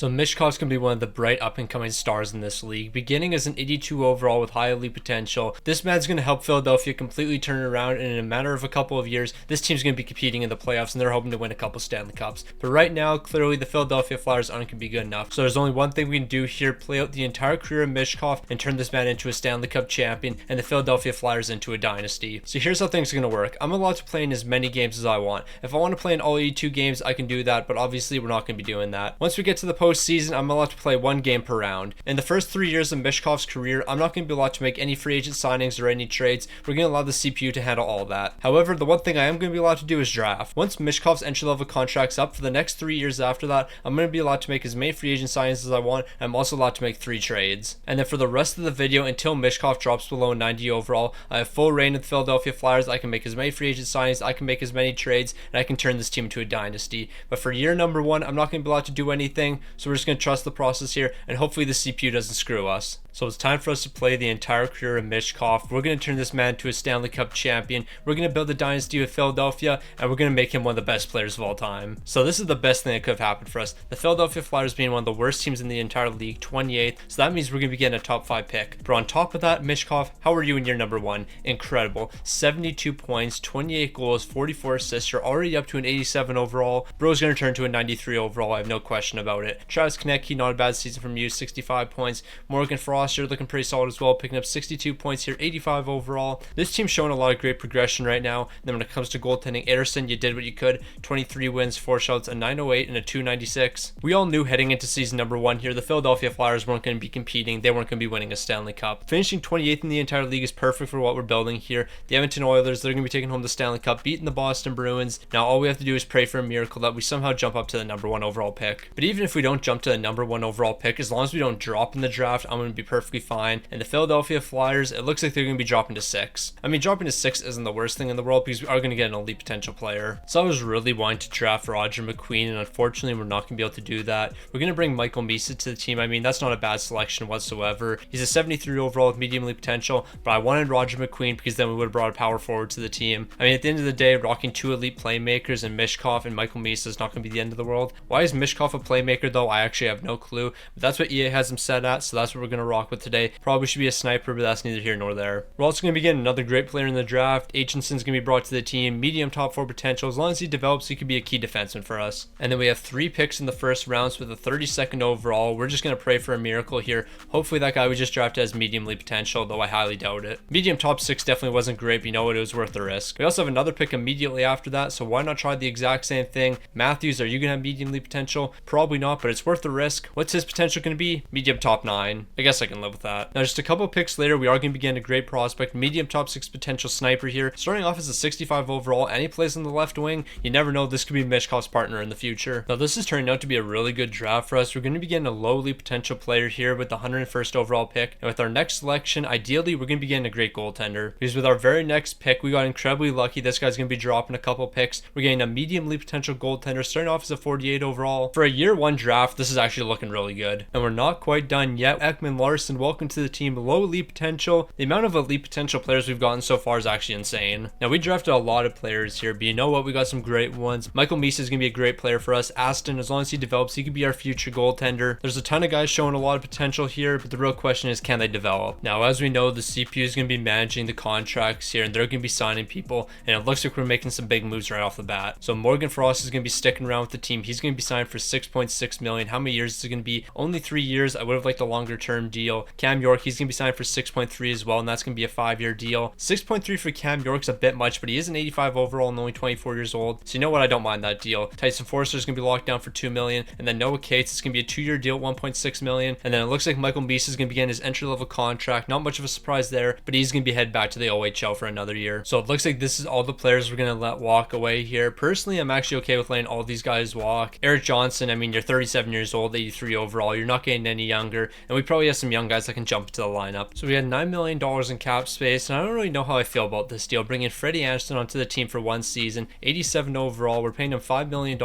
So Mishkov's going to be one of the bright up-and-coming stars in this league. Beginning as an 82 overall with high elite potential, this man's going to help Philadelphia completely turn around, and in a matter of a couple of years, this team's going to be competing in the playoffs, and they're hoping to win a couple Stanley Cups. But right now, clearly the Philadelphia Flyers aren't going to be good enough. So there's only one thing we can do here: play out the entire career of Michkov and turn this man into a Stanley Cup champion and the Philadelphia Flyers into a dynasty. So here's how things are going to work. I'm allowed to play in as many games as I want. If I want to play in all 82 games, I can do that, but obviously we're not going to be doing that. Once we get to the postseason, I'm allowed to play one game per round. In the first 3 years of Michkov's career, I'm not going to be allowed to make any free agent signings or any trades. We're going to allow the CPU to handle all that. However, the one thing I am going to be allowed to do is draft. Once Michkov's entry level contract's up, for the next 3 years after that, I'm going to be allowed to make as many free agent signings as I want. I'm also allowed to make 3 trades. And then for the rest of the video, until Michkov drops below 90 overall, I have full reign of the Philadelphia Flyers. I can make as many free agent signings, I can make as many trades, and I can turn this team into a dynasty. But for year number 1, I'm not going to be allowed to do anything, so we're just going to trust the process here, and hopefully the CPU doesn't screw us. So it's time for us to play the entire career of Michkov. We're going to turn this man to a Stanley Cup champion. We're going to build a dynasty with Philadelphia, and we're going to make him one of the best players of all time. So this is the best thing that could have happened for us. The Philadelphia Flyers being one of the worst teams in the entire league, 28th. So that means we're going to be getting a top 5 pick. But on top of that, Michkov, how are you in year number 1? Incredible. 72 points, 28 goals, 44 assists. You're already up to an 87 overall. Bro's going to turn to a 93 overall. I have no question about it. Travis Konecny, not a bad season from you, 65 points. Morgan Frost, you're looking pretty solid as well, picking up 62 points here, 85 overall. This team's showing a lot of great progression right now. And then when it comes to goaltending, Ederson, you did what you could. 23 wins, 4 shouts, a 908 and a 296. We all knew heading into season number 1 here, the Philadelphia Flyers weren't going to be competing. They weren't going to be winning a Stanley Cup. Finishing 28th in the entire league is perfect for what we're building here. The Edmonton Oilers, they're going to be taking home the Stanley Cup, beating the Boston Bruins. Now all we have to do is pray for a miracle that we somehow jump up to the number 1 overall pick. But even if we don't jump to the number 1 overall pick, as long as we don't drop in the draft, I'm going to be perfectly fine. And the Philadelphia Flyers, it looks like they're going to be dropping to 6. I mean, dropping to 6 isn't the worst thing in the world because we are going to get an elite potential player. So I was really wanting to draft Roger McQueen, and unfortunately we're not going to be able to do that. We're going to bring Michael Misa to the team. I mean, that's not a bad selection whatsoever. He's a 73 overall with medium elite potential, but I wanted Roger McQueen because then we would have brought a power forward to the team. I mean, at the end of the day, rocking 2 elite playmakers and Michkov and Michael Misa is not going to be the end of the world. Why is Michkov a playmaker though? I actually have no clue, but that's what EA has him set at, so that's what we're going to rock with today. Probably should be a sniper, but that's neither here nor there. We're also going to be getting another great player in the draft. Aitchison's going to be brought to the team, medium top 4 potential. As long as he develops, he could be a key defenseman for us. And then we have 3 picks in the first rounds with a 32nd overall. We're just going to pray for a miracle here. Hopefully that guy we just drafted has medium elite potential, though I highly doubt it. Medium top 6 definitely wasn't great, but you know what, it was worth the risk. We also have another pick immediately after that, so why not try the exact same thing? Matthews, are you going to have medium elite potential? Probably not, but it's worth the risk. What's his potential going to be? Medium top 9. I guess I can live with that. Now just a couple picks later, we are going to be getting a great prospect, medium top 6 potential sniper here. Starting off as a 65 overall, and he plays on the left wing. You never know, this could be Michkov's partner in the future. Now this is turning out to be a really good draft for us. We're going to be getting a low elite potential player here with the 101st overall pick. And with our next selection, ideally we're going to be getting a great goaltender. Because with our very next pick, we got incredibly lucky. This guy's going to be dropping a couple picks. We're getting a medium elite potential goaltender, starting off as a 48 overall. For a year 1 draft, this is actually looking really good. And we're not quite done yet. Ekman Larson, welcome to the team. Low elite potential. The amount of elite potential players we've gotten so far is actually insane. Now we drafted a lot of players here, but you know what, we got some great ones. Michael Misa is going to be a great player for us. Aston, as long as he develops, he could be our future goaltender. There's a ton of guys showing a lot of potential here, but the real question is, can they develop? Now as we know, the CPU is going to be managing the contracts here, and they're going to be signing people, and it looks like we're making some big moves right off the bat. So Morgan Frost is going to be sticking around with the team. He's going to be signed for 6.6 million. How many years is it going to be? Only 3 years. I would have liked a longer term deal. Cam York, he's going to be signed for 6.3 as well, and that's going to be a 5-year deal. 6.3 for Cam York's a bit much, but he is an 85 overall and only 24 years old. So you know what? I don't mind that deal. Tyson Forster is going to be locked down for 2 million, and then Noah Cates is going to be a 2-year deal, 1.6 million. And then it looks like Michael Misa is going to begin his entry-level contract. Not much of a surprise there, but he's going to be headed back to the OHL for another year. So it looks like this is all the players we're going to let walk away here. Personally, I'm actually okay with letting all these guys walk. Eric Johnson, I mean, you're 37 years old, 83 overall. You're not getting any younger, and we probably have some young guys that can jump into the lineup. So we had $9 million in cap space, and I don't really know how I feel about this deal. Bringing Freddie Anderson onto the team for one season, 87 overall. We're paying him $5 million.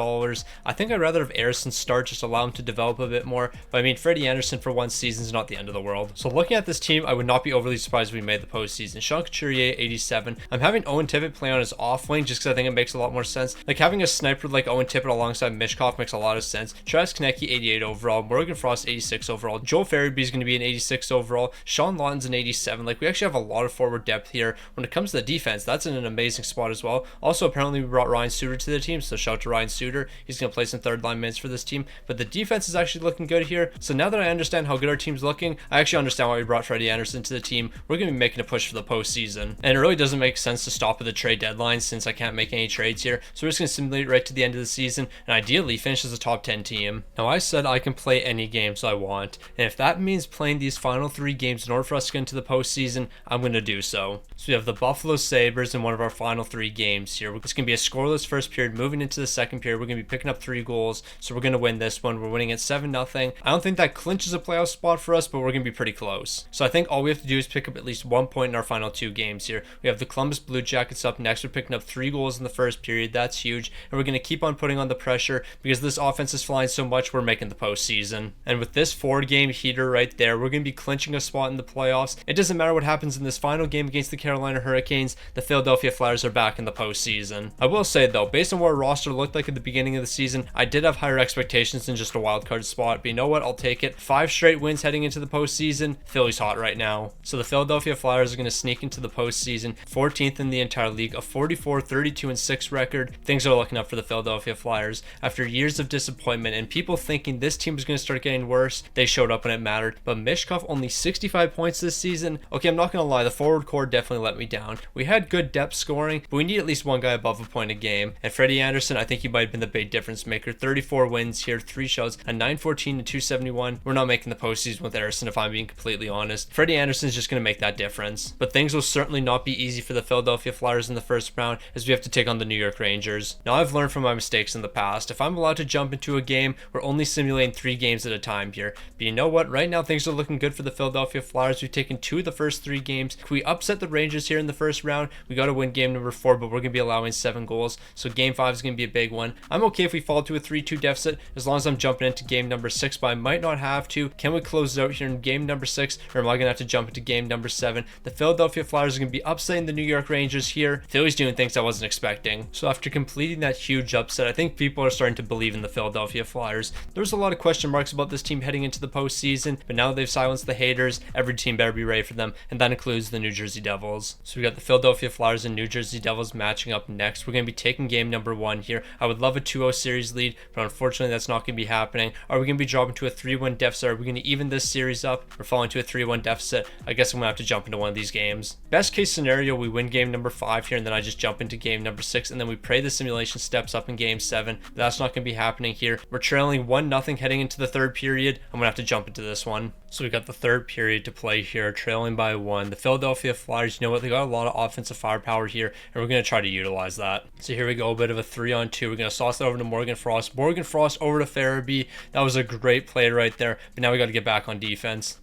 I think I'd rather have Anderson start, just allow him to develop a bit more. But I mean, Freddie Anderson for one season is not the end of the world. So looking at this team, I would not be overly surprised if we made the postseason. Sean Couturier, 87. I'm having Owen Tippett play on his off wing just because I think it makes a lot more sense. Like having a sniper like Owen Tippett alongside Michkov makes a lot of sense. Travis Konecny, 88 overall. Morgan Frost, 86 overall. Joel Farabee is going to be an 86 overall. Sean Lawton's an 87. Like we actually have a lot of forward depth here. When it comes to the defense, that's in an amazing spot as well. Also, apparently we brought Ryan Suter to the team, so shout out to Ryan Suter. He's going to play some third line minutes for this team. But the defense is actually looking good here. So now that I understand how good our team's looking, I actually understand why we brought Freddie Anderson to the team. We're going to be making a push for the postseason. And it really doesn't make sense to stop at the trade deadline since I can't make any trades here. So we're just going to simulate right to the end of the season and ideally finish as a top 10 team. Now I said I can play any games I want. And if that means playing these final 3 games in order for us to get into the postseason, I'm going to do so. So we have the Buffalo Sabres in one of our final 3 games here. It's going to be a scoreless first period. Moving into the second period, we're going to be picking up 3 goals. So we're going to win this one. We're winning at 7-0. I don't think that clinches a playoff spot for us, but we're going to be pretty close. So I think all we have to do is pick up at least 1 point in our final 2 games here. We have the Columbus Blue Jackets up next. We're picking up 3 goals in the first period. That's huge. And we're going to keep on putting on the pressure because this offense is flying so much, we're making the postseason. And with this 4-game heater right there, we're going to be clinching a spot in the playoffs. It doesn't matter what happens in this final game against the Carolina Hurricanes, the Philadelphia Flyers are back in the postseason. I will say though, based on what our roster looked like at the beginning of the season, I did have higher expectations than just a wildcard spot, but you know what, I'll take it. 5 straight wins heading into the postseason. Philly's hot right now. So the Philadelphia Flyers are going to sneak into the postseason, 14th in the entire league, a 44, 32, and 6 record. Things are looking up for the Philadelphia Flyers. After years of disappointment and people thinking this team was going to start getting worse, they showed up when it mattered. But Michkov only 65 points this season. Okay, I'm not going to lie, the forward core definitely let me down. We had good depth scoring, but we need at least one guy above a point a game. And Freddie Anderson, I think he might have been the big difference maker. 34 wins here, 3 shots, a 914 to 271. We're not making the postseason with Anderson, if I'm being completely honest. Freddie Anderson's just going to make that difference. But things will certainly not be easy for the Philadelphia Flyers in the first round, as we have to take on the New York Rangers. Now, I've learned from my mistakes in the past. If I'm allowed to jump into a game, we're only simulating 3 games at a time here. But you know what? Right now, things are looking good for the Philadelphia Flyers. We've taken 2 of the first 3 games. If we upset the Rangers here in the first round, we got to win game number 4, but we're going to be allowing 7 goals. So game 5 is going to be a big one. I'm okay if we fall to a 3-2 deficit, as long as I'm jumping into game number 6, but I might not have to. Can we close it out here in game number 6, or am I going to have to jump into game number 7? The Philadelphia Flyers are going to be upsetting the New York Rangers here. Philly's doing things I wasn't expecting. So after completing that huge upset, I think people are starting to believe in the Philadelphia Flyers. There's a lot of question marks about this team heading into the postseason, but now that they've silenced the haters, every team better be ready for them, and that includes the New Jersey Devils. So we got the Philadelphia Flyers and New Jersey Devils matching up next. We're going to be taking game number 1 here. I would love a 2-0 series lead, but unfortunately that's not going to be happening. Are we going to be dropping to a 3-1 deficit? Are we going to even this series up? We're falling to a 3-1 deficit. I guess I'm going to have to jump into one of these games. Best case scenario, we win game number 5 here, and then I just jump into game number 6, and then we pray the simulation steps up in game 7. But that's not going to be happening here. We're trailing 1-0 heading into the third period. I'm going to have to jump into this one. So we got the third period to play here, trailing by 1. The Philadelphia Flyers, you know what, they got a lot of offensive firepower here, and we're going to try to utilize that. So here we go, a bit of a 3-on-2. We're going to sauce it over to Morgan Frost. Morgan Frost over to Farabee. That was a great play right there, but now we got to get back on defense.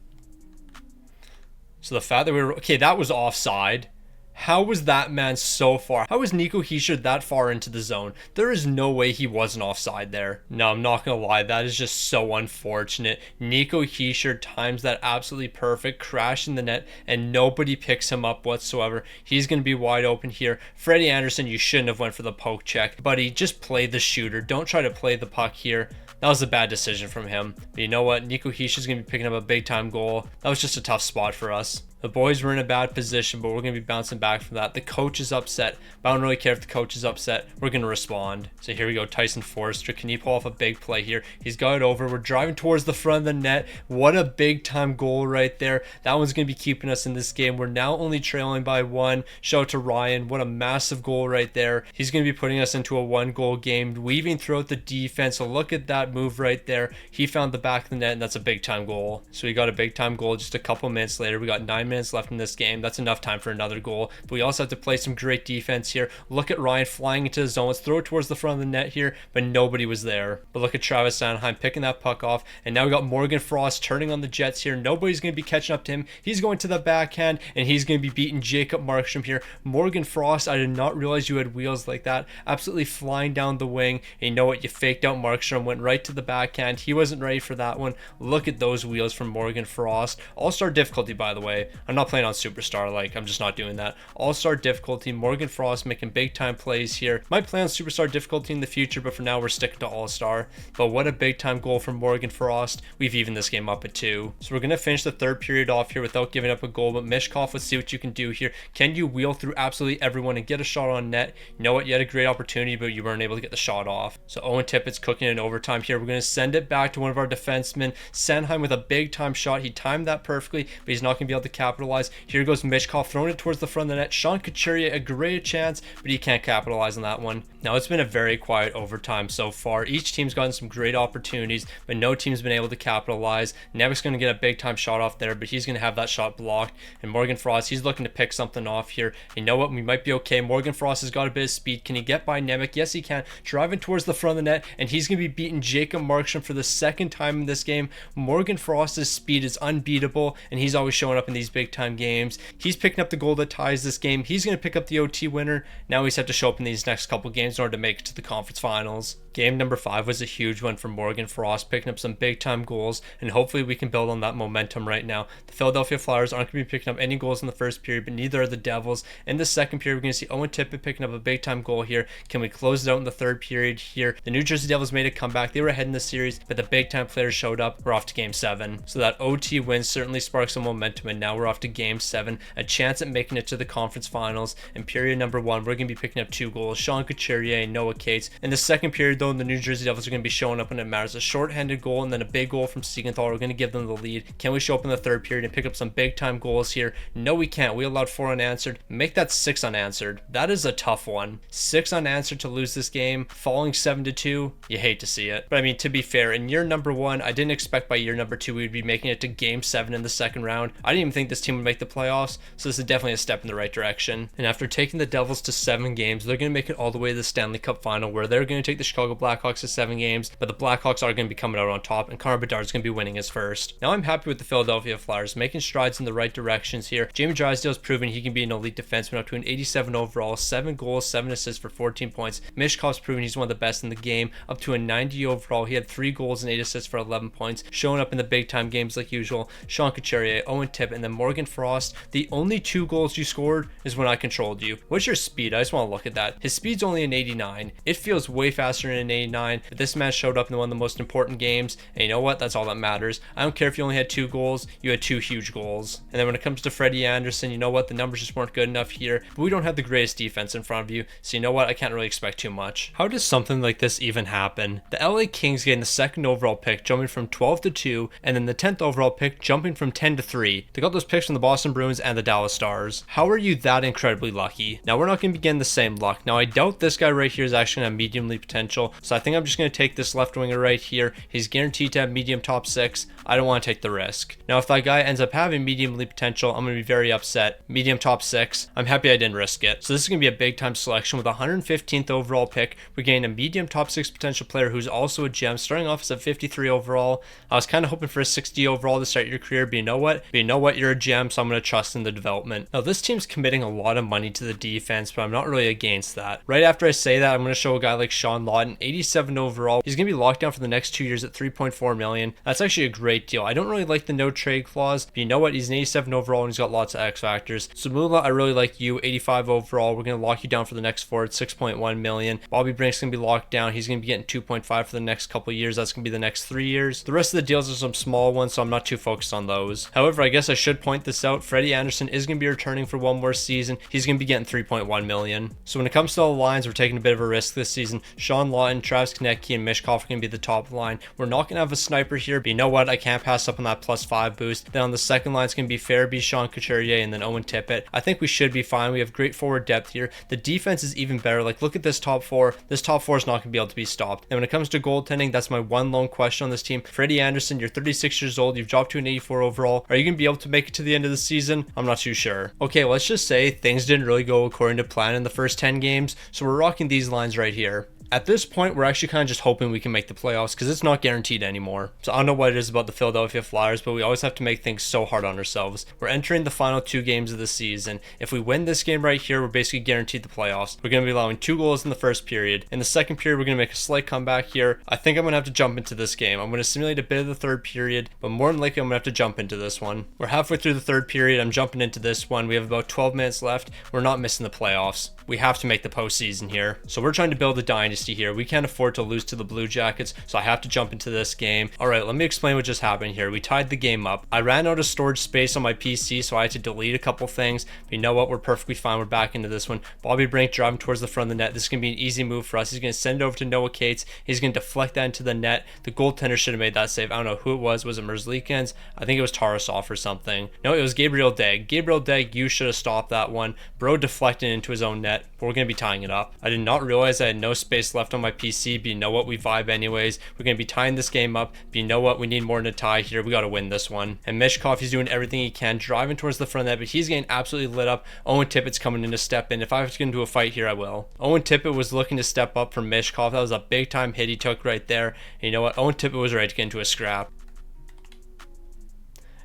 So the fact that we were, okay, that was offside. How was that man so far? How was Nico Hischier that far into the zone? There is no way he wasn't offside there. No, I'm not going to lie. That is just so unfortunate. Nico Hischier times that absolutely perfect, crash in the net, and nobody picks him up whatsoever. He's going to be wide open here. Freddie Anderson, you shouldn't have went for the poke check, buddy. Just play the shooter. Don't try to play the puck here. That was a bad decision from him. But you know what? Nico Hischier is going to be picking up a big-time goal. That was just a tough spot for us. The boys were in a bad position, but we're going to be bouncing back from that. The coach is upset, but I don't really care if the coach is upset. We're going to respond. So here we go. Tyson Forster. Can he pull off a big play here? He's got it over. We're driving towards the front of the net. What a big time goal right there. That one's going to be keeping us in this game. We're now only trailing by 1. Shout out to Ryan. What a massive goal right there. He's going to be putting us into a 1-goal game, weaving throughout the defense. So look at that move right there. He found the back of the net, and that's a big time goal. So we got a big time goal just a couple minutes later. We got 9 minutes left in this game. That's enough time for another goal. But we also have to play some great defense here. Look at Ryan flying into the zone. Let's throw it towards the front of the net here, but nobody was there. But look at Travis Sanheim picking that puck off, and now we got Morgan Frost turning on the Jets here. Nobody's going to be catching up to him. He's going to the backhand, and he's going to be beating Jacob Markstrom here. Morgan Frost, I did not realize you had wheels like that. Absolutely flying down the wing. And you know what? You faked out Markstrom, went right to the backhand. He wasn't ready for that one. Look at those wheels from Morgan Frost. All-star difficulty, by the way. I'm not playing on Superstar. Like, I'm just not doing that. All-star difficulty. Morgan Frost making big-time plays here. Might play on Superstar difficulty in the future, but for now, we're sticking to All-Star. But what a big-time goal from Morgan Frost. We've evened this game up at 2. So we're going to finish the third period off here without giving up a goal. But Michkov, let's see what you can do here. Can you wheel through absolutely everyone and get a shot on net? You know what? You had a great opportunity, but you weren't able to get the shot off. So Owen Tippett's cooking in overtime here. We're going to send it back to one of our defensemen. Sanheim with a big-time shot. He timed that perfectly, but he's not going to be able to capitalize. Here goes Michkov throwing it towards the front of the net. Sean Couturier, a great chance, but he can't capitalize on that one. Now, it's been a very quiet overtime so far. Each team's gotten some great opportunities, but no team's been able to capitalize. Nemec's going to get a big-time shot off there, but he's going to have that shot blocked. And Morgan Frost, he's looking to pick something off here. You know what? We might be okay. Morgan Frost has got a bit of speed. Can he get by Nemec? Yes, he can. Driving towards the front of the net, and he's going to be beating Jacob Markstrom for the second time in this game. Morgan Frost's speed is unbeatable, and he's always showing up in these big-time games. He's picking up the goal that ties this game. He's going to pick up the OT winner. Now he's have to show up in these next couple games in order to make it to the conference finals. Game number 5 was a huge one for Morgan Frost, picking up some big-time goals, and hopefully we can build on that momentum right now. The Philadelphia Flyers aren't going to be picking up any goals in the first period, but neither are the Devils. In the second period, we're going to see Owen Tippett picking up a big-time goal here. Can we close it out in the third period here? The New Jersey Devils made a comeback. They were ahead in the series, but the big-time players showed up. We're off to Game 7. So that OT win certainly sparked some momentum, and now we're off to Game 7. A chance at making it to the conference finals. In period number 1, we're going to be picking up 2 goals. Sean Couturier and Noah Cates. In the second period, though, the New Jersey Devils are going to be showing up when it matters. A short-handed goal and then a big goal from Siegenthaler. We're going to give them the lead. Can we show up in the third period and pick up some big-time goals here? No, we can't. We allowed 4 unanswered. Make that 6 unanswered. That is a tough one. 6 unanswered to lose this game, falling 7-2. You hate to see it. But I mean, to be fair, in year number 1, I didn't expect by year number 2 we would be making it to Game 7 in the second round. I didn't even think this team would make the playoffs, so this is definitely a step in the right direction. And after taking the Devils to 7 games, they're going to make it all the way to the Stanley Cup final, where they're going to take the Chicago Blackhawks to 7 games, but the Blackhawks are going to be coming out on top, and Connor Bedard's going to be winning his first. Now I'm happy with the Philadelphia Flyers, making strides in the right directions here. Jamie Drysdale's proven he can be an elite defenseman, up to an 87 overall, 7 goals, 7 assists for 14 points. Michkov's proven he's one of the best in the game, up to a 90 overall. He had 3 goals and 8 assists for 11 points, showing up in the big time games like usual. Sean Couturier, Owen Tippett, and then Morgan Frost. The only 2 goals you scored is when I controlled you. What's your speed? I just want to look at that. His speed's only an 89. It feels way faster than an 89, but this man showed up in one of the most important games, and you know what? That's all that matters. I don't care if you only had 2 goals, you had 2 huge goals. And then when it comes to Freddie Anderson, you know what? The numbers just weren't good enough here, but we don't have the greatest defense in front of you, so you know what? I can't really expect too much. How does something like this even happen? The LA Kings getting the 2nd overall pick, jumping from 12 to 2, and then the 10th overall pick, jumping from 10 to 3. They got those picks from the Boston Bruins and the Dallas Stars. How are you that incredibly lucky? Now, we're not going to be getting the same luck. Now, I doubt this guy right here is actually going to have medium league potential, so I think I'm just going to take this left winger right here. He's guaranteed to have medium top 6. I don't want to take the risk. Now, if that guy ends up having medium league potential, I'm going to be very upset. Medium top 6. I'm happy I didn't risk it. So this is going to be a big time selection with a 115th overall pick. We're getting a medium top 6 potential player who's also a gem, starting off as a 53 overall. I was kind of hoping for a 60 overall to start your career, but you know what? You're a gem, so I'm going to trust in the development. Now, this team's committing a lot of money to the defense, but I'm not really against that. Right after I say that, I'm going to show a guy like Sean Lawton, 87 overall. He's going to be locked down for the next 2 years at $3.4 million. That's actually a great deal. I don't really like the no trade clause, but you know what? He's an 87 overall and he's got lots of X factors. So Mula, I really like you, 85 overall. We're going to lock you down for the next 4 at $6.1 million. Bobby Brink's going to be locked down. He's going to be getting 2.5 for the next couple of years. That's going to be the next 3 years. The rest of the deals are some small ones, so I'm not too focused on those. However, I guess I should point this out. Freddie Anderson is going to be returning for one more season. He's going to be getting $3.1 million. So when it comes to the lines, we're taking a bit of a risk this season. Sean Lawton, Travis Konecki, and Michkov are going to be the top line. We're not going to have a sniper here, but you know what? I can't pass up on that +5 boost. Then on the second line, it's going to be Farabee, Sean Couturier, and then Owen Tippett. I think we should be fine. We have great forward depth here. The defense is even better. Like, look at this top 4. This top 4 is not going to be able to be stopped. And when it comes to goaltending, goaltending? That's my one lone question on this team. Freddie Anderson, you're 36 years old. You've dropped to an 84 overall. Are you going to be able to make it to the end of the season? I'm not too sure. Okay, let's just say things didn't really go according to plan in the first 10 games. So we're rocking these lines right here. At this point, we're actually kind of just hoping we can make the playoffs because it's not guaranteed anymore. So I don't know what it is about the Philadelphia Flyers, but we always have to make things so hard on ourselves. We're entering the final 2 games of the season. If we win this game right here, we're basically guaranteed the playoffs. We're going to be allowing 2 goals in the first period. In the second period, we're going to make a slight comeback here. I think I'm going to have to jump into this game. I'm going to simulate a bit of the third period, but more than likely I'm going to have to jump into this one. We're halfway through the third period. I'm jumping into this one. We have about 12 minutes left. We're not missing the playoffs. We have to make the postseason here. So we're trying to build a dynasty here. We can't afford to lose to the Blue Jackets, so I have to jump into this game. All right, let me explain what just happened here. We tied the game up. I ran out of storage space on my PC, so I had to delete a couple things. But you know what? We're perfectly fine. We're back into this one. Bobby Brink driving towards the front of the net. This is going to be an easy move for us. He's going to send it over to Noah Cates. He's going to deflect that into the net. The goaltender should have made that save. I don't know who it was. Was it Merzlikins? I think it was Tarasov or something. No, it was Gabriel Degg. Gabriel Degg, you should have stopped that one. Bro deflected into his own net. But we're going to be tying it up. I did not realize I had no space left on my PC, but you know what? We vibe anyways. We're going to be tying this game up, but you know what? We need more than a tie here. We got to win this one. And Michkov, he's doing everything he can, driving towards the front of that, but he's getting absolutely lit up. Owen Tippett's coming in to step in. If I have to get into a fight here, I will. Owen Tippett was looking to step up for Michkov. That was a big time hit he took right there. And you know what? Owen Tippett was ready to get into a scrap.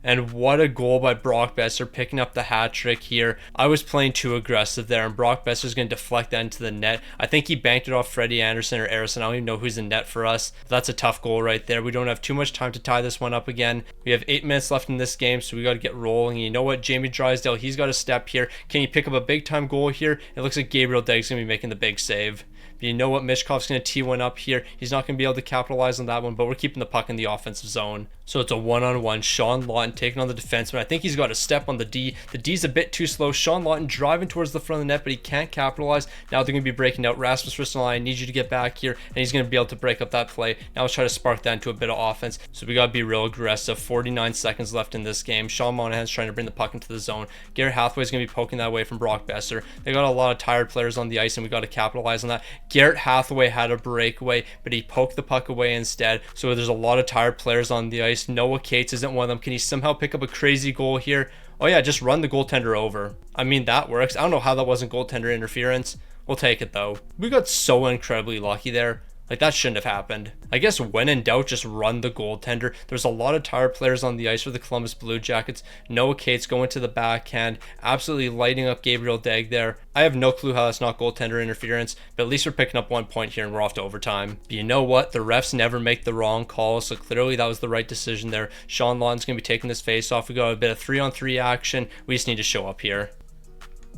And what a goal by Brock Boeser, picking up the hat trick here. I was playing too aggressive there, and Brock Boeser's going to deflect that into the net. I think he banked it off Freddie Anderson or Arison. I don't even know who's in net for us. That's a tough goal right there. We don't have too much time to tie this one up again. We have 8 minutes left in this game, so we got to get rolling. And you know what? Jamie Drysdale, he's got a step here. Can he pick up a big-time goal here? It looks like Gabriel Degg's going to be making the big save. But you know what? Michkov's going to tee one up here. He's not going to be able to capitalize on that one, but we're keeping the puck in the offensive zone. So it's a one-on-one. Sean Lawton taking on the defenseman. I think he's got a step on the D. The D's a bit too slow. Sean Lawton driving towards the front of the net, but he can't capitalize. Now they're going to be breaking out. Rasmus Ristolainen, I need you to get back here, and he's going to be able to break up that play. Now let's try to spark that into a bit of offense. So we got to be real aggressive. 49 seconds left in this game. Sean Monahan's trying to bring the puck into the zone. Garrett Hathaway's going to be poking that away from Brock Boeser. They got a lot of tired players on the ice, and we got to capitalize on that. Garrett Hathaway had a breakaway, but he poked the puck away instead. So there's a lot of tired players on the ice. Noah Cates isn't one of them. Can he somehow pick up a crazy goal here? Oh yeah, just run the goaltender over. I mean, that works. I don't know how that wasn't goaltender interference. We'll take it though. We got so incredibly lucky there. Like, that shouldn't have happened. I guess when in doubt, just run the goaltender. There's a lot of tired players on the ice for the Columbus Blue Jackets. Noah Cates going to the backhand, absolutely lighting up Gabriel Degg there. I have no clue how that's not goaltender interference, but at least we're picking up 1 point here and we're off to overtime. But you know what? The refs never make the wrong call, so clearly that was the right decision there. Sean Lawton's going to be taking this face off. We got a bit of 3-on-3 action. We just need to show up here.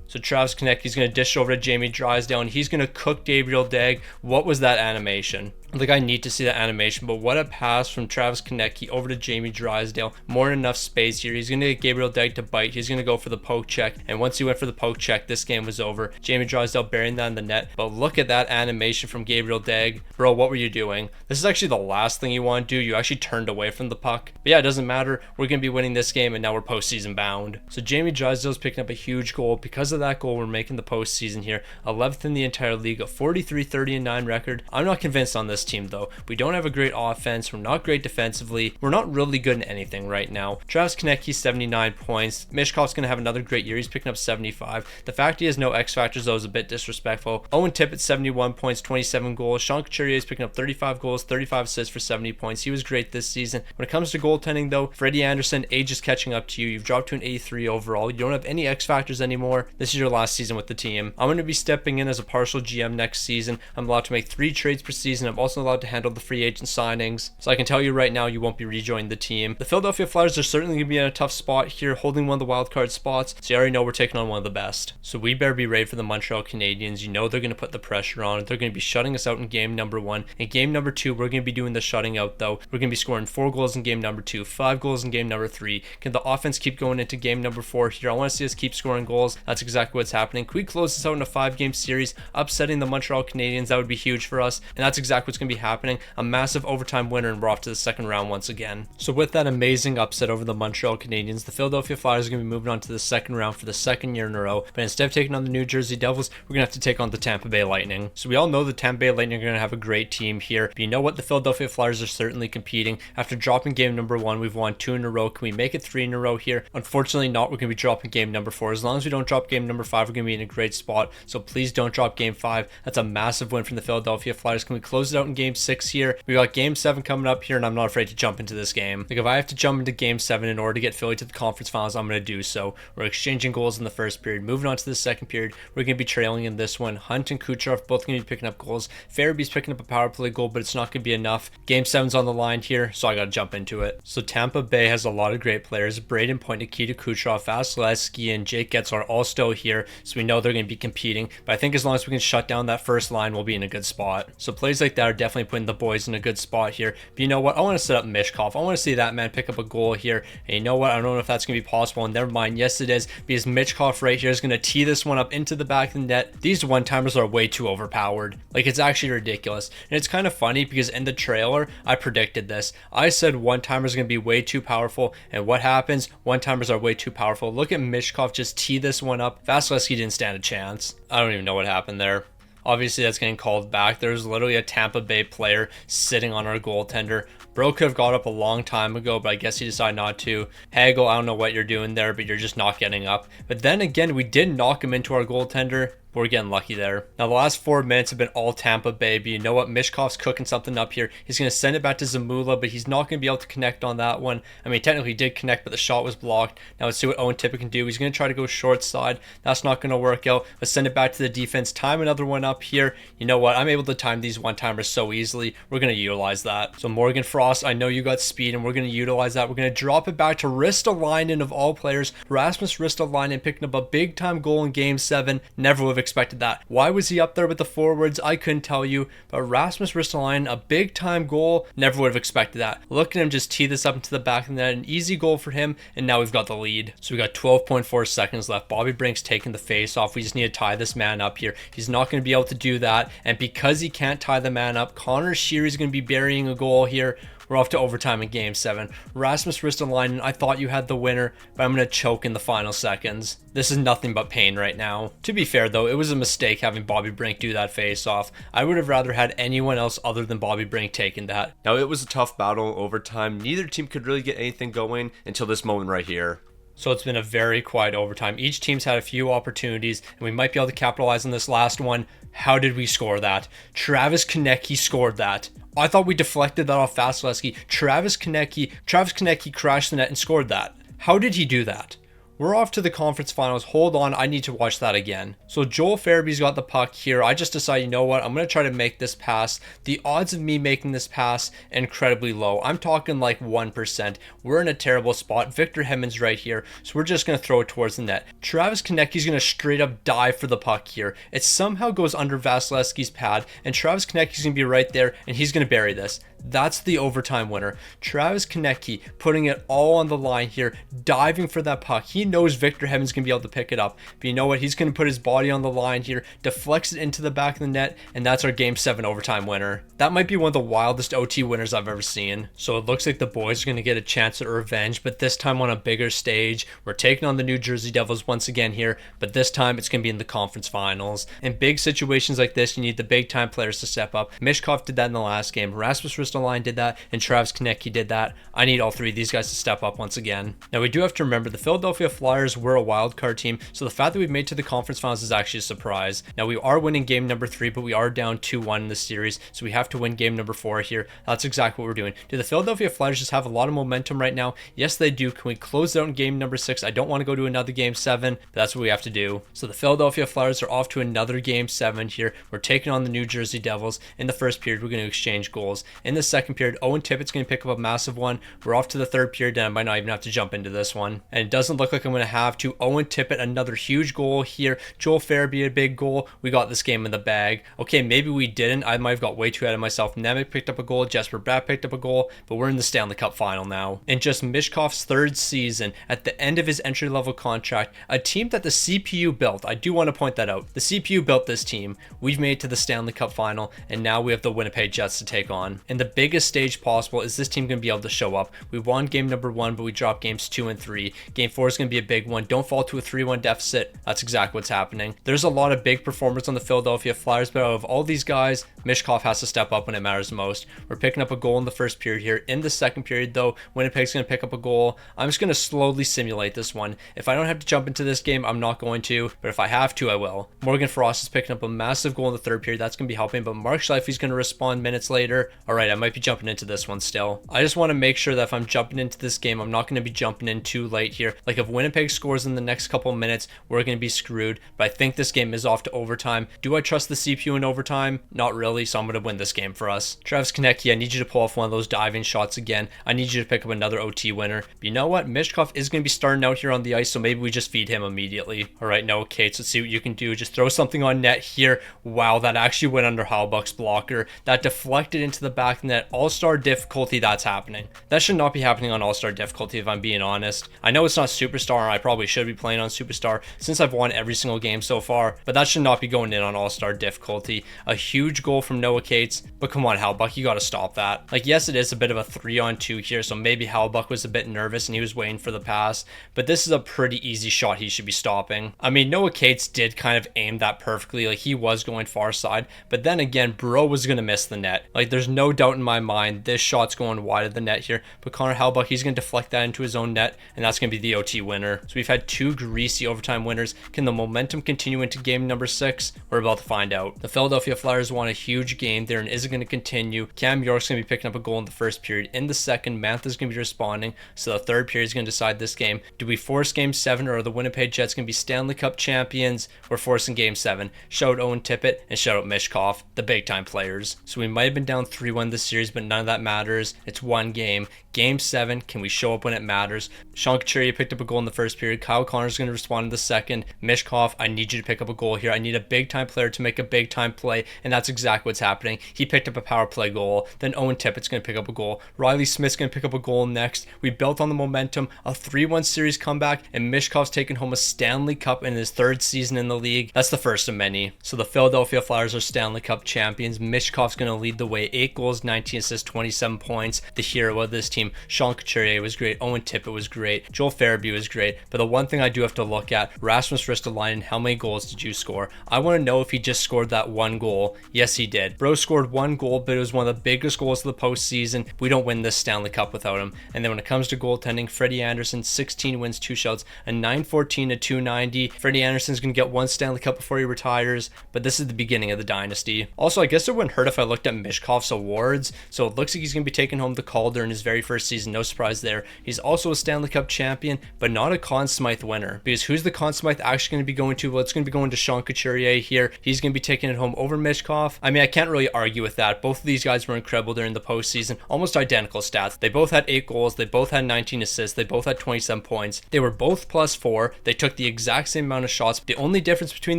So Travis Konecny's going to dish over to Jamie Drysdale, and he's going to cook Gabriel Degg. What was that animation? Like, I need to see that animation, but what a pass from Travis Konecny over to Jamie Drysdale. More than enough space here. He's going to get Gabriel Degg to bite. He's going to go for the poke check, and once he went for the poke check, this game was over. Jamie Drysdale burying that in the net, but look at that animation from Gabriel Degg. Bro, what were you doing? This is actually the last thing you want to do. You actually turned away from the puck. But yeah, it doesn't matter. We're going to be winning this game, and now we're postseason bound. So Jamie Drysdale's picking up a huge goal. Because of that goal, we're making the postseason here. 11th in the entire league, a 43-30-9 record. I'm not convinced on this team, though. We don't have a great offense. We're not great defensively. We're not really good in anything right now. Travis Konecny, 79 points. Michkov's going to have another great year. He's picking up 75. The fact he has no X factors, though, is a bit disrespectful. Owen Tippett, 71 points, 27 goals. Sean Couturier is picking up 35 goals, 35 assists for 70 points. He was great this season. When it comes to goaltending, though, Freddie Anderson, age is catching up to you. You've dropped to an 83 overall. You don't have any X factors anymore. This is your last season with the team. I'm going to be stepping in as a partial GM next season. I'm allowed to make 3 trades per season. I'm also allowed to handle the free agent signings. So I can tell you right now, you won't be rejoining the team. The Philadelphia Flyers are certainly going to be in a tough spot here, holding one of the wildcard spots. So you already know we're taking on one of the best. So we better be ready for the Montreal Canadiens. You know they're going to put the pressure on. They're going to be shutting us out in game number 1. In game number 2, we're going to be doing the shutting out, though. We're going to be scoring 4 goals in game number 2, 5 goals in game number 3. Can the offense keep going into game number 4 here? I want to see us keep scoring goals. That's exactly what's happening. Can we close this out in a 5-game series, upsetting the Montreal Canadiens? That would be huge for us. And that's exactly what's going to be happening. A massive overtime winner, and we're off to the second round once again. So with that amazing upset over the Montreal Canadiens, the Philadelphia Flyers are going to be moving on to the second round for the second year in a row. But instead of taking on the New Jersey Devils, we're going to have to take on the Tampa Bay Lightning. So we all know the Tampa Bay Lightning are going to have a great team here. But you know what? The Philadelphia Flyers are certainly competing. After dropping game number 1, we've won 2 in a row. Can we make it 3 in a row here? Unfortunately not. We're going to be dropping game number 4. As long as we don't drop game number 5, we're going to be in a great spot. So please don't drop game 5. That's a massive win from the Philadelphia Flyers. Can we close it out in game 6 here? We got game 7 coming up here, and I'm not afraid to jump into this game. Like, if I have to jump into game 7 in order to get Philly to the conference finals, I'm going to do so. We're exchanging goals in the first period. Moving on to the second period, we're going to be trailing in this one. Hunt and Kucherov both going to be picking up goals. Farabee's picking up a power play goal, but it's not going to be enough. Game 7's on the line here, so I got to jump into it. So Tampa Bay has a lot of great players. Braden Point, Nikita Kucherov, Vasilevsky, and Jake Getz are all still here, so we know they're going to be competing. But I think as long as we can shut down that first line, we'll be in a good spot. So plays like that are definitely putting the boys in a good spot here. But you know what? I want to set up Michkov. I want to see that man pick up a goal here. And you know what? I don't know if that's going to be possible. And never mind. Yes, it is. Because Michkov right here is going to tee this one up into the back of the net. These one-timers are way too overpowered. Like, it's actually ridiculous. And it's kind of funny because in the trailer, I predicted this. I said one-timers are going to be way too powerful. And what happens? One-timers are way too powerful. Look at Michkov just tee this one up. Vasilevsky didn't stand a chance. I don't even know what happened there. Obviously, that's getting called back. There's literally a Tampa Bay player sitting on our goaltender. Bro could have got up a long time ago, but I guess he decided not to. Hagel, I don't know what you're doing there, but you're just not getting up. But then again, we did knock him into our goaltender. We're getting lucky there. Now, the last 4 minutes have been all Tampa Bay, but you know what? Mishkov's cooking something up here. He's going to send it back to Zamula, but he's not going to be able to connect on that one. I mean, technically he did connect, but the shot was blocked. Now let's see what Owen Tippett can do. He's going to try to go short side. That's not going to work out. Let's send it back to the defense. Time another one up here. You know what? I'm able to time these one-timers so easily. We're going to utilize that. So Morgan Frost, I know you got speed, and we're going to utilize that. We're going to drop it back to Ristolainen of all players. Rasmus Ristolainen picking up a big-time goal in Game 7. Never would have expected that. Why was he up there with the forwards? I couldn't tell you. But Rasmus Ristolainen, a big-time goal. Never would have expected that. Look at him just tee this up into the back of the net. An easy goal for him, and now we've got the lead. So we got 12.4 seconds left. Bobby Brink's taking the face off. We just need to tie this man up here. He's not going to be able to do that. And because he can't tie the man up, Connor Sheary's going to be burying a goal here. We're off to overtime in Game 7. Rasmus Ristolainen, I thought you had the winner, but I'm going to choke in the final seconds. This is nothing but pain right now. To be fair, though, it was a mistake having Bobby Brink do that face-off. I would have rather had anyone else other than Bobby Brink taking that. Now, it was a tough battle overtime. Neither team could really get anything going until this moment right here. So it's been a very quiet overtime. Each team's had a few opportunities, and we might be able to capitalize on this last one. How did we score that? Travis Konecny scored that. I thought we deflected that off Vasilevsky. Travis Konecny crashed the net and scored that. How did he do that? We're off to the conference finals. Hold on, I need to watch that again. So Joel Farabee's got the puck here. I just decided, you know what? I'm going to try to make this pass. The odds of me making this pass incredibly low. I'm talking like 1%. We're in a terrible spot. Victor Hedman's right here. So we're just going to throw it towards the net. Travis Konecny's going to straight up dive for the puck here. It somehow goes under Vasilevsky's pad, and Travis Konecny's going to be right there, and he's going to bury this. That's the overtime winner. Travis Konecny putting it all on the line here, diving for that puck. He knows Victor Hedman's going to be able to pick it up. But you know what? He's going to put his body on the line here, deflects it into the back of the net, and that's our Game 7 overtime winner. That might be one of the wildest OT winners I've ever seen. So it looks like the boys are going to get a chance at revenge, but this time on a bigger stage. We're taking on the New Jersey Devils once again here, but this time it's going to be in the conference finals. In big situations like this, you need the big-time players to step up. Michkov did that in the last game. Rasmus Ristolainen did that, and Travis Konecny did that. I need all three of these guys to step up once again. Now, we do have to remember the Philadelphia Flyers were a wild card team, so the fact that we've made to the conference finals is actually a surprise. Now, we are winning game number 3, but we are down 2-1 in the series, so we have to win game number 4 here. That's exactly what we're doing. Do the Philadelphia Flyers just have a lot of momentum right now? Yes, they do. Can we close out in game number 6? I don't want to go to another game 7, but that's what we have to do. So the Philadelphia Flyers are off to another game 7 here. We're taking on the New Jersey Devils. In the first period, we're going to exchange goals. In the the second period. Owen Tippett's going to pick up a massive one. We're off to the third period, and I might not even have to jump into this one. And it doesn't look like I'm going to have to. Owen Tippett, another huge goal here. Joel Farabee, a big goal. We got this game in the bag. Okay, maybe we didn't. I might have got way too ahead of myself. Nemec picked up a goal. Jesper Bratt picked up a goal. But we're in the Stanley Cup final now. In just Michkov's third season, at the end of his entry-level contract, a team that the CPU built, I do want to point that out. The CPU built this team. We've made it to the Stanley Cup final, and now we have the Winnipeg Jets to take on. And the biggest stage possible is this team going to be able to show up. We won game number 1, but we dropped games 2 and 3. Game 4 is going to be a big one. Don't fall to a 3-1 deficit. That's exactly what's happening. There's a lot of big performers on the Philadelphia Flyers, but out of all these guys, Michkov has to step up when it matters most. We're picking up a goal in the first period here. In the second period, though, Winnipeg's going to pick up a goal. I'm just going to slowly simulate this one. If I don't have to jump into this game, I'm not going to, but if I have to, I will. Morgan Frost is picking up a massive goal in the third period. That's going to be helping, but Mark Scheifele's going to respond minutes later. All right, I might be jumping into this one still. I just want to make sure that if I'm jumping into this game, I'm not going to be jumping in too late here. Like if Winnipeg scores in the next couple minutes, we're going to be screwed, but I think this game is off to overtime. Do I trust the CPU in overtime? Not really, so I'm going to win this game for us. Travis Konecny, I need you to pull off one of those diving shots again. I need you to pick up another OT winner. But you know what? Michkov is going to be starting out here on the ice, so maybe we just feed him immediately. All right, no, Cates, let's see what you can do. Just throw something on net here. Wow, that actually went under Halbuck's blocker. That deflected into the back net. All-star difficulty, that's happening. That should not be happening on all-star difficulty, if I'm being honest. I know it's not Superstar, and I probably should be playing on Superstar since I've won every single game so far, but that should not be going in on all-star difficulty. A huge goal from Noah Cates, but come on, Halbuck, you got to stop that. Like, yes, it is a bit of a 3-on-2 here, so maybe Halbuck was a bit nervous and he was waiting for the pass, but this is a pretty easy shot he should be stopping. I mean, Noah Cates did kind of aim that perfectly, like he was going far side, but then again, Bro was going to miss the net. Like, there's no doubt in my mind this shot's going wide of the net here, but Connor Halbuck, he's going to deflect that into his own net, and that's going to be the OT winner. So we've had 2 greasy overtime winners. Can the momentum continue into game number 6? We're about to find out. The Philadelphia Flyers won a huge game there, and is it going to continue? Cam York's going to be picking up a goal in the first period. In the second, Mantha's going to be responding, so the third period is going to decide this game. Do we force game 7, or are the Winnipeg Jets going to be Stanley Cup champions? We're forcing game 7. Shout out Owen Tippett and shout out Michkov, the big time players. So we might have been down 3-1 this series, but none of that matters. It's one game. Game 7, can we show up when it matters? Sean Couturier picked up a goal in the first period. Kyle Connor's going to respond in the second. Michkov, I need you to pick up a goal here. I need a big time player to make a big time play, and that's exactly what's happening. He picked up a power play goal. Then Owen Tippett's going to pick up a goal. Riley Smith's going to pick up a goal next. We built on the momentum, a 3-1 series comeback, and Michkov's taking home a Stanley Cup in his 3rd season in the league. That's the first of many. So the Philadelphia Flyers are Stanley Cup champions. Michkov's going to lead the way. 8 goals, 19 assists, 27 points. The hero of this team. Sean Couturier was great. Owen Tippett was great. Joel Farabee was great. But the one thing I do have to look at, Rasmus Ristolainen, how many goals did you score? I want to know if he just scored that 1 goal. Yes, he did. Bro scored 1 goal, but it was one of the biggest goals of the postseason. We don't win this Stanley Cup without him. And then when it comes to goaltending, Freddie Anderson, 16 wins, 2 shouts, a 914 to 290. Freddie Anderson's going to get 1 Stanley Cup before he retires, but this is the beginning of the dynasty. Also, I guess it wouldn't hurt if I looked at Michkov's awards. So it looks like he's going to be taking home the Calder in his very first season. No surprise there. He's also a Stanley Cup champion, but not a Conn Smythe winner. Because who's the Conn Smythe actually going to be going to? Well, it's going to be going to Sean Couturier here. He's going to be taking it home over Michkov. I mean, I can't really argue with that. Both of these guys were incredible during the postseason. Almost identical stats. They both had 8 goals. They both had 19 assists. They both had 27 points. They were both +4. They took the exact same amount of shots. The only difference between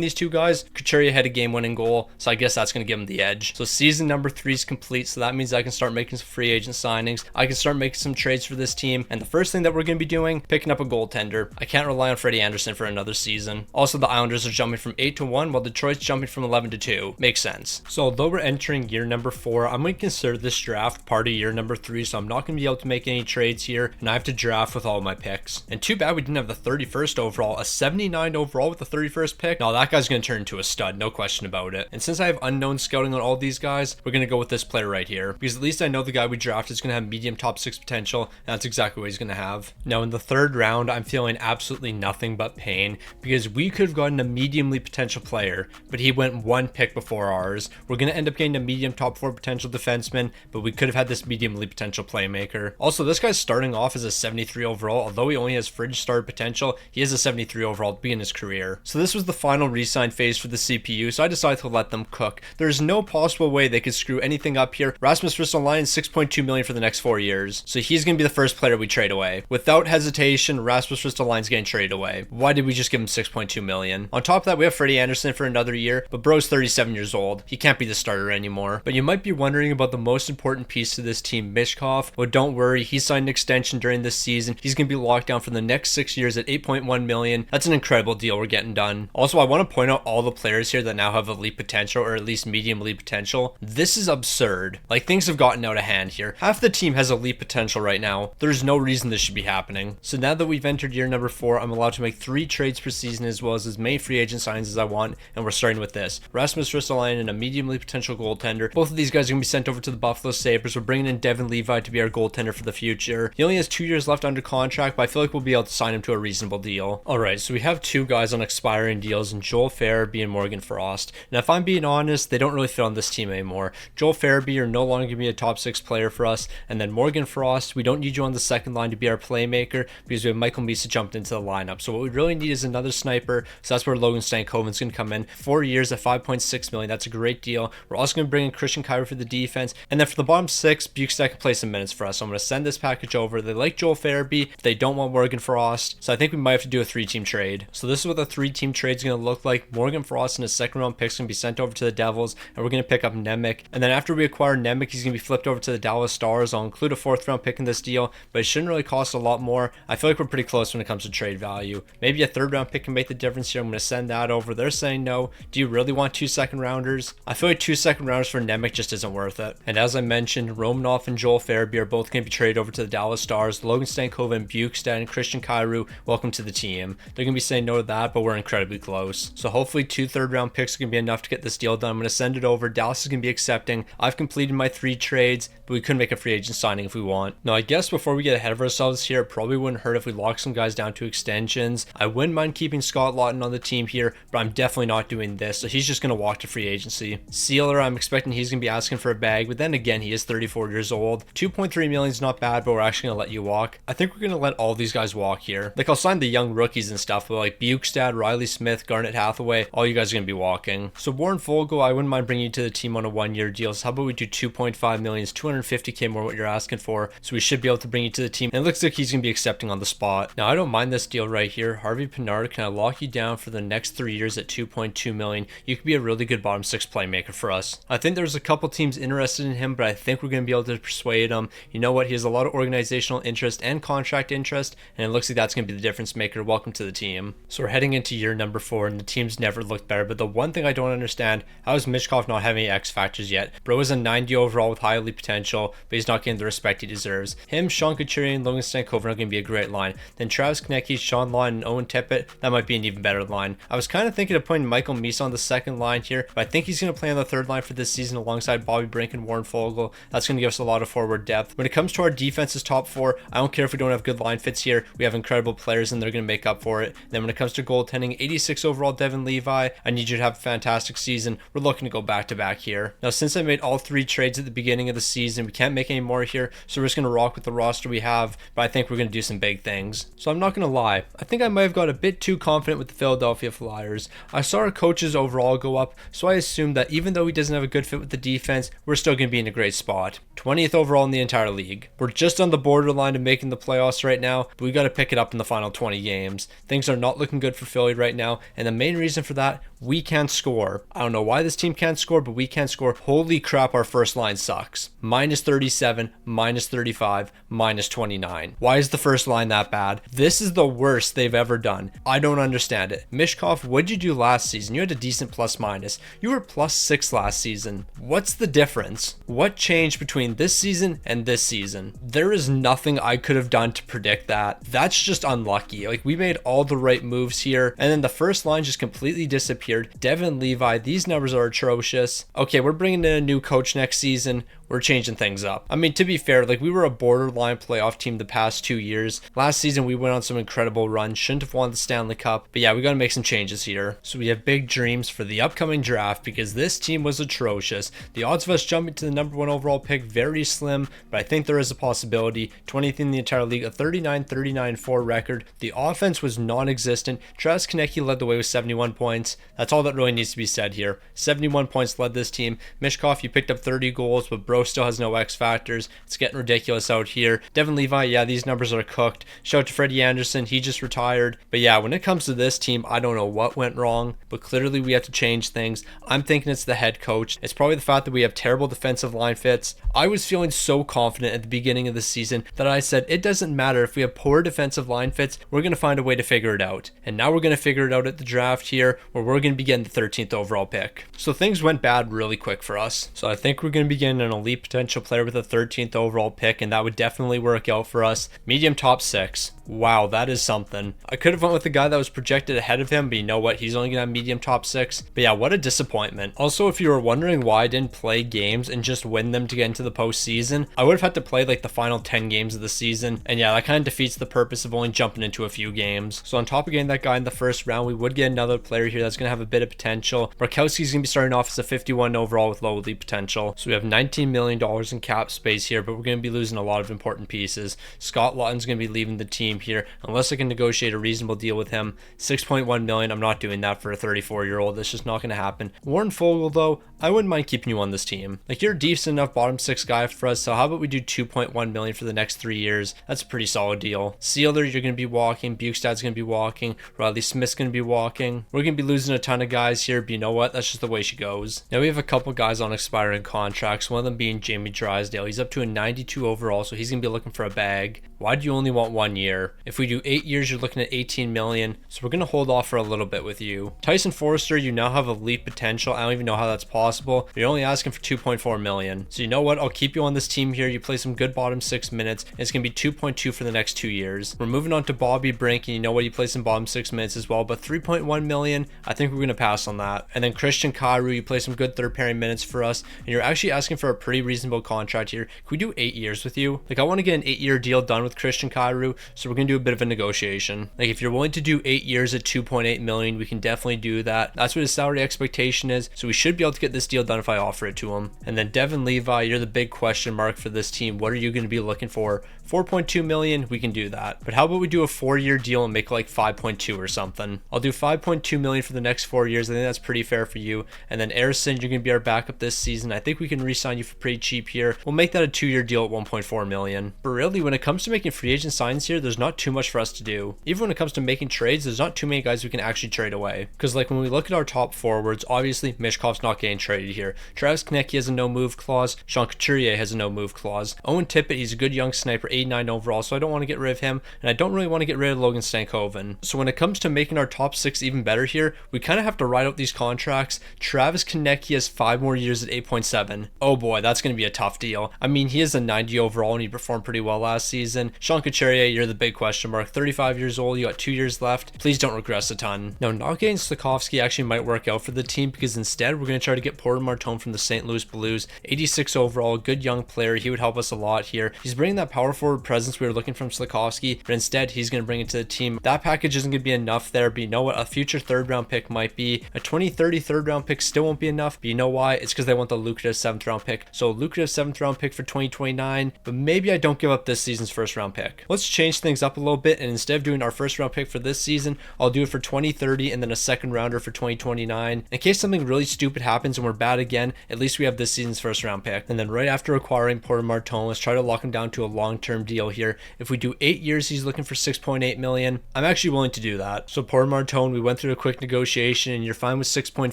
these two guys, Couturier had a game-winning goal, so I guess that's going to give him the edge. So season number 3 is complete, so that means I can start making some free agent signings. I can start making some trades for this team, and the first thing that we're going to be doing, picking up a goaltender. I can't rely on Freddie Anderson for another season. Also, the Islanders are jumping from 8-1, while Detroit's jumping from 11-2. Makes sense. So although we're entering year number 4, I'm going to consider this draft part of year number 3, so I'm not going to be able to make any trades here, and I have to draft with all my picks. And too bad we didn't have the 31st overall, a 79 overall with the 31st pick. No, that guy's going to turn into a stud, no question about it. And since I have unknown scouting on all these guys, we're going to go with this player right here, because at least I know the guy we drafted is going to have medium top 6 6 potential, and that's exactly what he's going to have. Now in the third round, I'm feeling absolutely nothing but pain because we could have gotten a mediumly potential player, but he went one pick before ours. We're going to end up getting a medium top 4 potential defenseman, but we could have had this mediumly potential playmaker. Also, this guy's starting off as a 73 overall. Although he only has fridge star potential, he is a 73 overall to begin his career. So this was the final re-sign phase for the CPU, so I decided to let them cook. There's no possible way they could screw anything up here. Rasmus Ristolainen, $6.2 million for the next 4 years. So he's going to be the first player we trade away. Without hesitation, Rasmus Ristolainen's getting traded away. Why did we just give him $6.2 million? On top of that, we have Freddie Anderson for another year, but bro's 37 years old. He can't be the starter anymore. But you might be wondering about the most important piece to this team, Michkov. Well, don't worry. He signed an extension during this season. He's going to be locked down for the next 6 years at $8.1 million. That's an incredible deal we're getting done. Also, I want to point out all the players here that now have elite potential, or at least medium elite potential. This is absurd. Like, things have gotten out of hand here. Half the team has elite potential right now. There's no reason this should be happening. So now that we've entered year number 4, I'm allowed to make 3 trades per season as well as many free agent signings as I want, and we're starting with this. Rasmus Ristolainen and a mediumly potential goaltender. Both of these guys are going to be sent over to the Buffalo Sabres. We're bringing in Devin Levi to be our goaltender for the future. He only has 2 years left under contract, but I feel like we'll be able to sign him to a reasonable deal. Alright, so we have 2 guys on expiring deals, and Joel Farabee and Morgan Frost. Now, if I'm being honest, they don't really fit on this team anymore. Joel Farabee are no longer going to be a top 6 player for us, and then Morgan Frost, we don't need you on the second line to be our playmaker because we have Michael Misa jumped into the lineup. So what we really need is another sniper, so that's where Logan Stankoven's going to come in. 4 years at $5.6 million, that's a great deal. We're also going to bring in Christian Kyrou for the defense, and then for the bottom 6, Bukestad can play some minutes for us. So I'm going to send this package over. They like Joel Farabee, they don't want Morgan Frost, so I think we might have to do a 3-team trade. So this is what the 3-team trade is going to look like. Morgan Frost and his second round pick is going to be sent over to the Devils, and we're going to pick up Nemec. And then after we acquire Nemec, he's going to be flipped over to the Dallas Stars. I'll include a 4th round pick in this deal, but it shouldn't really cost a lot more. I feel like we're pretty close when it comes to trade value. Maybe a 3rd round pick can make the difference here. I'm going to send that over. They're saying no. Do you really want 2 second rounders? I feel like 2 second rounders for Nemec just isn't worth it. And as I mentioned, Romanoff and Joel Farabee are both going to be traded over to the Dallas Stars. Logan Stankoven and Bukestad and Christian Kyrou, welcome to the team. They're going to be saying no to that, but we're incredibly close. So hopefully 2 3rd round picks are going to be enough to get this deal done. I'm going to send it over. Dallas is going to be accepting. I've completed my 3 trades, but we couldn't make a free agent signing if we want. Now, I guess before we get ahead of ourselves here, it probably wouldn't hurt if we lock some guys down to extensions. I wouldn't mind keeping Scott Lawton on the team here, but I'm definitely not doing this. So he's just going to walk to free agency. Sealer, I'm expecting he's going to be asking for a bag, but then again, he is 34 years old. 2.3 million is not bad, but we're actually going to let you walk. I think we're going to let all these guys walk here. Like, I'll sign the young rookies and stuff, but like Bukestad, Riley Smith, Garnet Hathaway, all you guys are going to be walking. So Warren Foegele, I wouldn't mind bringing you to the team on a 1-year deal. So how about we do 2.5 million, 250k more what you're asking for. So we should be able to bring you to the team. And it looks like he's going to be accepting on the spot. Now, I don't mind this deal right here. Harvey Pinard, can I lock you down for the next 3 years at 2.2 million? You could be a really good bottom 6 playmaker for us. I think there's a couple teams interested in him, but I think we're going to be able to persuade him. You know what? He has a lot of organizational interest and contract interest, and it looks like that's going to be the difference maker. Welcome to the team. So we're heading into year number 4, and the team's never looked better. But the one thing I don't understand, how is Michkov not having any X factors yet? Bro is a 90 overall with high elite potential, but he's not getting the respect he deserves. Him, Sean Couturier, and Logan Stankoven are going to be a great line. Then Travis Konecny, Sean Lyon, and Owen Tippett, that might be an even better line. I was kind of thinking of putting Michael Misa on the second line here, but I think he's going to play on the third line for this season alongside Bobby Brink and Warren Foegele. That's going to give us a lot of forward depth. When it comes to our defense's top 4, I don't care if we don't have good line fits here. We have incredible players and they're going to make up for it. And then when it comes to goaltending, 86 overall Devin Levi, I need you to have a fantastic season. We're looking to go back to back here. Now, since I made all 3 trades at the beginning of the season, we can't make any more here, so we're just going to rock with the roster we have, but I think we're going to do some big things. So I'm not going to lie, I think I might have got a bit too confident with the Philadelphia Flyers. I saw our coaches overall go up, so I assumed that even though he doesn't have a good fit with the defense, we're still going to be in a great spot. 20th overall in the entire league. We're just on the borderline of making the playoffs right now, but we got to pick it up in the final 20 games. Things are not looking good for Philly right now, and the main reason for that, we can't score. I don't know why this team can't score, but we can't score. Holy crap, our first line sucks. -37, -35, -29. Why is the first line that bad? This is the worst they've ever done. I don't understand it. Michkov, what'd you do last season? You had a decent plus minus. You were +6 last season. What's the difference? What changed between this season and this season? There is nothing I could have done to predict that. That's just unlucky. Like, we made all the right moves here, and then the first line just completely disappeared. Devin Levi, these numbers are atrocious. Okay, we're bringing in a new coach next season. we're changing things up. I mean, to be fair, like we were a borderline playoff team the past 2 years. Last season, we went on some incredible runs. Shouldn't have won the Stanley Cup. But yeah, we got to make some changes here. So we have big dreams for the upcoming draft because this team was atrocious. The odds of us jumping to the number 1 overall pick, very slim, but I think there is a possibility. 20th in the entire league, a 39-39-4 record. The offense was non-existent. Travis Konecny led the way with 71 points. That's all that really needs to be said here. 71 points led this team. Michkov, you picked up 30 goals, but bro still has no X factors. It's getting ridiculous out here. Devin Levi, yeah, these numbers are cooked. Shout out to Freddie Anderson, he just retired. But yeah, when it comes to this team, I don't know what went wrong, but clearly we have to change things. I'm thinking it's the head coach. It's probably the fact that we have terrible defensive line fits. I was feeling so confident at the beginning of the season that I said it doesn't matter if we have poor defensive line fits, we're going to find a way to figure it out. And now we're going to figure it out at the draft here, where we're going to be getting the 13th overall pick. So things went bad really quick for us. So I think we're going to be getting an elite potential player with a 13th overall pick, and that would definitely work out for us. Medium top 6. Wow, that is something. I could have went with the guy that was projected ahead of him, but you know what? He's only going to have medium top 6. But yeah, what a disappointment. Also, if you were wondering why I didn't play games and just win them to get into the postseason, I would have had to play like the final 10 games of the season. And yeah, that kind of defeats the purpose of only jumping into a few games. So on top of getting that guy in the first round, we would get another player here that's going to have a bit of potential. Barkowski's going to be starting off as a 51 overall with low elite potential. So we have $19 million in cap space here, but we're going to be losing a lot of important pieces. Scott Lawton's going to be leaving the team here unless I can negotiate a reasonable deal with him. 6.1 million, I'm not doing that for a 34-year-old. That's just not going to happen. Warren Fogle, though, I wouldn't mind keeping you on this team. Like, you're a decent enough bottom 6 guy for us, so how about we do 2.1 million for the next 3 years? That's a pretty solid deal. Sealer, you're going to be walking. Bukestad's going to be walking. Riley Smith's going to be walking. We're going to be losing a ton of guys here, but you know what? That's just the way she goes. Now we have a couple guys on expiring contracts, one of them being Jamie Drysdale. He's up to a 92 overall, so he's going to be looking for a bag. Why do you only want 1 year? If we do 8 years, you're looking at 18 million, so we're going to hold off for a little bit with you. Tyson Forrester, you now have elite potential. I don't even know how that's possible. You're only asking for 2.4 million. So you know what? I'll keep you on this team here. You play some good bottom 6 minutes. And it's going to be 2.2 for the next 2 years. We're moving on to Bobby Brink, and you know what? You play some bottom 6 minutes as well, but 3.1 million, I think we're going to pass on that. And then Christian Kairu, you play some good third pairing minutes for us, and you're actually asking for a pretty reasonable contract here. Can we do 8 years with you? Like, I want to get an 8-year deal done with Christian Kairu, so we're going to do a bit of a negotiation. Like, if you're willing to do 8 years at 2.8 million, we can definitely do that. That's what his salary expectation is, so we should be able to get this deal done if I offer it to him. And then Devin Levi, you're the big question mark for this team. What are you going to be looking for? 4.2 million, we can do that. But how about we do a 4-year deal and make like 5.2 or something? I'll do 5.2 million for the next 4 years. I think that's pretty fair for you. And then Arison, you're going to be our backup this season. I think we can re-sign you for pretty cheap here. We'll make that a 2-year deal at 1.4 million. But really, when it comes to making free agent signs here, there's not too much for us to do. Even when it comes to making trades, there's not too many guys we can actually trade away. Because like when we look at our top forwards, obviously Michkov's not getting traded here. Travis Konecny has a no move clause. Sean Couturier has a no move clause. Owen Tippett, he's a good young sniper, 89 overall, so I don't want to get rid of him. And I don't really want to get rid of Logan Stankoven. So when it comes to making our top 6 even better here, we kind of have to ride out these contracts. Travis Konecny has 5 more years at 8.7. Oh boy, that's going to be a tough deal. I mean, he is a 90 overall and he performed pretty well last season. Sean Couturier, you're the big question mark. 35 years old, you got 2 years left. Please don't regress a ton. Now, not getting Slafkovsky actually might work out for the team because instead we're going to try to get Porter Martone from the St. Louis Blues. 86 overall, good young player. He would help us a lot here. He's bringing that power forward presence we were looking from Slafkovsky, but instead he's going to bring it to the team. That package isn't going to be enough there, but you know what? A future 3rd round pick might be. A 2030 3rd round pick still won't be enough, but you know why? It's because they want the lucrative 7th round pick. So a lucrative 7th round pick for 2029, but maybe I don't give up this season's 1st round pick. Let's change things up a little bit, and instead of doing our 1st round pick for this season, I'll do it for 2030 and then a 2nd rounder for 2029. In case something really stupid happens and we're bad again, at least we have this season's 1st round pick. And then right after acquiring Porter Martone, let's try to lock him down to a long-term deal here. If we do 8 years, he's looking for 6.8 million. I'm actually willing to do that. So Porter Martone, we went through a quick negotiation and you're fine with 6.4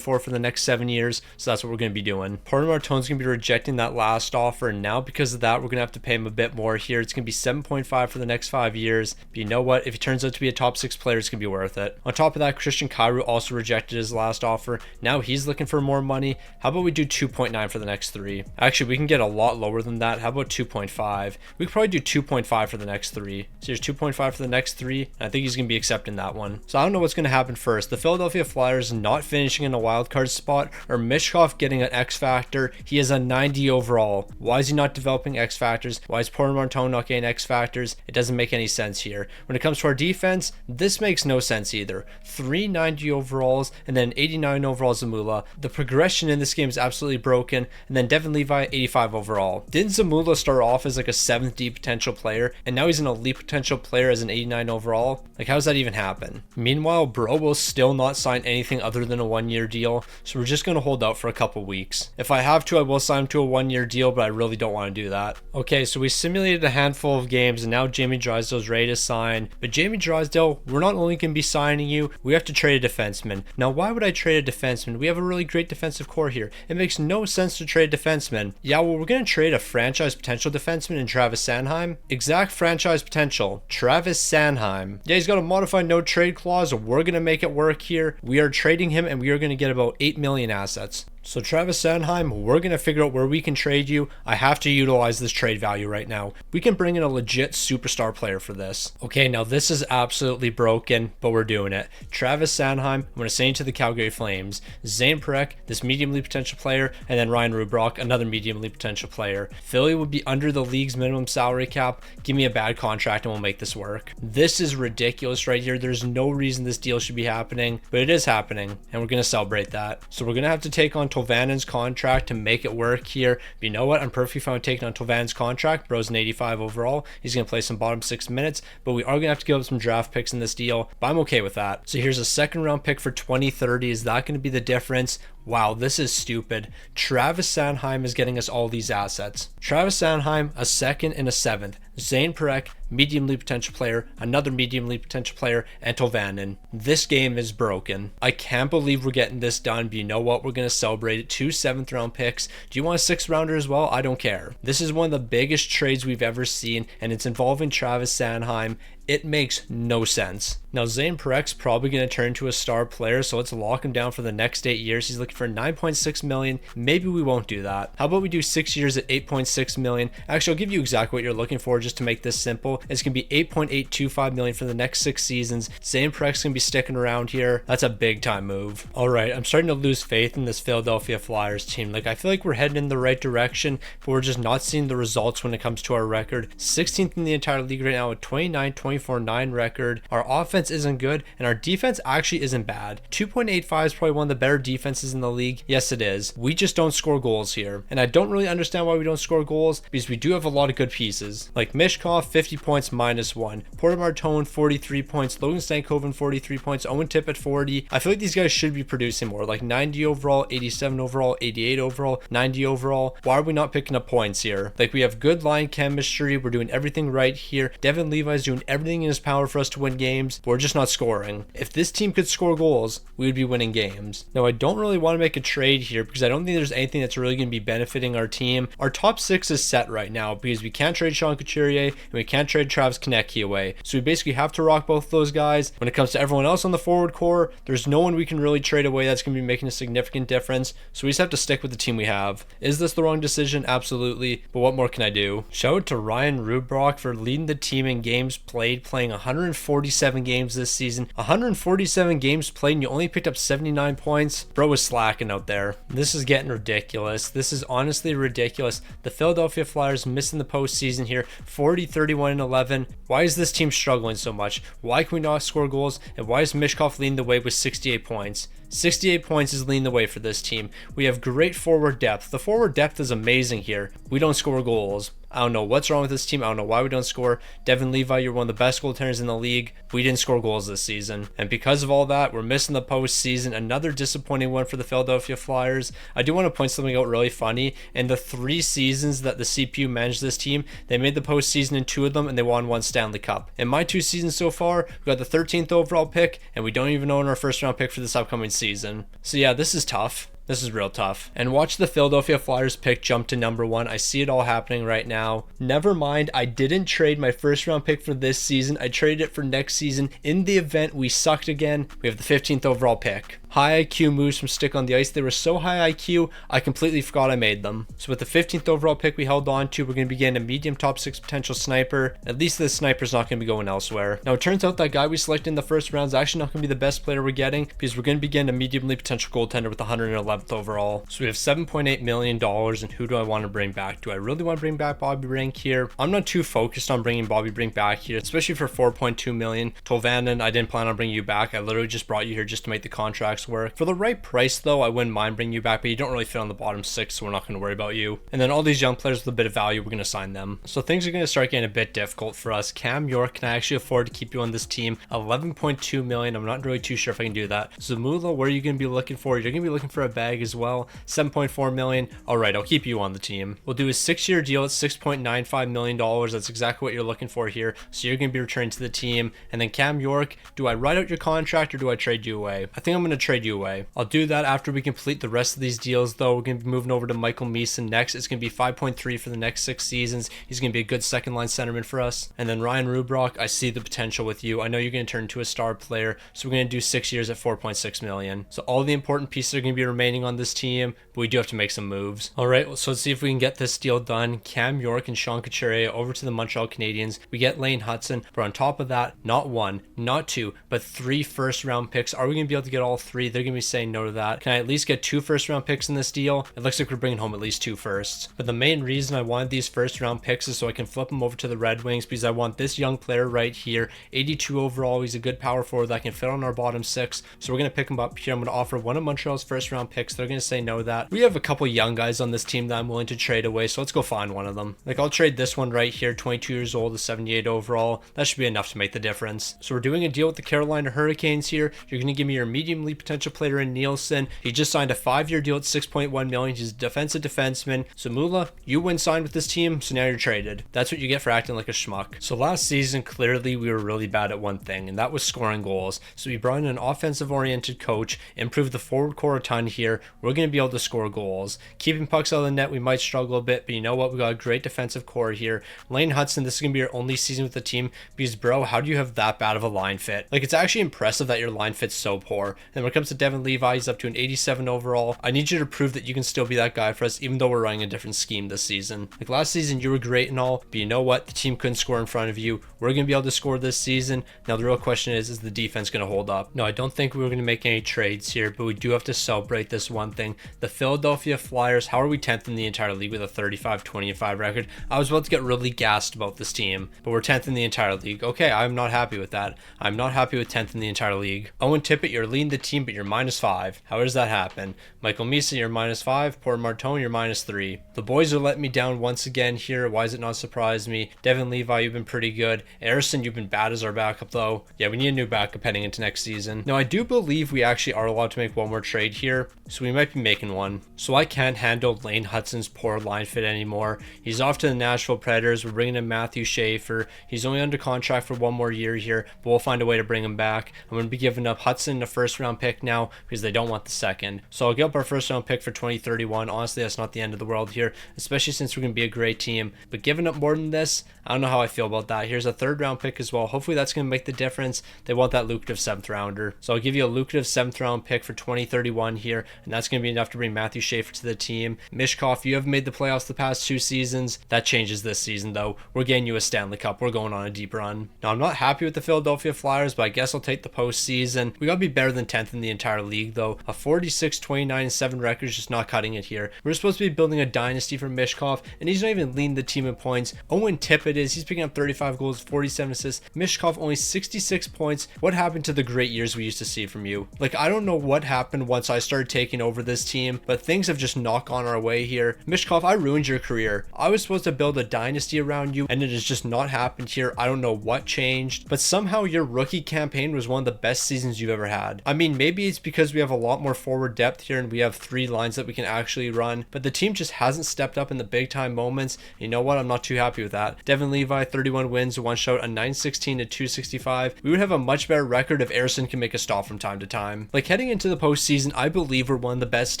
for the next 7 years. So that's what we're going to be doing. Porter Martone's going to be rejecting that last offer, and now because of that, we're going to have to pay him a bit more here. It's going to be 7.5 for the next 5 years. But you know what? If he turns out to be a top 6 player, it's going to be worth it. On top of that, Christian Kairu also rejected his last offer. Now he's looking for more money. How about we do 2.9 for the next 3? Actually, we can get a lot lower than that. How about 2.5? We could probably do 2.5 for the next 3. So here's 2.5 for the next 3. And I think he's going to be accepting that one. So I don't know what's going to happen first. The Philadelphia Flyers not finishing in a wild card spot, or Michkov getting an X factor. He is a 90 overall. Why is he not developing X factors? Why is Porter Martone not getting X factors? It doesn't make any sense here. When it comes to our defense, this makes no sense either. 390 overalls and then 89 overall Zamula. The progression in this game is absolutely broken. And then Devin Levi, 85 overall. Didn't Zamula start off as like a 7th D potential player, and now he's an elite potential player as an 89 overall? Like, how does that even happen? Meanwhile, Bro will still not sign anything other than a 1-year deal, so we're just going to hold out for a couple weeks. If I have to, I will sign him to a 1-year deal, but I really don't want to do that. Okay, so we simulated a handful of games, and now Jamie Drysdale's ready to sign. But Jamie Drysdale, we're not only going to be signing you, we have to trade a defenseman. Now, why would I trade a defenseman? We have a really great defensive core here. It makes no sense to trade a defenseman. Yeah, well, we're going to trade a franchise potential defenseman in Travis Sanheim. Exact franchise potential, Travis Sanheim. Yeah, he's got a modified no trade clause. We're going to make it work here. We are trading him, and we are going to get about 8 million assets. So Travis Sanheim, we're going to figure out where we can trade you. I have to utilize this trade value right now. We can bring in a legit superstar player for this. Okay, now this is absolutely broken, but we're doing it. Travis Sanheim, I'm going to send you to the Calgary Flames. Zane Parekh, this medium league potential player, and then Ryan Rubrock, another medium league potential player. Philly would be under the league's minimum salary cap. Give me a bad contract and we'll make this work. This is ridiculous right here. There's no reason this deal should be happening, but it is happening, and we're going to celebrate that. So we're going to have to take on Tolvanen's contract to make it work here. But you know what? I'm perfectly fine with taking on Tolvanen's contract. Bro's an 85 overall. He's going to play some bottom 6 minutes, but we are going to have to give up some draft picks in this deal, but I'm okay with that. So here's a 2nd round pick for 2030. Is that going to be the difference? Wow, this is stupid. Travis Sanheim is getting us all these assets. Travis Sanheim, a 2nd and a 7th. Zane Parekh, medium league potential player, another medium league potential player, and Tolvanen. This game is broken. I can't believe we're getting this done, but you know what? We're going to celebrate it. 2 7th round picks. Do you want a 6th rounder as well? I don't care. This is one of the biggest trades we've ever seen, and it's involving Travis Sanheim. It makes no sense. Now, Zane Parek's probably going to turn into a star player, so let's lock him down for the next 8 years. He's looking for 9.6 million. Maybe we won't do that. How about we do 6 years at 8.6 million? Actually, I'll give you exactly what you're looking for just to make this simple. It's going to be 8.825 million for the next 6 seasons. Zane Parek's going to be sticking around here. That's a big time move. All right, I'm starting to lose faith in this Philadelphia Flyers team. Like, I feel like we're heading in the right direction, but we're just not seeing the results when it comes to our record. 16th in the entire league right now with 29-24-9 record. Our offense isn't good, and our defense actually isn't bad. 2.85 is probably one of the better defenses in the league. Yes, it is. We just don't score goals here, and I don't really understand why we don't score goals, because we do have a lot of good pieces. Like Michkov, 50 points -1. Porter Martone, 43 points. Logan Stankoven, 43 points. Owen Tippett, 40. I feel like these guys should be producing more, like 90 overall, 87 overall, 88 overall, 90 overall. Why are we not picking up points here? Like, we have good line chemistry. We're doing everything right here. Devin Levi's doing everything in his power for us to win games, but we're just not scoring. If this team could score goals, we would be winning games. Now, I don't really want to make a trade here because I don't think there's anything that's really going to be benefiting our team. Our top 6 is set right now because we can't trade Sean Couturier and we can't trade Travis Konecny away. So we basically have to rock both of those guys. When it comes to everyone else on the forward core, there's no one we can really trade away that's going to be making a significant difference. So we just have to stick with the team we have. Is this the wrong decision? Absolutely. But what more can I do? Shout out to Ryan Rubrock for leading the team in games played, playing 147 games this season. 147 games played and you only picked up 79 points. Bro was slacking out there. This is getting ridiculous. This is honestly ridiculous. The Philadelphia Flyers missing the postseason here. 40, 31, and 11. Why is this team struggling so much? Why can we not score goals? And why is Michkov leading the way with 68 points? 68 points is leading the way for this team. We have great forward depth. The forward depth is amazing here. We don't score goals. I don't know what's wrong with this team. I don't know why we don't score. Devin Levi, you're one of the best goaltenders in the league. We didn't score goals this season. And because of all that, we're missing the postseason. Another disappointing one for the Philadelphia Flyers. I do want to point something out really funny. In the 3 seasons that the CPU managed this team, they made the postseason in 2 of them and they won 1 Stanley Cup. In my 2 seasons so far, we got the 13th overall pick and we don't even own our 1st round pick for this upcoming season. So yeah, this is tough. This is real tough. And watch the Philadelphia Flyers pick jump to number 1. I see it all happening right now. Never mind, I didn't trade my first round pick for this season. I traded it for next season. In the event we sucked again, we have the 15th overall pick. High IQ moves from Stick on the Ice. They were so high IQ, I completely forgot I made them. So with the 15th overall pick we held on to, we're going to be getting a medium top 6 potential sniper. At least this sniper's not going to be going elsewhere. Now it turns out that guy we selected in the first round is actually not going to be the best player we're getting, because we're going to be getting a mediumly potential goaltender with 111th overall. So we have $7.8 million, and who do I want to bring back? Do I really want to bring back Bobby Brink here? I'm not too focused on bringing Bobby Brink back here, especially for $4.2 million. Tolvanen, I didn't plan on bringing you back. I literally just brought you here just to make the contracts work. For the right price though, I wouldn't mind bringing you back, but you don't really fit on the bottom 6, so we're not going to worry about you. And then all these young players with a bit of value, we're going to sign them. So things are going to start getting a bit difficult for us. Cam York, can I actually afford to keep you on this team? 11.2 million. I'm not really too sure if I can do that. Zamula, where are you going to be looking for? You're going to be looking for a bag as well. 7.4 million. All right, I'll keep you on the team. We'll do a 6-year deal at $6.95 million. That's exactly what you're looking for here. So you're going to be returning to the team. And then Cam York, do I write out your contract or do I trade you away? I think I'm going to trade you away. I'll do that after we complete the rest of these deals though. We're going to be moving over to Michael Meeson next. It's going to be 5.3 for the next 6 seasons. He's going to be a good second line centerman for us. And then Ryan Rubrock, I see the potential with you. I know you're going to turn into a star player. So we're going to do 6 years at 4.6 million. So all the important pieces are going to be remaining on this team, but we do have to make some moves. All right, so let's see if we can get this deal done. Cam York and Sean Couturier over to the Montreal Canadiens. We get Lane Hudson, but on top of that, not 1, not 2, but 3 first round picks. Are we going to be able to get all 3? They're going to be saying no to that. Can I at least get 2 first round picks in this deal? It looks like we're bringing home at least 2 firsts. But the main reason I wanted these first round picks is so I can flip them over to the Red Wings, because I want this young player right here, 82 overall. He's a good power forward that can fit on our bottom 6. So we're going to pick him up here. I'm going to offer one of Montreal's first round picks. They're going to say no to that. We have a couple young guys on this team that I'm willing to trade away, so let's go find one of them. Like, I'll trade this one right here, 22 years old, a 78 overall. That should be enough to make the difference. So we're doing a deal with the Carolina Hurricanes here. You're going to give me your mediumly potential player in Nielsen. He just signed a 5-year deal at $6.1 million. He's a defensive defenseman. So Mula, you win signed with this team, so now you're traded. That's what you get for acting like a schmuck. So last season, clearly we were really bad at one thing, and that was scoring goals. So we brought in an offensive oriented coach, improved the forward core a ton here. We're going to be able to score goals. Keeping pucks out of the net, we might struggle a bit, but you know what? We got a great defensive core here. Lane Hudson, this is going to be your only season with the team, because bro, how do you have that bad of a line fit? Like, it's actually impressive that your line fit's so poor. And when it comes to Devin Levi, he's up to an 87 overall. I need you to prove that you can still be that guy for us, even though we're running a different scheme this season. Like, last season you were great and all, but you know what? The team couldn't score in front of you. We're going to be able to score this season. Now the real question is the defense going to hold up? No, I don't think we're going to make any trades here, but we do have to celebrate this one thing. The Philadelphia Flyers, how are we 10th in the entire league with a 35-25 record? I was about to get really gassed about this team, but we're 10th in the entire league. Okay, I'm not happy with that. I'm not happy with 10th in the entire league. Owen Tippett, you're leading the team, but you're -5. How does that happen? Michael Meeson, you're -5. Port Martone, you're -3. The boys are letting me down once again here. Why does it not surprise me? Devin Levi, you've been pretty good. Arison, you've been bad as our backup though. Yeah, we need a new backup heading into next season. Now I do believe we actually are allowed to make one more trade here, so we might be making one. So I can't handle Lane Hudson's poor line fit anymore. He's off to the Nashville Predators. We're bringing in Matthew Schaefer. He's only under contract for 1 more year here, but we'll find a way to bring him back. I'm going to be giving up Hudson a first round pick now because they don't want the second. So I'll give up our first round pick for 2031. Honestly, that's not the end of the world here, especially since we're going to be a great team. But giving up more than this, I don't know how I feel about that. Here's a 3rd round pick as well. Hopefully that's going to make the difference. They want that lucrative 7th rounder. So I'll give you a lucrative 7th round pick for 2031 here, and that's going to be enough to bring Matvei Michkov to the team. Michkov, you haven't made the playoffs the past 2 seasons. That changes this season though. We're getting you a Stanley Cup. We're going on a deep run. Now I'm not happy with the Philadelphia Flyers, but I guess I'll take the postseason. We got to be better than 10th in the entire league though. A 46-29-7 record is just not cutting it here. We're supposed to be building a dynasty for Michkov, and he's not even leading the team in points. Owen Tippett is. He's picking up 35 goals, 47 assists. Michkov only 66 points. What happened to the great years we used to see from you? Like, I don't know what happened once I started taking over this team, but things have just not gone our way here. Michkov, I ruined your career. I was supposed to build a dynasty around you, and it has just not happened here. I don't know what changed, but somehow your rookie campaign was one of the best seasons you've ever had. I mean, maybe it's because we have a lot more forward depth here and we have 3 lines that we can actually run, but the team just hasn't stepped up in the big time moments. You know what? I'm not too happy with that. Devin Levi, 31 wins, 1 shot, a 916 to 265. We would have a much better record if Arison can make a stop from time to time. Like, heading into the postseason, I believe we're one of the best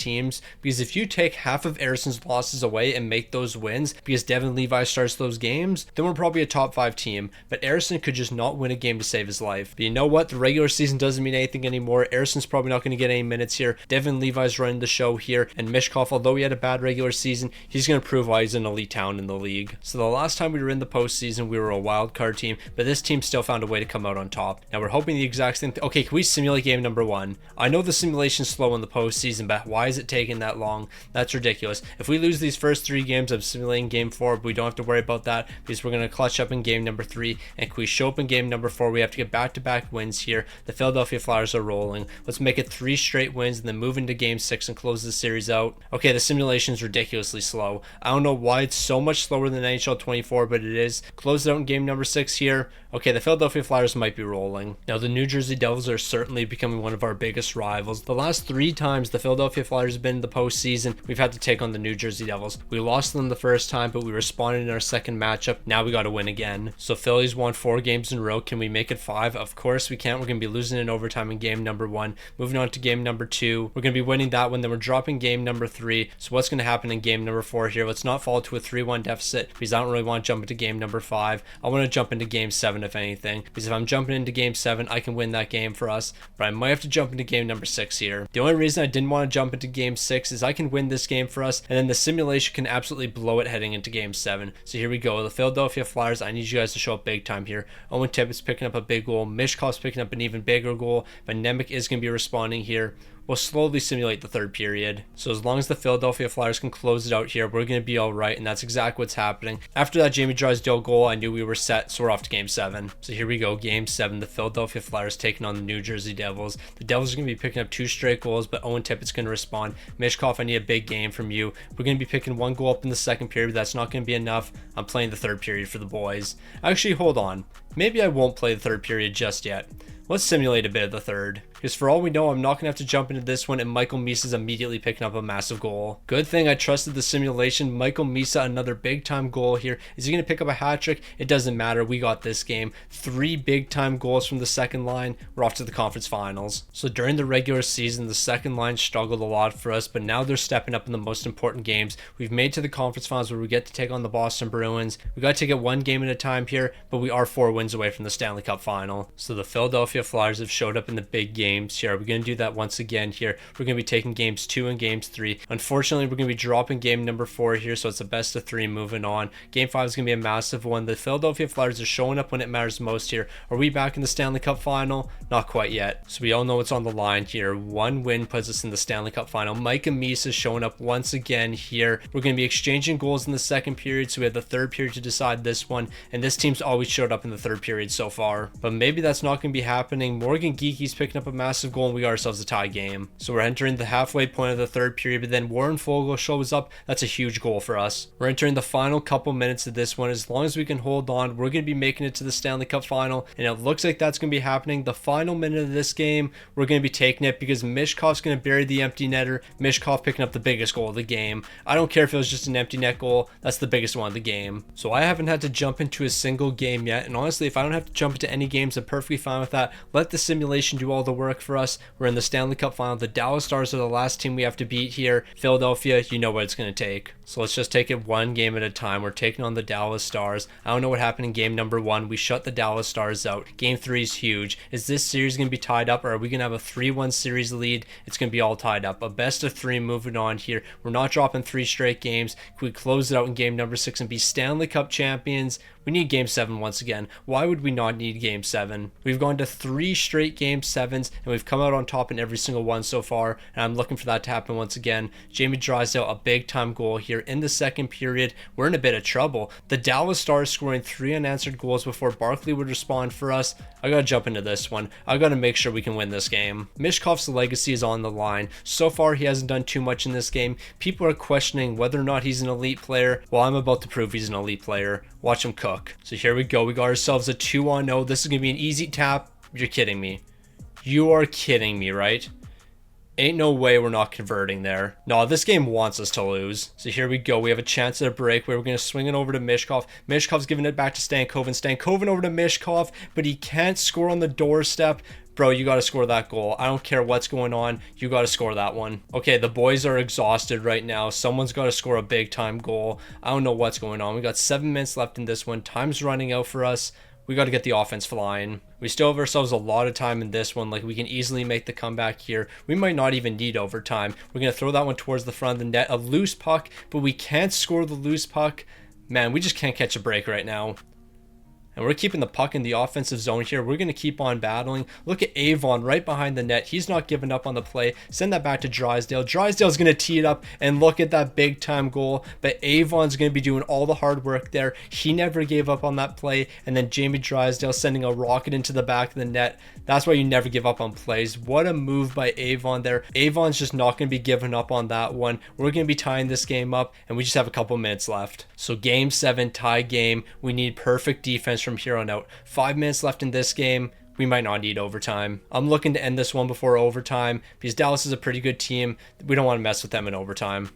teams, because if you take half of Arison's losses away and make those wins because Devin Levi starts those games, then we're probably a top 5 team. But Arison could just not win a game to save his life. But you know what? The regular season doesn't mean anything anymore. Arison's probably not going to get any minutes here. Devin Levi's running the show here, and Michkov, although he had a bad regular season, he's going to prove why he's an elite talent in the league. So the last time we were in the postseason, we were a wild card team, but this team still found a way to come out on top. Now we're hoping the exact same thing. Okay, can we simulate game number 1? I know the simulation's slow in the postseason, but why is it taking that long? That's ridiculous. If we lose these first 3 games, I'm simulating game 4, but we don't have to worry about that because we're going to clutch up in game number 3. And can we show up in game number 4, we have to get back-to-back wins here. The Philadelphia Flyers are rolling. Let's make it 3 straight wins and then move into game 6 and close the series out. Okay, the simulation's ridiculously slow. I don't know why it's so much slower than NHL 24, but it is. Close it out in game number 6 here. Okay, the Philadelphia Flyers might be rolling. Now, the New Jersey Devils are certainly becoming one of our biggest rivals. The last 3 times the Philadelphia Flyers have been in the postseason, we've had to take on the New Jersey Devils. We lost them the first time, but we responded in our second matchup. Now we got to win again. So Philly's won 4 games in a row. Can we make it 5? Of course we can't. We're going to be losing in overtime in game number 1. Moving on to game number 2. We're going to be winning that one. Then we're dropping game number 3. So what's going to happen in game number 4 here? Let's not fall to a 3-1 deficit because I don't really want to jump into game number 5. I want to jump into game 7 if anything, because if I'm jumping into game 7, I can win that game for us, but I might have to jump into game number 6 here. The only reason I didn't want to jump into game 6 is I can win this game for us, and then the simulation can absolutely blow it heading into game 7. So here we go. The Philadelphia Flyers, I need you guys to show up big time here. Owen Tippett's picking up a big goal. Michkov's picking up an even bigger goal, but Nemec is going to be responding here. We'll slowly simulate the third period. So as long as the Philadelphia Flyers can close it out here, we're going to be all right, and that's exactly what's happening. After that Jamie Drysdale goal, I knew we were set, so we're off to game 7. So here we go, game 7. The Philadelphia Flyers taking on the New Jersey Devils. The Devils are going to be picking up 2 straight goals, but Owen Tippett's going to respond. Michkov, I need a big game from you. We're going to be picking 1 goal up in the second period, but that's not going to be enough. I'm playing the third period for the boys. Actually, hold on. Maybe I won't play the third period just yet. Let's simulate a bit of the third, because for all we know, I'm not going to have to jump into this one, and Michael Misa's immediately picking up a massive goal. Good thing I trusted the simulation. Michael Misa, another big-time goal here. Is he going to pick up a hat trick? It doesn't matter. We got this game. 3 big-time goals from the second line. We're off to the conference finals. So during the regular season, the second line struggled a lot for us, but now they're stepping up in the most important games. We've made to the conference finals where we get to take on the Boston Bruins. We got to take it 1 game at a time here, but we are 4 wins away from the Stanley Cup final. So the Philadelphia Flyers have showed up in the big games here. Are we going to do that once again here? We're going to be taking games 2 and games 3. Unfortunately, we're going to be dropping game number 4 here, so it's a best of 3 moving on. Game 5 is going to be a massive one. The Philadelphia Flyers are showing up when it matters most here. Are we back in the Stanley Cup final? Not quite yet. So we all know what's on the line here. 1 win puts us in the Stanley Cup final. Mike and Misa is showing up once again here. We're going to be exchanging goals in the second period, so we have the third period to decide this one, and this team's always showed up in the third period so far. But maybe that's not going to be happening. Morgan Geeky's picking up a massive goal, and we got ourselves a tie game. So we're entering the halfway point of the third period, but then Warren Foegele shows up. That's a huge goal for us. We're entering the final couple minutes of this one. As long as we can hold on, we're going to be making it to the Stanley Cup final, and it looks like that's going to be happening. The final minute of this game, we're going to be taking it because Michkov's going to bury the empty netter. Michkov picking up the biggest goal of the game. I don't care if it was just an empty net goal. That's the biggest one of the game. So I haven't had to jump into a single game yet, and honestly, if I don't have to jump into any games, I'm perfectly fine with that. Let the simulation do all the work for us. We're in the Stanley Cup final. The Dallas Stars are the last team we have to beat here. Philadelphia, you know what it's going to take. So let's just take it 1 game at a time. We're taking on the Dallas Stars. I don't know what happened in game number 1. We shut the Dallas Stars out. Game 3 is huge. Is this series going to be tied up, or are we going to have a 3-1 series lead? It's going to be all tied up. A best of 3 moving on here. We're not dropping 3 straight games. Can we close it out in game number 6 and be Stanley Cup champions? We need game 7 once again. Why would we not need game 7? We've gone to 3 straight game 7s, and we've come out on top in every single one so far, and I'm looking for that to happen once again. Jamie Drysdale, a big time goal here in the second period. We're in a bit of trouble. The Dallas Stars scoring 3 unanswered goals before Barkley would respond for us. I gotta jump into this one. I gotta make sure we can win this game. Michkov's legacy is on the line. So far, he hasn't done too much in this game. People are questioning whether or not he's an elite player. Well, I'm about to prove he's an elite player. Watch him cook. So here we go. We got ourselves a 2-0. This is gonna be an easy tap. You're kidding me. You are kidding me, right? Ain't no way we're not converting there. No, this game wants us to lose. So here we go. We have a chance at a break where we're going to swing it over to Michkov. Michkov's giving it back to Stankoven. Stankoven over to Michkov, but he can't score on the doorstep. Bro, you got to score that goal. I don't care what's going on. You got to score that one. Okay, the boys are exhausted right now. Someone's got to score a big time goal. I don't know what's going on. We got 7 minutes left in this one. Time's running out for us. We got to get the offense flying. We still have ourselves a lot of time in this one. Like, we can easily make the comeback here. We might not even need overtime. We're going to throw that one towards the front of the net. A loose puck, but we can't score the loose puck. Man, we just can't catch a break right now. And we're keeping the puck in the offensive zone here. We're going to keep on battling. Look at Avon right behind the net. He's not giving up on the play. Send that back to Drysdale. Drysdale's going to tee it up, and look at that big time goal. But Avon's going to be doing all the hard work there. He never gave up on that play. And then Jamie Drysdale sending a rocket into the back of the net. That's why you never give up on plays. What a move by Avon there. Avon's just not going to be giving up on that one. We're going to be tying this game up, and we just have a couple minutes left. So game 7, tie game. We need perfect defense from here on out. 5 minutes left in this game. We might not need overtime. I'm looking to end this one before overtime because Dallas is a pretty good team. We don't want to mess with them in overtime.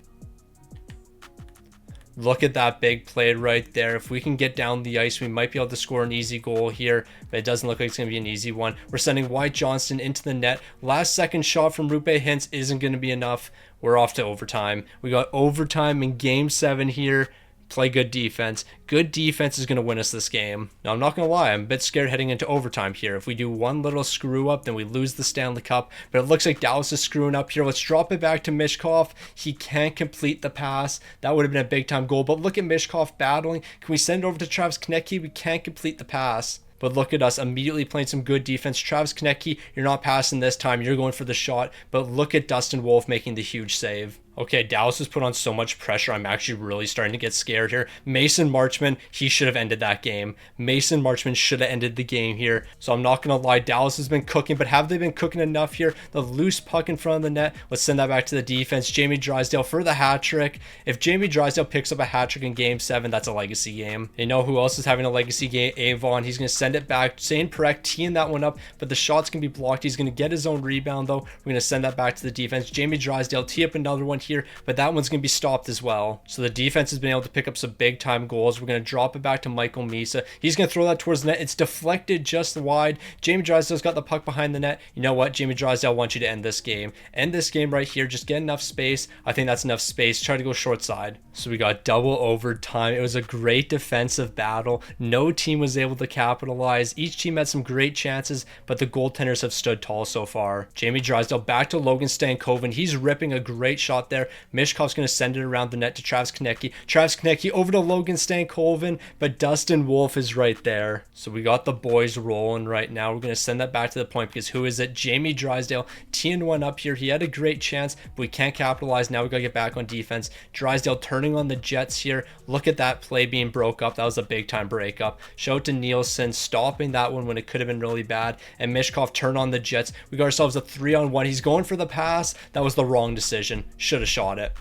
Look at that big play right there. If we can get down the ice, we might be able to score an easy goal here, but it doesn't look like it's going to be an easy one. We're sending White Johnston into the net. Last second shot from Rupe Hintz isn't going to be enough. We're off to overtime. We got overtime in game 7 here. Play good defense. Good defense is going to win us this game. Now, I'm not going to lie. I'm a bit scared heading into overtime here. If we do one little screw up, then we lose the Stanley Cup. But it looks like Dallas is screwing up here. Let's drop it back to Michkov. He can't complete the pass. That would have been a big time goal. But look at Michkov battling. Can we send it over to Travis Konecny? We can't complete the pass. But look at us immediately playing some good defense. Travis Konecny, you're not passing this time. You're going for the shot. But look at Dustin Wolf making the huge save. Okay, Dallas has put on so much pressure. I'm actually really starting to get scared here. Mason Marchman, he should have ended that game. Mason Marchman should have ended the game here. So I'm not going to lie. Dallas has been cooking, but have they been cooking enough here? The loose puck in front of the net. Let's send that back to the defense. Jamie Drysdale for the hat trick. If Jamie Drysdale picks up a hat trick in game 7, that's a legacy game. You know who else is having a legacy game? Avon. He's going to send it back. Zane Perek teeing that one up, but the shot's going to be blocked. He's going to get his own rebound, though. We're going to send that back to the defense. Jamie Drysdale tee up another one here, but that one's going to be stopped as well. So the defense has been able to pick up some big time goals. We're going to drop it back to Michael Misa. He's going to throw that towards the net. It's deflected just wide. Jamie Drysdale's got the puck behind the net. You know what? Jamie Drysdale wants you to end this game. End this game right here. Just get enough space. I think that's enough space. Try to go short side. So we got double overtime. It was a great defensive battle. No team was able to capitalize. Each team had some great chances, but the goaltenders have stood tall so far. Jamie Drysdale back to Logan Stankoven. He's ripping a great shot there. Michkov's going to send it around the net to Travis Konecny. Travis Konecny over to Logan Stankoven, but Dustin Wolf is right there. So we got the boys rolling right now. We're going to send that back to the point because who is it? Jamie Drysdale teeing one up here. He had a great chance, but we can't capitalize. Now we got to get back on defense. Drysdale turning on the Jets here. Look at that play being broke up. That was a big time breakup. Show it to Nielsen, stopping that one when it could have been really bad. And Michkov turn on the Jets. We got ourselves a 3-on-1. He's going for the pass. That was the wrong decision. Should have shot it.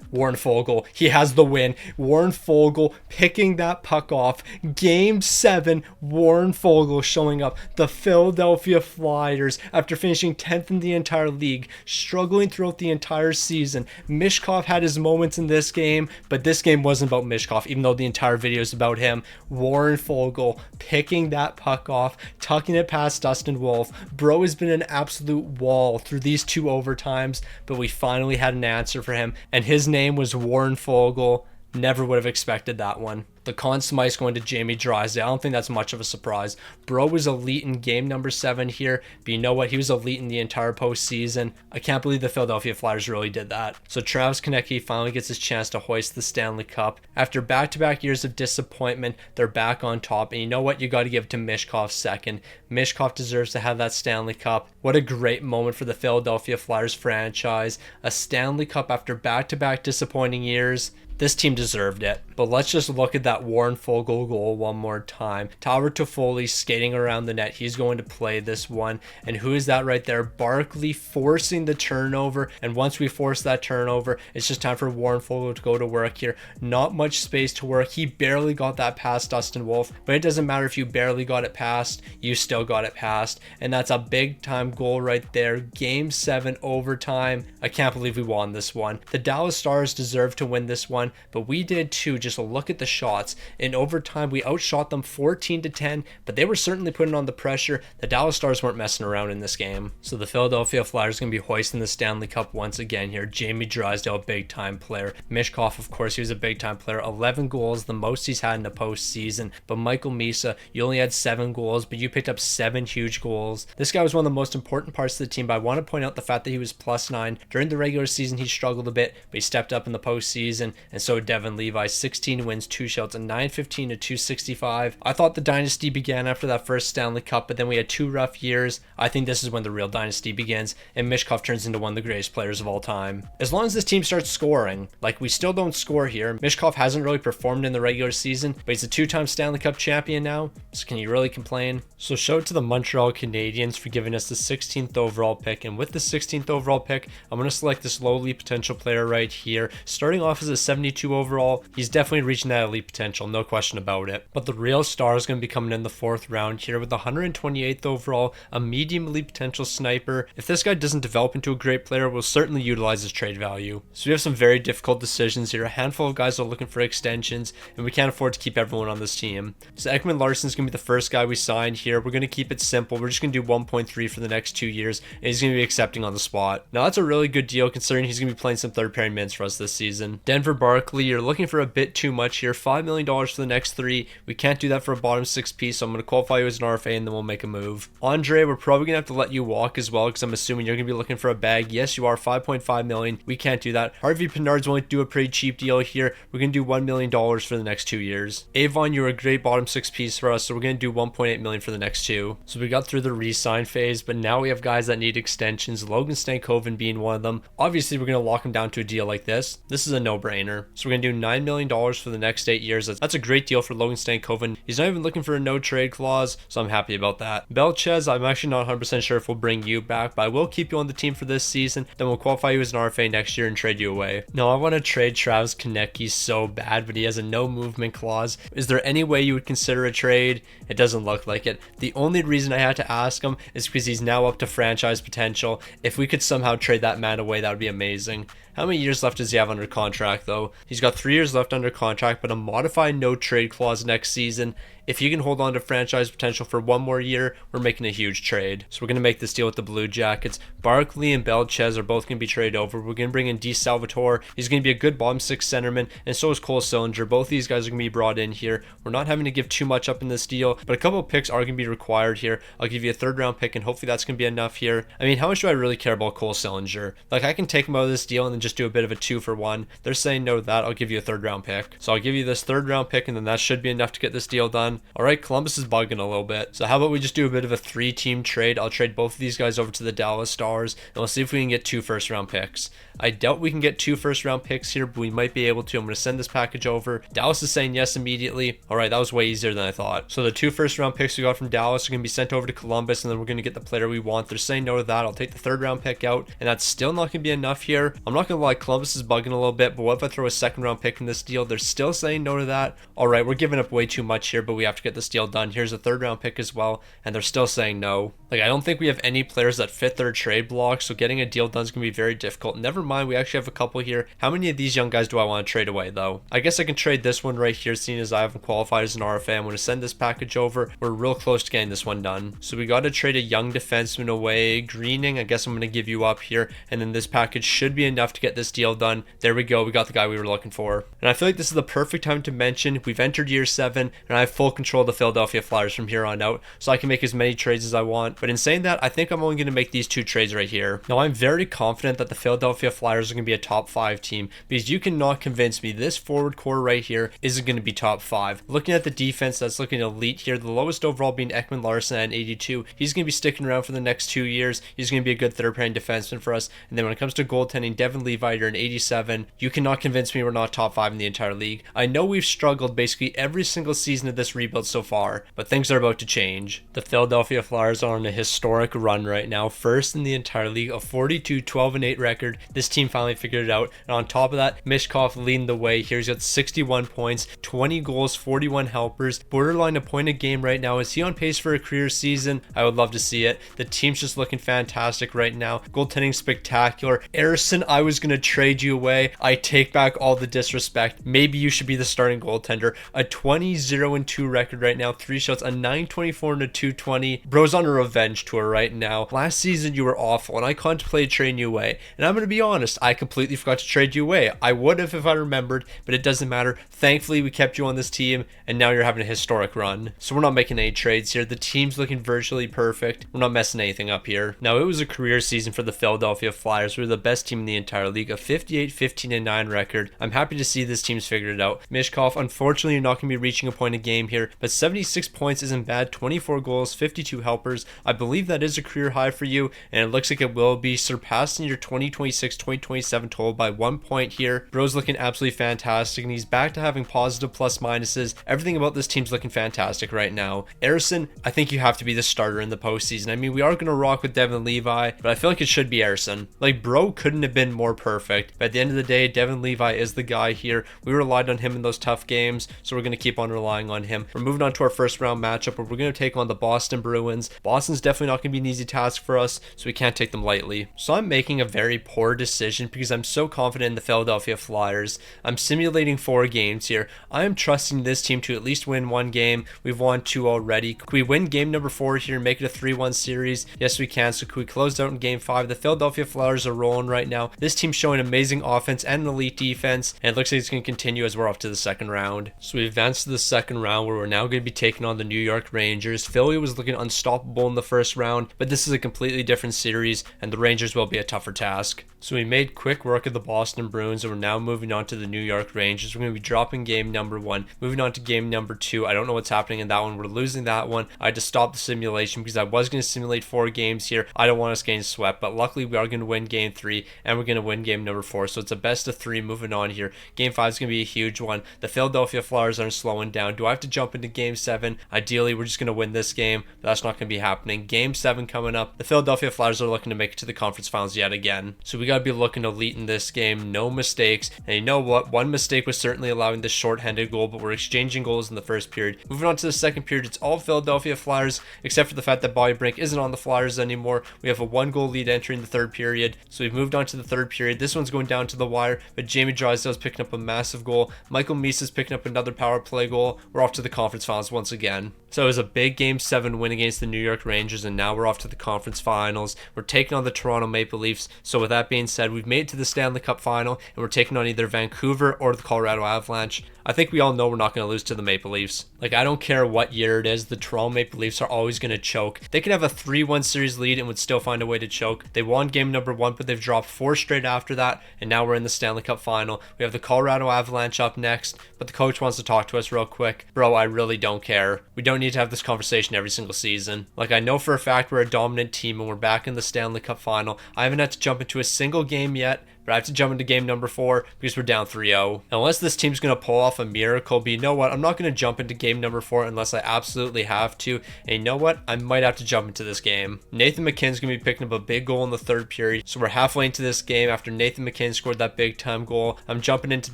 Warren Fogle, he has the win. Warren Fogle picking that puck off. Game 7, Warren Fogle showing up. The Philadelphia Flyers, after finishing 10th in the entire league, struggling throughout the entire season. Michkov had his moments in this game, but this game wasn't about Michkov, even though the entire video is about him. Warren Fogle picking that puck off, tucking it past Dustin Wolf. Bro has been an absolute wall through these 2 overtimes, but we finally had an answer for him, and his name was Warren Fogle. Never would have expected that one. The Conn Smythe's going to Jamie Drysdale. I don't think that's much of a surprise. Bro was elite in game number 7 here, but you know what? He was elite in the entire postseason. I can't believe the Philadelphia Flyers really did that. So Travis Konecny finally gets his chance to hoist the Stanley Cup. After back-to-back years of disappointment, they're back on top. And you know what? You got to give it to Michkov second. Michkov deserves to have that Stanley Cup. What a great moment for the Philadelphia Flyers franchise. A Stanley Cup after back-to-back disappointing years. This team deserved it. But let's just look at that Warren Fogle goal one more time. Tyler Toffoli skating around the net. He's going to play this one. And who is that right there? Barkley forcing the turnover. And once we force that turnover, it's just time for Warren Fogle to go to work here. Not much space to work. He barely got that past Dustin Wolf. But it doesn't matter if you barely got it past. You still got it past. And that's a big time goal right there. Game 7 overtime. I can't believe we won this one. The Dallas Stars deserved to win this one, but we did too. Just look at the shots. In overtime, we outshot them 14-10, but they were certainly putting on the pressure. The Dallas Stars weren't messing around in this game. So the Philadelphia Flyers are going to be hoisting the Stanley Cup once again here. Jamie Drysdale, big time player. Michkov, of course, he was a big time player. 11 goals, the most he's had in a postseason. But Michael Misa, you only had 7 goals, but you picked up 7 huge goals. This guy was one of the most important parts of the team, but I want to point out the fact that he was +9. During the regular season, he struggled a bit, but he stepped up in the postseason, and so did Devin Levi. 16 wins, 2 shouts, a 915 to 265. I thought the dynasty began after that first Stanley Cup, but then we had 2 rough years. I think this is when the real dynasty begins, and Michkov turns into one of the greatest players of all time. As long as this team starts scoring, like we still don't score here. Michkov hasn't really performed in the regular season, but he's a 2-time Stanley Cup champion now, so can you really complain? So shout out to the Montreal Canadiens for giving us the 16th overall pick, and with the 16th overall pick, I'm going to select this lowly potential player right here. Starting off as a 72 overall, he's definitely reaching that elite potential, no question about it. But the real star is going to be coming in the 4th round here with the 128th overall, a medium elite potential sniper. If this guy doesn't develop into a great player, we'll certainly utilize his trade value. So we have some very difficult decisions here. A handful of guys are looking for extensions, and we can't afford to keep everyone on this team. So Ekman Larsson's going to be the first guy we signed here. We're going to keep it simple. We're just going to do 1.3 for the next 2 years, and he's going to be accepting on the spot. Now that's a really good deal considering he's going to be playing some third pairing minutes for us this season. Denver Barkley, you're looking for a bit too much here. $5 million for the next 3. We can't do that for a bottom 6 piece, so I'm going to qualify you as an RFA and then we'll make a move. Andre, we're probably going to have to let you walk as well because I'm assuming you're going to be looking for a bag. Yes, you are. $5.5 million. We can't do that. Harvey Pinard's willing to do a pretty cheap deal here. We're going to do $1 million for the next 2 years. Avon, you're a great bottom 6 piece for us, so we're going to do $1.8 million for the next 2. So we got through the re-sign phase, but now we have guys that need extensions, Logan Stankoven being one of them. Obviously, we're going to lock him down to a deal like this. This is a no-brainer. So we're going to do $9 million for the next 8 years. That's a great deal for Logan Stankoven. He's not even looking for a no-trade clause, so I'm happy about that. Belchez, I'm actually not 100% sure if we'll bring you back, but I will keep you on the team for this season. Then we'll qualify you as an RFA next year and trade you away. No, I want to trade Travis Konecny so bad, but he has a no-movement clause. Is there any way you would consider a trade? It doesn't look like it. The only reason I had to ask him is because he's now up to franchise potential. If we could somehow trade that man away, that would be amazing. How many years left does he have under contract though? He's got 3 years left under contract, but a modified no trade clause next season. If you can hold on to franchise potential for 1 more year, we're making a huge trade. So we're going to make this deal with the Blue Jackets. Barkley and Belchez are both going to be traded over. We're going to bring in D. Salvatore. He's going to be a good bottom 6 centerman, and so is Cole Sillinger. Both these guys are going to be brought in here. We're not having to give too much up in this deal, but a couple of picks are going to be required here. I'll give you a 3rd round pick, and hopefully that's going to be enough here. I mean, how much do I really care about Cole Sillinger? Like, I can take him out of this deal and then just do a bit of a 2-for-1. They're saying no to that. I'll give you a 3rd round pick. So I'll give you this 3rd round pick, and then that should be enough to get this deal done. All right, Columbus is bugging a little bit. So how about we just do a bit of a 3-team trade? I'll trade both of these guys over to the Dallas Stars, and we'll see if we can get 2 first-round picks. I doubt we can get 2 first-round picks here, but we might be able to. I'm going to send this package over. Dallas is saying yes immediately. All right, that was way easier than I thought. So the 2 first-round picks we got from Dallas are going to be sent over to Columbus, and then we're going to get the player we want. They're saying no to that. I'll take the 3rd-round pick out, and that's still not going to be enough here. I'm not going to lie, Columbus is bugging a little bit, but what if I throw a 2nd-round pick in this deal? They're still saying no to that. All right, we're giving up way too much here, but we have to get this deal done. Here's a 3rd-round pick as well, and they're still saying no. Like, I don't think we have any players that fit their trade block, so getting a deal done is going to be very difficult. Never mind, we actually have a couple here. How many of these young guys do I want to trade away, though? I guess I can trade this one right here, seeing as I haven't qualified as an RFA. I'm going to send this package over. We're real close to getting this one done. So we got to trade a young defenseman away. Greening, I guess I'm going to give you up here, and then this package should be enough to get this deal done. There we go. We got the guy we were looking for. And I feel like this is the perfect time to mention we've entered year 7, and I have full control of the Philadelphia Flyers from here on out, so I can make as many trades as I want. But in saying that, I think I'm only going to make these 2 trades right here. Now, I'm very confident that the Philadelphia Flyers are going to be a top 5 team, because you cannot convince me this forward core right here isn't going to be top 5. Looking at the defense, that's looking elite here. The lowest overall being Ekman Larsson at 82. He's going to be sticking around for the next 2 years. He's going to be a good third-pairing defenseman for us. And then when it comes to goaltending, Devin Levi, you're an 87. You cannot convince me we're not top 5 in the entire league. I know we've struggled basically every single season of this rebuild so far, but things are about to change. The Philadelphia Flyers are on a historic run right now, first in the entire league, a 42-12-8 record. This team finally figured it out, and on top of that, Michkov leading the way here. He's got 61 points, 20 goals, 41 helpers, borderline a point a game right now. Is he on pace for a career season? I would love to see it. The team's just looking fantastic right now. Goaltending spectacular. Ersson, I was going to trade you away. I take back all the disrespect. Maybe you should be the starting goaltender. A 20-0-2 record right now, 3 shots, a 924 and a 220. Bro's on a revenge tour right now. Last season you were awful and I contemplated trading you away. And I'm going to be honest, I completely forgot to trade you away. I would have if I remembered, but it doesn't matter. Thankfully we kept you on this team and now you're having a historic run. So we're not making any trades here. The team's looking virtually perfect. We're not messing anything up here. Now, it was a career season for the Philadelphia Flyers. We were the best team in the entire league, a 58-15-9 record. I'm happy to see this team's figured it out. Michkov, unfortunately, you're not going to be reaching a point a game here, but 76 points isn't bad. 24 goals, 52 helpers. I believe that is a career high for you, and it looks like it will be, surpassing your 2026-2027 total by 1 point here. Bro's looking absolutely fantastic, and he's back to having positive plus minuses. Everything about this team's looking fantastic right now. Ersson, I think you have to be the starter in the postseason. I mean, we are going to rock with Devin Levi, but I feel like it should be Ersson. Like, Bro couldn't have been more perfect. But at the end of the day, Devin Levi is the guy here. We relied on him in those tough games, so we're going to keep on relying on him. We're moving on to our first round matchup, where we're going to take on the Boston Bruins. Boston's definitely not going to be an easy task for us, so we can't take them lightly. So I'm making a very poor decision because I'm so confident in the Philadelphia Flyers. I'm simulating 4 games here. I am trusting this team to at least win 1 game. We've won 2 already. Could we win game number 4 here and make it a 3-1 series? Yes, we can. So could we close out in game 5? The Philadelphia Flyers are rolling right now. This team's showing amazing offense and an elite defense, and it looks like it's going to continue as we're off to the second round. So we advanced to the second round, where we're now going to be taking on the New York Rangers. Philly was looking unstoppable in the first round, but this is a completely different series, and the Rangers will be a tougher task. So we made quick work of the Boston Bruins, and we're now moving on to the New York Rangers. We're going to be dropping game number 1, moving on to game number 2. I don't know what's happening in that one. We're losing that one. I had to stop the simulation because I was going to simulate 4 games here. I don't want us getting swept, but luckily we are going to win game 3, and we're going to win game number 4. So it's a best of 3 moving on here. Game 5 is going to be a huge one. The Philadelphia Flyers aren't slowing down. Do I have to jump into game 7? Ideally, we're just going to win this game, but that's not going to be happening. Game 7 coming up. The Philadelphia Flyers are looking to make it to the conference finals yet again. So we got to be looking elite in this game. No mistakes. And you know what? One mistake was certainly allowing this shorthanded goal, but we're exchanging goals in the first period. Moving on to the second period, it's all Philadelphia Flyers, except for the fact that Bobby Brink isn't on the Flyers anymore. We have a 1-goal lead entering the third period. So we've moved on to the third period. This one's going down to the wire, but Jamie Drysdale's picking up a massive goal. Michael Misa's picking up another power play goal. We're off to the conference finals once again. So it was a big game 7 win against the New York Rangers, and now we're off to the conference finals. We're taking on the Toronto Maple Leafs. So with that being said, we've made it to the Stanley Cup final, and we're taking on either Vancouver or the Colorado Avalanche. I think we all know we're not going to lose to the Maple Leafs. Like, I don't care what year it is, the Toronto Maple Leafs are always going to choke. They could have a 3-1 series lead and would still find a way to choke. They won game number 1, but they've dropped 4 straight after that, and now we're in the Stanley Cup final. We have the Colorado Avalanche up next, but the coach wants to talk to us real quick. Bro, I really don't care. We don't need to have this conversation every single season. Like, I know for a fact we're a dominant team and we're back in the Stanley Cup final. I haven't had to jump into a single game yet, but I have to jump into game number 4 because we're down 3-0. Unless this team's going to pull off a miracle, but you know what? I'm not going to jump into game number 4 unless I absolutely have to. And you know what? I might have to jump into this game. Nathan McKinnon's going to be picking up a big goal in the third period. So we're halfway into this game after Nathan McKinnon scored that big time goal. I'm jumping into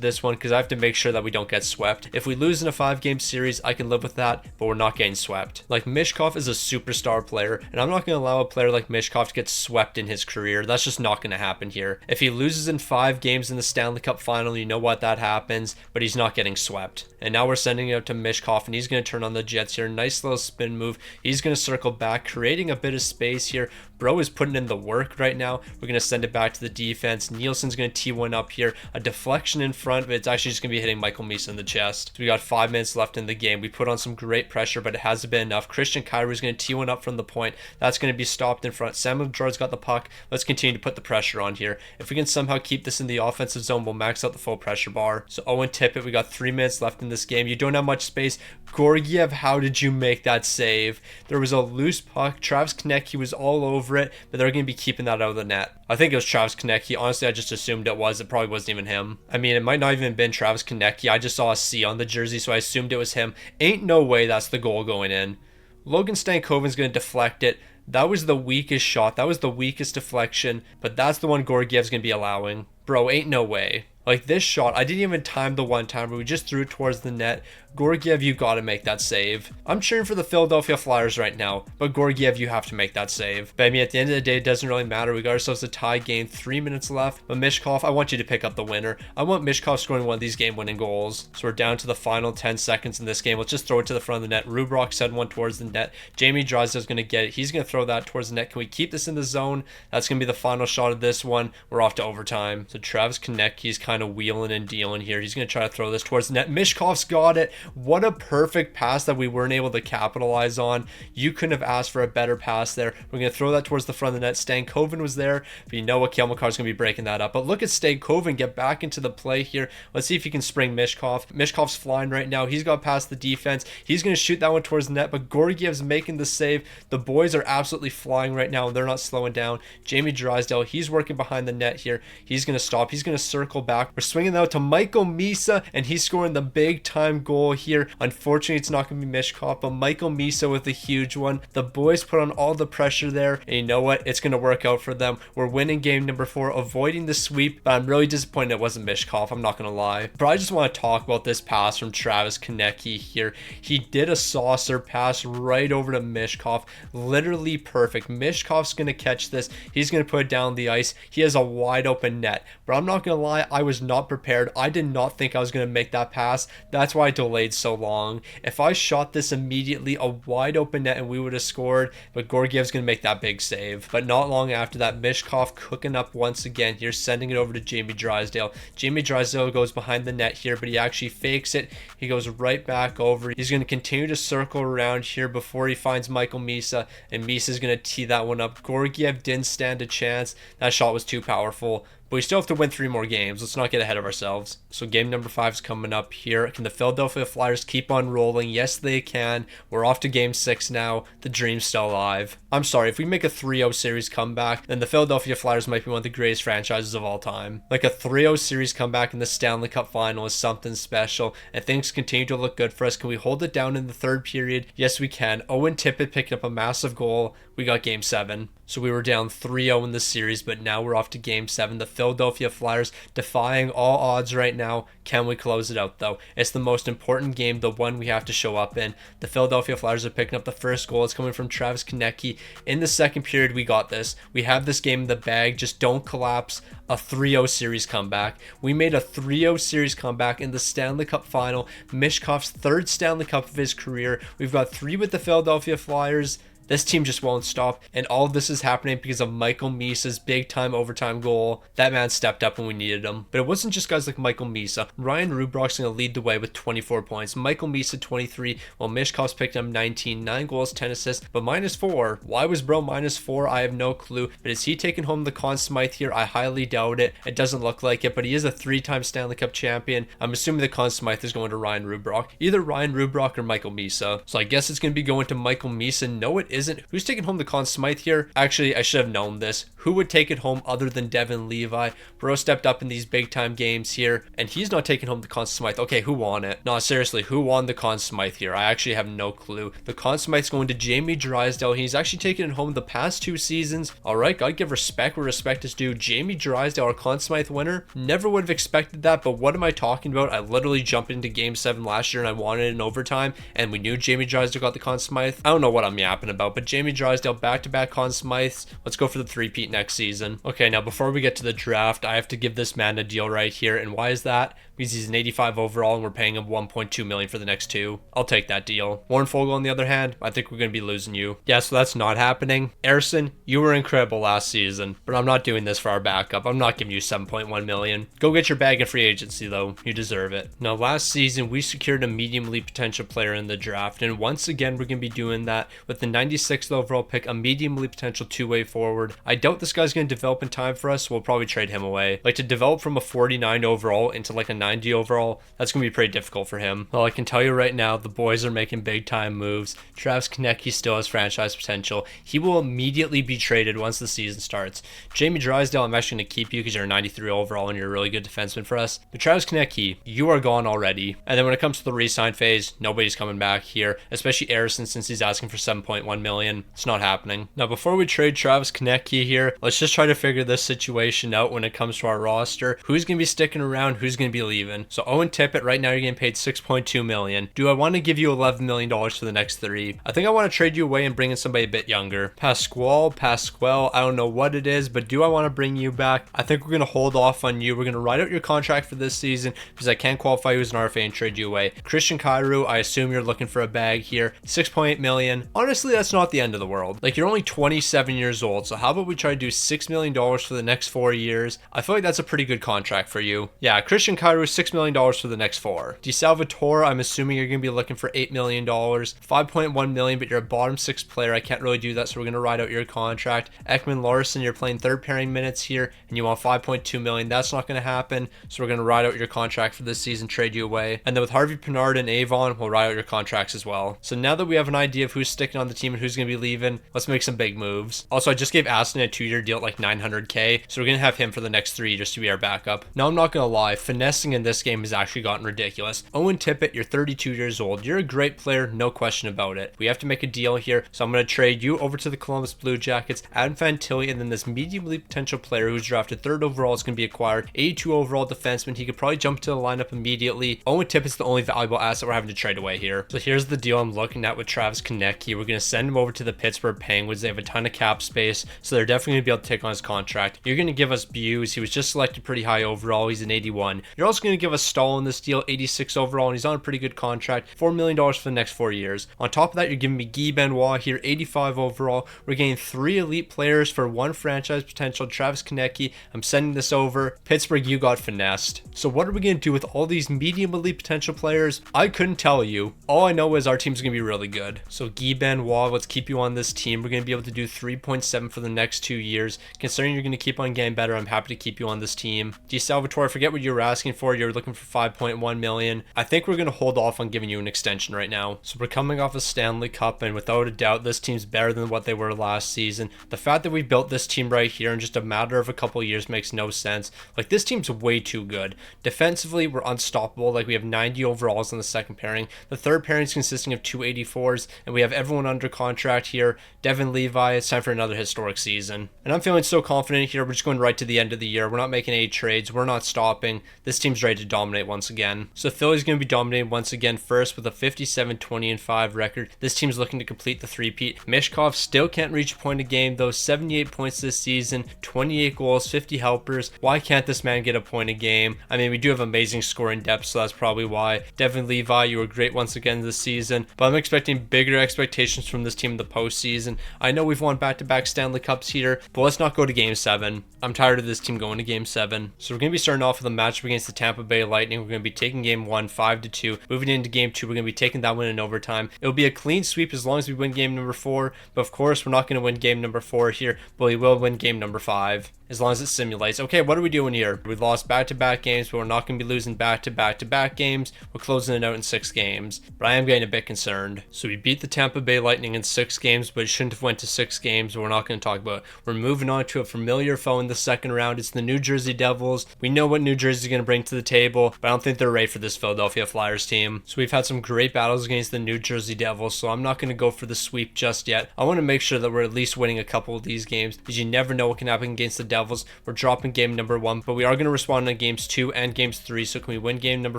this one because I have to make sure that we don't get swept. If we lose in a 5-game series, I can live with that, but we're not getting swept. Like, Michkov is a superstar player, and I'm not going to allow a player like Michkov to get swept in his career. That's just not going to happen here. If he loses loses in 5 games in the Stanley Cup final. You know what, that happens, but he's not getting swept. And now we're sending it out to Michkov, and he's going to turn on the Jets here. Nice little spin move. He's going to circle back, creating a bit of space here. Bro is putting in the work right now. We're going to send it back to the defense. Nielsen's going to tee one up here. A deflection in front, but it's actually just going to be hitting Michael Misa in the chest. So we got 5 minutes left in the game. We put on some great pressure, but it hasn't been enough. Christian Kyrou is going to tee one up from the point. That's going to be stopped in front. Samuel Girard's got the puck. Let's continue to put the pressure on here. If we can somehow keep this in the offensive zone, we'll max out the full pressure bar. So Owen Tippett, we got 3 minutes left in this game. You don't have much space. Georgiev, how did you make that save? There was a loose puck. Travis Konecny was all over it, but they're going to be keeping that out of the net. I think it was Travis Konecny. Honestly, I just assumed it was. It probably wasn't even him. I mean, it might not even been Travis Konecny. I just saw a C on the jersey, so I assumed it was him. Ain't no way that's the goal going in. Logan Stankoven's going to deflect it. That was the weakest shot. That was the weakest deflection, but that's the one Georgiev's going to be allowing. Bro, ain't no way. Like, this shot, I didn't even time the one timer. We just threw it towards the net. Georgiev, you got to make that save. I'm cheering for the Philadelphia Flyers right now, but Georgiev, you have to make that save. But I mean, at the end of the day, it doesn't really matter. We got ourselves a tie game, 3 minutes left. But Michkov, I want you to pick up the winner. I want Michkov scoring one of these game-winning goals. So we're down to the final 10 seconds in this game. Let's just throw it to the front of the net. Rubrok sent one towards the net. Jamie Drysdale's going to get it. He's going to throw that towards the net. Can we keep this in the zone? That's going to be the final shot of this one. We're off to overtime. So Travis Konecny's kind of wheeling and dealing here. He's going to try to throw this towards the net. Michkov's got it. What a perfect pass that we weren't able to capitalize on. You couldn't have asked for a better pass there. We're going to throw that towards the front of the net. Stankoven was there, but you know what, Kale McCarr's going to be breaking that up. But look at Stankoven get back into the play here. Let's see if he can spring Michkov. Michkov's flying right now. He's got past the defense. He's going to shoot that one towards the net, but Georgiev's making the save. The boys are absolutely flying right now. They're not slowing down. Jamie Drysdale, he's working behind the net here. He's going to stop. He's going to circle back. We're swinging out to Michael Misa, and he's scoring the big time goal here. Unfortunately, it's not going to be Michkov, but Michael Misa with a huge one. The boys put on all the pressure there, and you know what? It's going to work out for them. We're winning game number 4, avoiding the sweep, but I'm really disappointed it wasn't Michkov. I'm not going to lie. But I just want to talk about this pass from Travis Konecny here. He did a saucer pass right over to Michkov. Literally perfect. Mishkov's going to catch this. He's going to put it down the ice. He has a wide open net. But I'm not going to lie, I was not prepared. I did not think I was going to make that pass. That's why I delayed so long. If I shot this immediately, a wide open net, and we would have scored, but Georgiev's going to make that big save. But not long after that, Michkov cooking up once again here, sending it over to Jamie Drysdale. Jamie Drysdale goes behind the net here, but he actually fakes it. He goes right back over. He's going to continue to circle around here before he finds Michael Misa, and Misa's going to tee that one up. Georgiev didn't stand a chance. That shot was too powerful. But we still have to win 3 more games. Let's not get ahead of ourselves. So game number 5 is coming up here. Can the Philadelphia Flyers keep on rolling? Yes, they can. We're off to game 6 now. The dream's still alive. I'm sorry, if we make a 3-0 series comeback, then the Philadelphia Flyers might be one of the greatest franchises of all time. Like, a 3-0 series comeback in the Stanley Cup final is something special, and things continue to look good for us. Can we hold it down in the 3rd period? Yes, we can. Owen Tippett picked up a massive goal. We got game 7. So we were down 3-0 in the series, but now we're off to game 7. The Philadelphia Flyers defying all odds right now. Can we close it out, though? It's the most important game, the one we have to show up in. The Philadelphia Flyers are picking up the first goal. It's coming from Travis Konecny. In the 2nd period, we got this. We have this game in the bag. Just don't collapse. A 3-0 series comeback. We made a 3-0 series comeback in the Stanley Cup final. Michkov's 3rd Stanley Cup of his career. We've got 3 with the Philadelphia Flyers. This team just won't stop, and all of this is happening because of Michael Misa's big-time overtime goal. That man stepped up when we needed him. But it wasn't just guys like Michael Misa. Ryan Rubrok's going to lead the way with 24 points. Michael Misa, 23, while Michkov's picked up 19, 9 goals, 10 assists, but -4. Why was bro -4? I have no clue. But is he taking home the Conn Smythe here? I highly doubt it. It doesn't look like it, but he is a 3-time Stanley Cup champion. I'm assuming the Conn Smythe is going to Ryan Rubrok. Either Ryan Rubrok or Michael Misa. So I guess it's going to be going to Michael Misa. No, it isn't. Who's taking home the Conn Smythe here? Actually, I should have known this. Who would take it home other than Devin Levi? Bro stepped up in these big time games here, and he's not taking home the Conn Smythe. Okay, who won it? No, seriously, who won the Conn Smythe here? I actually have no clue. The Conn Smythe's going to Jamie Drysdale. He's actually taken it home the past 2 seasons. All right, gotta give respect where respect is due. Jamie Drysdale, our Conn Smythe winner. Never would have expected that, but what am I talking about? I literally jumped into game 7 last year and I wanted it in overtime, and we knew Jamie Drysdale got the Conn Smythe. I don't know what I'm yapping about. about. But Jamie Drysdale, back-to-back Conn Smythes. Let's go for the three-peat next season. Okay, now before we get to the draft, I have to give this man a deal right here. And why is that? Because he's an 85 overall and we're paying him $1.2 million for the next 2. I'll take that deal. Warren Fogle, on the other hand, I think we're going to be losing you. Yeah, so that's not happening. Ersson, you were incredible last season, but I'm not doing this for our backup. I'm not giving you $7.1 million. Go get your bag in free agency, though. You deserve it. Now, last season, we secured a medium elite potential player in the draft, and once again, we're going to be doing that with the 96th overall pick, a medium elite potential two-way forward. I doubt this guy's going to develop in time for us, so we'll probably trade him away. Like, to develop from a 49 overall into like a 90 overall, that's going to be pretty difficult for him. Well, I can tell you right now, the boys are making big time moves. Travis Konecny still has franchise potential. He will immediately be traded once the season starts. Jamie Drysdale, I'm actually going to keep you because you're a 93 overall and you're a really good defenseman for us. But Travis Konecny, you are gone already. And then when it comes to the re-sign phase, nobody's coming back here, especially Ersson since he's asking for $7.1 million. It's not happening. Now, before we trade Travis Konecny here, let's just try to figure this situation out when it comes to our roster. Who's going to be sticking around? Who's going to be leaving? So Owen Tippett, right now you're getting paid $6.2 million. Do I want to give you $11 million for the next 3? I think I want to trade you away and bring in somebody a bit younger. Pasquale, I don't know what it is, but do I want to bring you back? I think we're going to hold off on you. We're going to ride out your contract for this season because I can't qualify you as an RFA and trade you away. Christian Kyrou, I assume you're looking for a bag here. $6.8 million. Honestly, that's not the end of the world. Like, you're only 27 years old, so how about we try to do $6 million for the next 4 years? I feel like that's a pretty good contract for you. Yeah, Christian Kyrou, $6 million for the next 4. DeSalvatore, I'm assuming you're going to be looking for $8 million. $5.1 million, but you're a bottom 6 player. I can't really do that, so we're going to ride out your contract. Ekman Larson, you're playing third pairing minutes here, and you want $5.2 million. That's not going to happen, so we're going to ride out your contract for this season, trade you away. And then with Harvey Pinard and Avon, we'll ride out your contracts as well. So now that we have an idea of who's sticking on the team and who's going to be leaving, let's make some big moves. Also, I just gave Aston a 2-year deal at like $900K, so we're going to have him for the next 3 just to be our backup. Now, I'm not going to lie, finessing in this game has actually gotten ridiculous. Owen Tippett, you're 32 years old. You're a great player, no question about it. We have to make a deal here, so I'm going to trade you over to the Columbus Blue Jackets, Adam Fantilli, and then this medium elite potential player who's drafted 3rd overall is going to be acquired. 82 overall defenseman. He could probably jump to the lineup immediately. Owen Tippett's the only valuable asset we're having to trade away here. So here's the deal I'm looking at with Travis Konecny. We're going to send him over to the Pittsburgh Penguins. They have a ton of cap space, so they're definitely going to be able to take on his contract. You're going to give us Buse. He was just selected pretty high overall. He's an 81. You're also going to give us Stahl in this deal, 86 overall, and he's on a pretty good contract, $4 million for the next 4 years. On top of that, you're giving me Guy Benoit here, 85 overall. We're getting 3 elite players for 1 franchise potential, Travis Konecny. I'm sending this over. Pittsburgh, you got finessed. So what are we going to do with all these medium elite potential players? I couldn't tell you. All I know is our team's going to be really good. So Guy Benoit, let's keep you on this team. We're going to be able to do 3.7 for the next 2 years. Considering you're going to keep on getting better, I'm happy to keep you on this team. DeSalvatore, I forget what you were asking for. You're looking for $5.1 million. I think we're going to hold off on giving you an extension right now. So we're coming off a Stanley Cup, and without a doubt, this team's better than what they were last season. The fact that we built this team right here in just a matter of a couple of years makes no sense. Like, this team's way too good. Defensively, we're unstoppable. Like, we have 90 overalls in the second pairing. The third pairing is consisting of 2 84s, and we have everyone under contract here. Devin Levi, it's time for another historic season. And I'm feeling so confident here. We're just going right to the end of the year. We're not making any trades. We're not stopping. This team's ready to dominate once again. So Philly's going to be dominating once again first with a 57-20-5 record. This team's looking to complete the three-peat. Michkov still can't reach a point a game, though. 78 points this season, 28 goals, 50 helpers. Why can't this man get a point a game? I mean, we do have amazing scoring depth, so that's probably why. Devin Levi, you were great once again this season, but I'm expecting bigger expectations from this team in the postseason. I know we've won back-to-back Stanley Cups here, but let's not go to Game 7. I'm tired of this team going to Game 7. So we're going to be starting off with a matchup against the Tampa Bay Lightning. We're going to be taking Game 1 5-2. Moving into Game 2, we're going to be taking that one in overtime. It'll be a clean sweep as long as we win Game number 4, but of course we're not going to win Game number 4 here, but we will win Game number 5. As long as it simulates. Okay, what are we doing here? We've lost back-to-back games, but we're not going to be losing back-to-back-to-back games. We're closing it out in 6 games, but I am getting a bit concerned. So we beat the Tampa Bay Lightning in 6 games, but it shouldn't have went to 6 games, but we're not going to talk about it. We're moving on to a familiar foe in the second round. It's the New Jersey Devils. We know what New Jersey is going to bring to the table, but I don't think they're ready for this Philadelphia Flyers team. So we've had some great battles against the New Jersey Devils, so I'm not going to go for the sweep just yet. I want to make sure that we're at least winning a couple of these games, because you never know what can happen against the Devils. Devils. We're dropping game number 1, but we are going to respond in games 2 and games 3. So can we win game number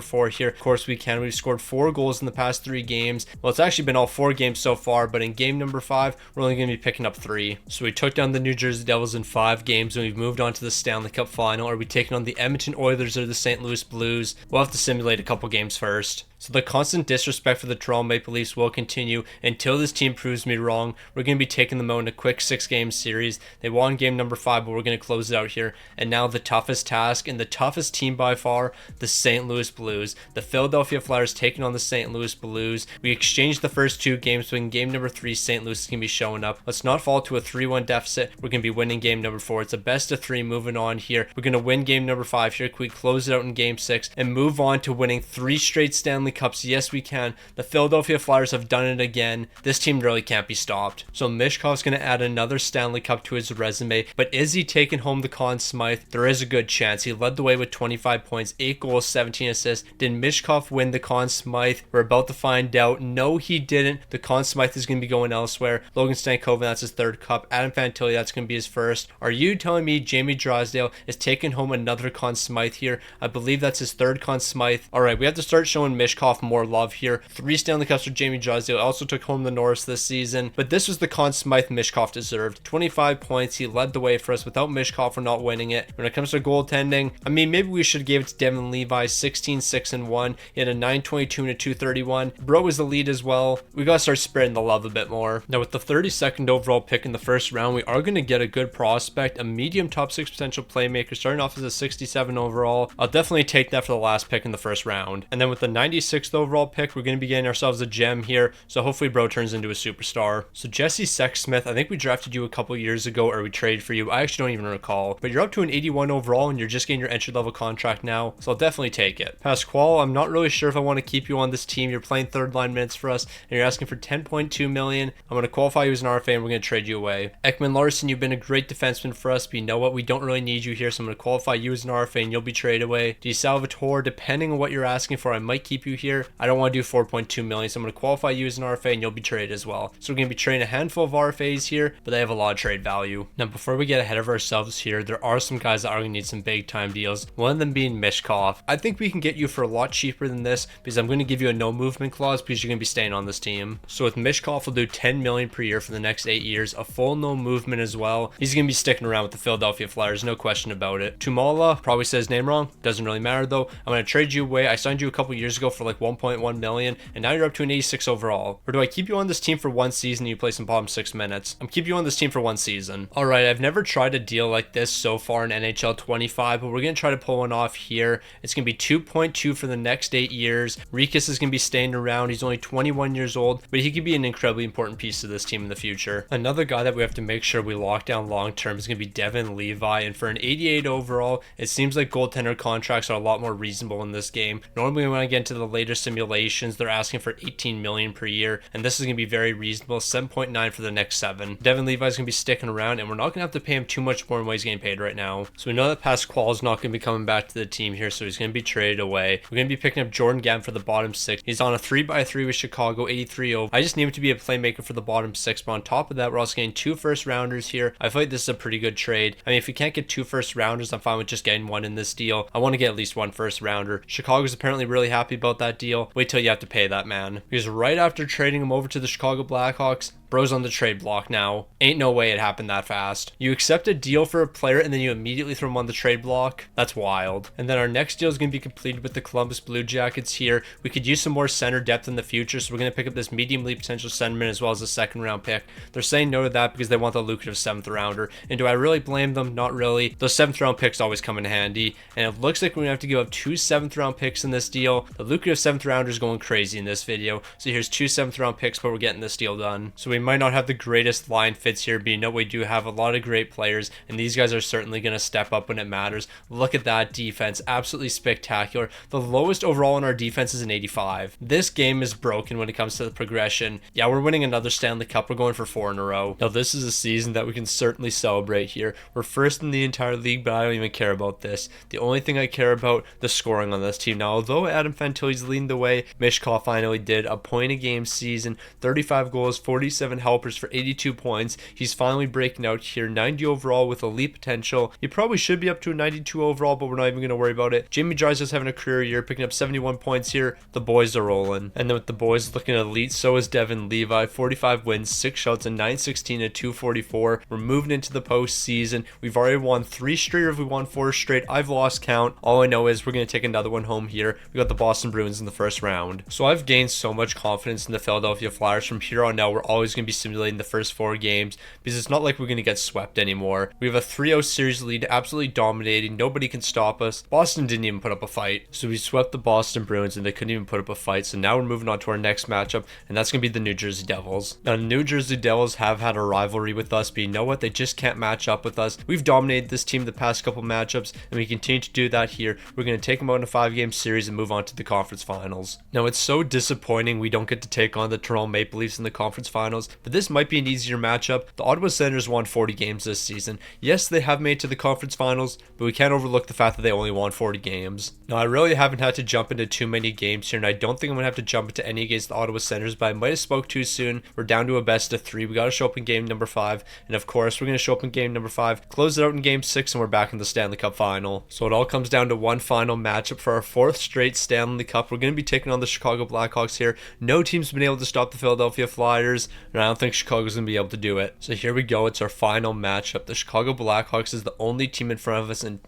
4 here? Of course we can. We've scored 4 goals in the past 3 games. Well, it's actually been all 4 games so far, but in game number 5, we're only going to be picking up 3. So we took down the New Jersey Devils in 5 games, and we've moved on to the Stanley Cup final. Are we taking on the Edmonton Oilers or the St. Louis Blues? We'll have to simulate a couple games first. So the constant disrespect for the Toronto Maple Leafs will continue until this team proves me wrong. We're going to be taking them out in a quick 6-game series. They won game number 5, but we're going to close it out here. And now the toughest task and the toughest team by far, the St. Louis Blues. The Philadelphia Flyers taking on the St. Louis Blues. We exchanged the first 2 games, so in game number 3, St. Louis is going to be showing up. Let's not fall to a 3-1 deficit. We're going to be winning game number 4. It's a best of 3 moving on here. We're going to win game number 5 here. Can we close it out in game 6 and move on to winning 3 straight Stanley Cups? Yes, we can. The Philadelphia Flyers have done it again. This team really can't be stopped. So Michkov's going to add another Stanley Cup to his resume, but is he taking home the Conn Smythe? There is a good chance. He led the way with 25 points, 8 goals, 17 assists. Did Michkov win the Conn Smythe? We're about to find out. No, he didn't. The Conn Smythe is going to be going elsewhere. Logan Stankoven, that's his 3rd cup. Adam Fantilli, that's going to be his 1st. Are you telling me Jamie Drysdale is taking home another Conn Smythe here? I believe that's his 3rd Conn Smythe. All right, we have to start showing Michkov more love here. 3 Stanley Cups for Jamie Drysdale. Also took home the Norris this season, but this was the Conn Smythe Michkov deserved. 25 points. He led the way for us. Without Michkov, we're not winning it. When it comes to goaltending, I mean, maybe we should give it to Devin Levi. 16, 6, and 1. He had a 922 and a 231. Bro was the lead as well. We gotta start spreading the love a bit more. Now with the 32nd overall pick in the first round, we are gonna get a good prospect, a medium top 6 potential playmaker, starting off as a 67 overall. I'll definitely take that for the last pick in the first round. And then with the 96th overall pick, we're gonna be getting ourselves a gem here. So hopefully bro turns into a superstar. So Jesse Sexsmith, I think we drafted you a couple years ago, or we traded for you. I actually don't even recall, but you're up to an 81 overall and you're just getting your entry level contract now. So I'll definitely take it. Pasquale, I'm not really sure if I want to keep you on this team. You're playing 3rd line minutes for us and you're asking for 10.2 million. I'm going to qualify you as an RFA and we're going to trade you away. Ekman Larson, you've been a great defenseman for us, but you know what? We don't really need you here. So I'm going to qualify you as an RFA and you'll be traded away. D. Salvatore, depending on what you're asking for, I might keep you here. I don't want to do 4.2 million. So I'm going to qualify you as an RFA and you'll be traded as well. So we're going to be trading a handful of RFAs here, but they have a lot of trade value. Now, before we get ahead of ourselves here, there are some guys that are going to need some big time deals. One of them being Michkov. I think we can get you for a lot cheaper than this because I'm going to give you a no movement clause because you're going to be staying on this team. So with Michkov, we'll do 10 million per year for the next 8 years, a full no movement as well. He's going to be sticking around with the Philadelphia Flyers, no question about it. Tumala, probably said his name wrong. Doesn't really matter though. I'm going to trade you away. I signed you a couple years ago for like 1.1 million and now you're up to an 86 overall. Or do I keep you on this team for 1 season and you play some bottom 6 minutes? I'm keeping you on this team for 1 season. All right, I've never tried a deal like this so far in NHL 25, but we're going to try to pull one off here. It's going to be 2.2 for the next 8 years. Rikus is going to be staying around. He's only 21 years old, but he could be an incredibly important piece of this team in the future. Another guy that we have to make sure we lock down long term is going to be Devin Levi, and for an 88 overall, it seems like goaltender contracts are a lot more reasonable in this game. Normally when I get into the later simulations, they're asking for 18 million per year, and this is going to be very reasonable, 7.9 for the next 7. Devin Levi is going to be sticking around, and we're not going to have to pay him too much more than what he's getting paid right now. So we know that Pasquale is not going to be coming back to the team here, so he's going to be traded away. We're going to be picking up Jordan Gavin for the bottom 6. He's on a 3x3 with Chicago, 83 over. I just need him to be a playmaker for the bottom 6, but on top of that, we're also getting 2 first rounders here. I feel like this is a pretty good trade. I mean, if we can't get 2 first rounders, I'm fine with just getting 1 in this deal. I want to get at least 1 first rounder. Chicago's apparently really happy about that deal. Wait till you have to pay that man. Because right after trading him over to the Chicago Blackhawks, bro's on the trade block now. Ain't no way it happened that fast. You accept a deal for a player and then you immediately throw him on the trade block? That's wild. And then our next deal is going to be completed with the Columbus Blue Jackets here. We could use some more center depth in the future, so we're going to pick up this medium league potential centerman as well as a 2nd round pick. They're saying no to that because they want the lucrative 7th rounder. And do I really blame them? Not really. Those 7th round picks always come in handy. And it looks like we're going to have to give up 2 7th round picks in this deal. The lucrative 7th rounder is going crazy in this video. So here's 2 7th round picks, but we're getting this deal done. So we might not have the greatest line fits here, but you know, we do have a lot of great players, and these guys are certainly going to step up when it matters. Look at that defense. Absolutely spectacular. The lowest overall in our defense is an 85. This game is broken when it comes to the progression. Yeah, we're winning another Stanley Cup. We're going for 4 in a row. Now, this is a season that we can certainly celebrate here. We're first in the entire league, but I don't even care about this. The only thing I care about, the scoring on this team. Now, although Adam Fantilli's leading the way, Michkov finally did a point a game season, 35 goals, 47 27 helpers for 82 points. He's finally breaking out here. 90 overall with elite potential. He probably should be up to a 92 overall, but we're not even going to worry about it. Jamie Drysdale's having a career year, picking up 71 points here. The boys are rolling. And then with the boys looking elite, so is Devin Levi. 45 wins, 6 shouts, a 916, a 244. We're moving into the postseason. We've already won 3 straight, or if we won 4 straight. I've lost count. All I know is we're going to take another one home here. We got the Boston Bruins in the first round. So I've gained so much confidence in the Philadelphia Flyers. From here on out, we're always going to be simulating the first 4 games because it's not like we're going to get swept anymore. We have a 3-0 series lead, absolutely dominating. Nobody can stop us. Boston didn't even put up a fight. So we swept the Boston Bruins and they couldn't even put up a fight. So now we're moving on to our next matchup, and that's going to be the New Jersey Devils. Now, the New Jersey Devils have had a rivalry with us, but you know what? They just can't match up with us. We've dominated this team the past couple matchups, and we continue to do that here. We're going to take them out in a 5-game series and move on to the conference finals. Now, it's so disappointing we don't get to take on the Toronto Maple Leafs in the conference finals, but this might be an easier matchup. The Ottawa Senators won 40 games this season. Yes, they have made it to the conference finals, but we can't overlook the fact that they only won 40 games. Now, I really haven't had to jump into too many games here, and I don't think I'm going to have to jump into any against the Ottawa Senators, but I might have spoke too soon. We're down to a best of 3. We got to show up in game number 5, and of course, we're going to show up in game number 5, close it out in game 6, and we're back in the Stanley Cup final. So it all comes down to one final matchup for our 4th straight Stanley Cup. We're going to be taking on the Chicago Blackhawks here. No team's been able to stop the Philadelphia Flyers, and I don't think Chicago's going to be able to do it. So here we go. It's our final matchup. The Chicago Blackhawks is the only team in front of us, and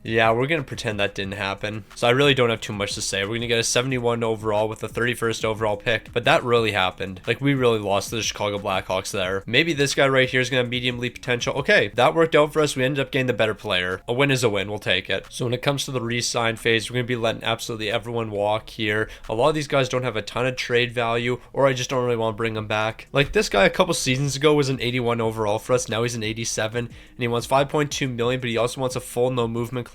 yeah, we're going to pretend that didn't happen. So I really don't have too much to say. We're going to get a 71 overall with a 31st overall pick, but that really happened. Like, we really lost to the Chicago Blackhawks there. Maybe this guy right here is going to have medium league potential. Okay, that worked out for us. We ended up getting the better player. A win is a win. We'll take it. So when it comes to the re-sign phase, we're going to be letting absolutely everyone walk here. A lot of these guys don't have a ton of trade value, or I just don't really want to bring them back. Like, this guy a couple seasons ago was an 81 overall for us. Now he's an 87, and he wants 5.2 million, but he also wants a full no movement clause.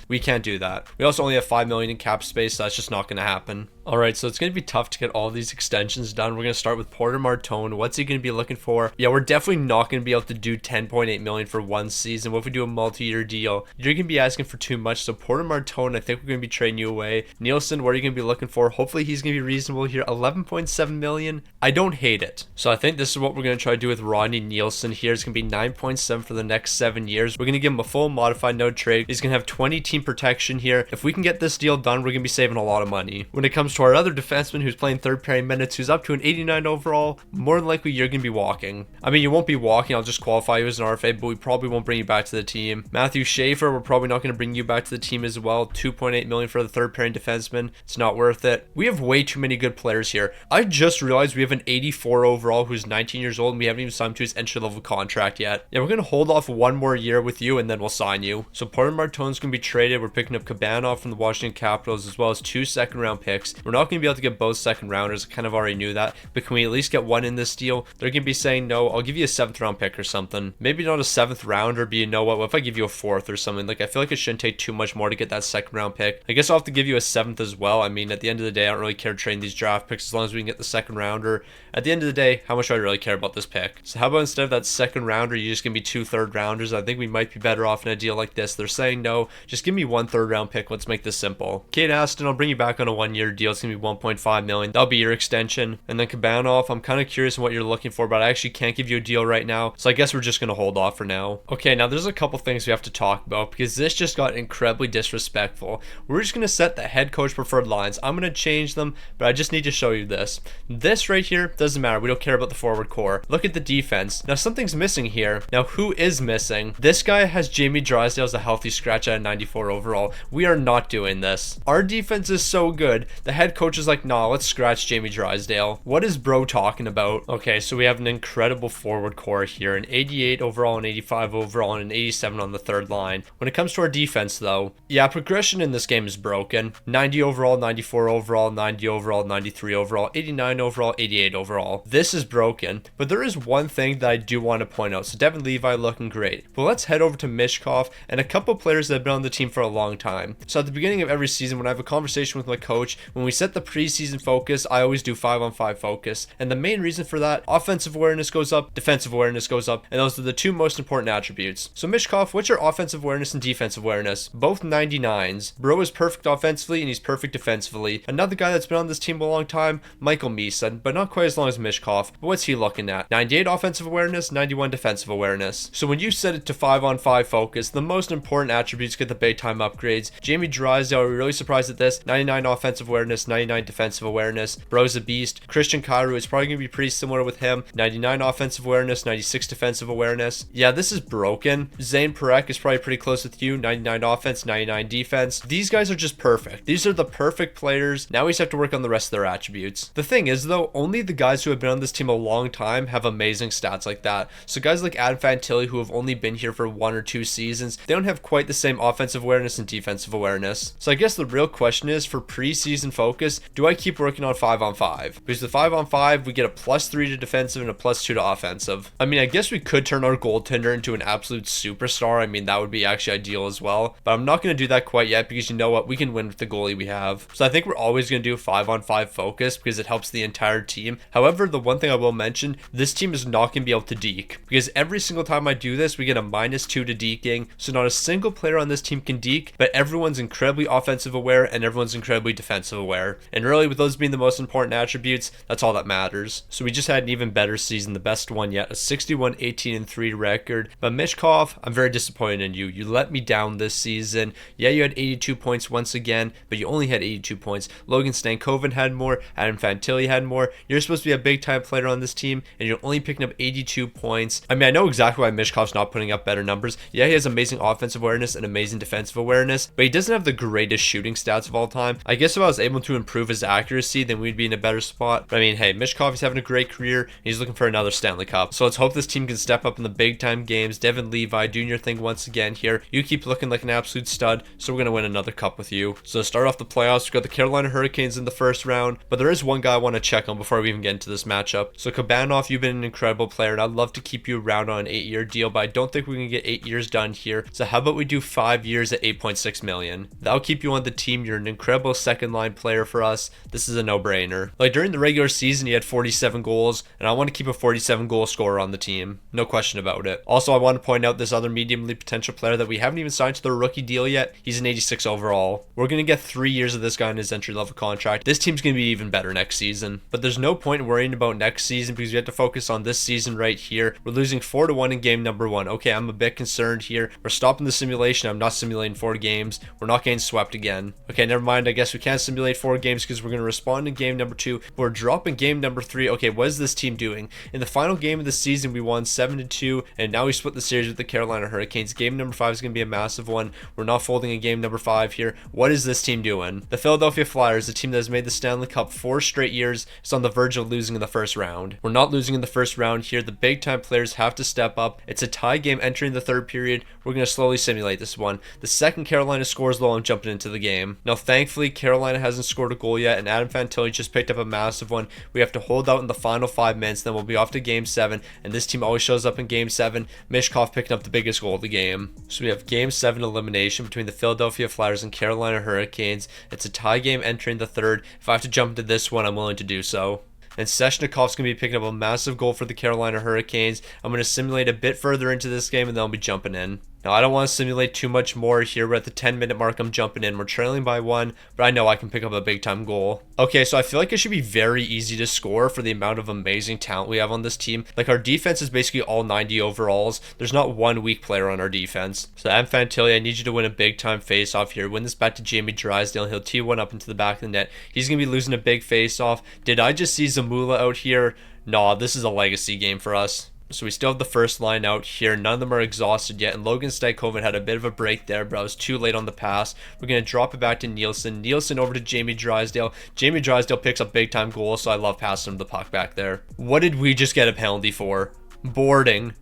We can't do that. We also only have 5 million in cap space, so that's just not going to happen. All right, so it's going to be tough to get all these extensions done. We're going to start with Porter Martone. What's he going to be looking for? Yeah, we're definitely not going to be able to do 10.8 million for one season. What if we do a multi-year deal? You're going to be asking for too much. So Porter Martone, I think we're going to be trading you away. Nielsen, what are you going to be looking for? Hopefully he's going to be reasonable here. 11.7 million. I don't hate it. So I think this is what we're going to try to do with Rodney Nielsen here. It's going to be 9.7 for the next 7 years. We're going to give him a full modified no trade. He's going to have 20 team protection here. If we can get this deal done, we're going to be saving a lot of money. When it comes to our other defenseman who's playing third pairing minutes, who's up to an 89 overall, more than likely you're going to be walking. I mean, you won't be walking. I'll just qualify you as an RFA, but we probably won't bring you back to the team. Matthew Schaefer, we're probably not going to bring you back to the team as well. 2.8 million for the third pairing defenseman. It's not worth it. We have way too many good players here. I just realized we have an 84 overall who's 19 years old, and we haven't even signed him to his entry level contract yet. Yeah, we're going to hold off one more year with you, and then we'll sign you. So Porter Martone's going to be traded. We're picking up Cabanov from the Washington Capitals, as well as 2 second-round picks. We're not going to be able to get both second-rounders. I kind of already knew that, but can we at least get one in this deal? They're going to be saying, no, I'll give you a 7th-round pick or something. Maybe not a 7th-rounder, but you know what if I give you a 4th or something? Like, I feel like it shouldn't take too much more to get that second-round pick. I guess I'll have to give you a 7th as well. I mean, at the end of the day, I don't really care trading these draft picks as long as we can get the second-rounder. At the end of the day, how much do I really care about this pick? So how about instead of that second-rounder, you're just going to be 2 third-rounders? I think we might be better off in a deal like this. They're saying, no, just give me 1 third-round pick. Let's make this simple. Kate Aston, I'll bring you back on a 1-year deal. It's going to be 1.5 million. That'll be your extension. And then Cabanov, I'm kind of curious on what you're looking for, but I actually can't give you a deal right now. So I guess we're just going to hold off for now. Okay, now there's a couple things we have to talk about because this just got incredibly disrespectful. We're just going to set the head coach preferred lines. I'm going to change them, but I just need to show you this. This right here doesn't matter. We don't care about the forward core. Look at the defense. Now something's missing here. Now who is missing? This guy has Jamie Drysdale as a healthy scratch at a 94 overall. We are not doing this. Our defense is so good. The head coach is like, nah, let's scratch Jamie Drysdale. What is bro talking about? Okay, so we have an incredible forward core here. An 88 overall, an 85 overall, and an 87 on the third line. When it comes to our defense though, yeah, progression in this game is broken. 90 overall, 94 overall, 90 overall, 93 overall, 89 overall, 88 overall. This is broken, but there is one thing that I do want to point out. So Devin Levi looking great. But let's head over to Michkov and a couple players that have been on the team for a long time. So at the beginning of every season, when I have a conversation with my coach, when we set the preseason focus, I always do 5-on-5 focus. And the main reason for that, offensive awareness goes up, defensive awareness goes up, and those are the two most important attributes. So Michkov, what's your offensive awareness and defensive awareness? Both 99s. Bro is perfect offensively and he's perfect defensively. Another guy that's been on this team a long time, Michael Misa, but not quite as long as Michkov. But what's he looking at? 98 offensive awareness, 91 defensive awareness. So when you set it to 5-on-5 focus, the most important attributes get the big time upgrades. Jamie Drysdale, are we really surprised at this? 99 offensive awareness, 99 defensive awareness. Bro's a beast. Christian Kyrou is probably going to be pretty similar with him. 99 offensive awareness, 96 defensive awareness. Yeah, this is broken. Zane Perek is probably pretty close with you. 99 offense, 99 defense. These guys are just perfect. These are the perfect players. Now we just have to work on the rest of their attributes. The thing is though, only the guys who have been on this team a long time have amazing stats like that. So guys like Adam Fantilli who have only been here for 1 or 2 seasons, they don't have quite the same offensive awareness and defensive awareness. So I guess the real question is, for preseason focus, do I keep working on 5-on-5? Because the 5-on-5, we get a +3 to defensive and a +2 to offensive. I mean, I guess we could turn our goaltender into an absolute superstar. I mean, that would be actually ideal as well. But I'm not going to do that quite yet because you know what? We can win with the goalie we have. So I think we're always going to do 5-on-5 focus because it helps the entire team. However, the one thing I will mention, this team is not going to be able to deke. Because every single time I do this, we get a -2 to deking. So not a single player on this team can deke, but everyone's incredibly offensive aware and everyone's incredibly defensive aware. And really, with those being the most important attributes, that's all that matters. So we just had an even better season, the best one yet, a 61-18-3 record. But Michkov, I'm very disappointed in you. You let me down this season. Yeah, you had 82 points once again, but you only had 82 points. Logan Stankoven had more, Adam Fantilli had more. You're supposed to be a big time player on this team, and you're only picking up 82 points. I mean, I know exactly why Michkov's not putting up better numbers. Yeah, he has amazing offensive awareness and amazing defensive awareness, but he doesn't have the greatest shooting stats of all time. I guess if I was able to improve his accuracy, then we'd be in a better spot. But I mean, hey, Michkov is having a great career, and he's looking for another Stanley Cup. So let's hope this team can step up in the big time games. Devin Levi doing your thing once again here. You keep looking like an absolute stud, so we're going to win another cup with you. So to start off the playoffs, we've got the Carolina Hurricanes in the first round, but there is one guy I want to check on before we even get into this matchup. So Kabanov, you've been an incredible player, and I'd love to keep you around on an 8-year deal, but I don't think we can get 8 years done here. So how about we do 5 years at $8.6 million? That'll keep you on the team. You're an incredible second line player for us. This is a no-brainer. Like during the regular season, he had 47 goals, and I want to keep a 47 goal scorer on the team. No question about it. Also, I want to point out this other medium league potential player that we haven't even signed to the rookie deal yet. He's an 86 overall. We're going to get 3 years of this guy in his entry-level contract. This team's going to be even better next season. But there's no point in worrying about next season because we have to focus on this season right here. We're losing 4-1 in game number 1. Okay, I'm a bit concerned here. We're stopping the simulation. I'm not simulating 4 games. We're not getting swept again. Okay, never mind. I guess we can't simulate 4 games because we're going to respond in game number 2. But we're dropping game number 3. Okay, what is this team doing? In the final game of the season, we won 7-2, and now we split the series with the Carolina Hurricanes. Game number 5 is going to be a massive one. We're not folding in game number 5 here. What is this team doing? The Philadelphia Flyers, a team that has made the Stanley Cup 4 straight years, is on the verge of losing in the first round. We're not losing in the first round here. The big time players have to step up. It's a tie game entering the third period. We're going to slowly simulate this one. The second Carolina scores low, I'm jumping into the game. Now, thankfully, Carolina hasn't scored a goal yet, and Adam Fantilli just picked up a massive one. We have to hold out in the final 5 minutes, then we'll be off to game 7, and this team always shows up in game 7. Michkov picking up the biggest goal of the game. So we have game 7 elimination between the Philadelphia Flyers and Carolina Hurricanes. It's a tie game entering the third. If I have to jump into this one, I'm willing to do so. And Svechnikov's going to be picking up a massive goal for the Carolina Hurricanes. I'm going to simulate a bit further into this game, and then I'll be jumping in. Now, I don't want to simulate too much more here. We're at the 10-minute mark. I'm jumping in. We're trailing by 1, but I know I can pick up a big-time goal. Okay, so I feel like it should be very easy to score for the amount of amazing talent we have on this team. Like, our defense is basically all 90 overalls. There's not one weak player on our defense. So, Adam Fantilli, I need you to win a big-time face-off here. Win this back to Jamie Drysdale. He'll tee one up into the back of the net. He's going to be losing a big face-off. Did I just see Zamula out here? Nah, this is a legacy game for us. So we still have the first line out here. None of them are exhausted yet. And Logan Stankoven had a bit of a break there, but I was too late on the pass. We're going to drop it back to Nielsen. Nielsen over to Jamie Drysdale. Jamie Drysdale picks up big time goals, so I love passing him the puck back there. What did we just get a penalty for? Boarding.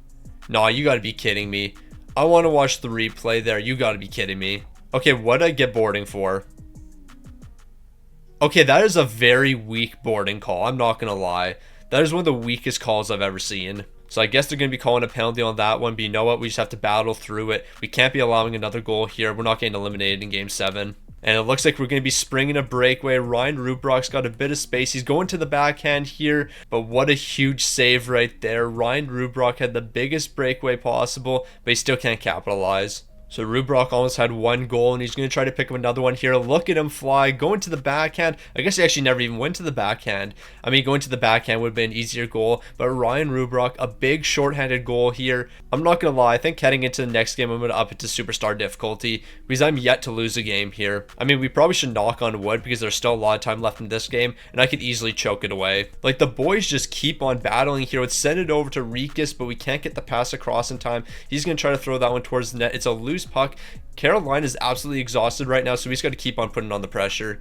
Nah, you got to be kidding me. I want to watch the replay there. You got to be kidding me. Okay, what did I get boarding for? Okay, that is a very weak boarding call. I'm not going to lie. That is one of the weakest calls I've ever seen. So I guess they're going to be calling a penalty on that one, but you know what? We just have to battle through it. We can't be allowing another goal here. We're not getting eliminated in game 7. And it looks like we're going to be springing a breakaway. Ryan Rubrock's got a bit of space. He's going to the backhand here, but what a huge save right there. Ryan Rubrock had the biggest breakaway possible, but he still can't capitalize. So Rubrock almost had one goal, and he's going to try to pick up another one here. Look at him fly, going to the backhand. I guess he actually never even went to the backhand. I mean, going to the backhand would have been an easier goal, but Ryan Rubrock, a big shorthanded goal here. I'm not going to lie, I think heading into the next game, I'm going to up it to superstar difficulty because I'm yet to lose a game here. I mean, we probably should knock on wood because there's still a lot of time left in this game, and I could easily choke it away. Like, the boys just keep on battling here. Let's send it over to Rikas, but we can't get the pass across in time. He's going to try to throw that one towards the net. It's a loose puck. Carolina is absolutely exhausted right now, so we just got to keep on putting on the pressure.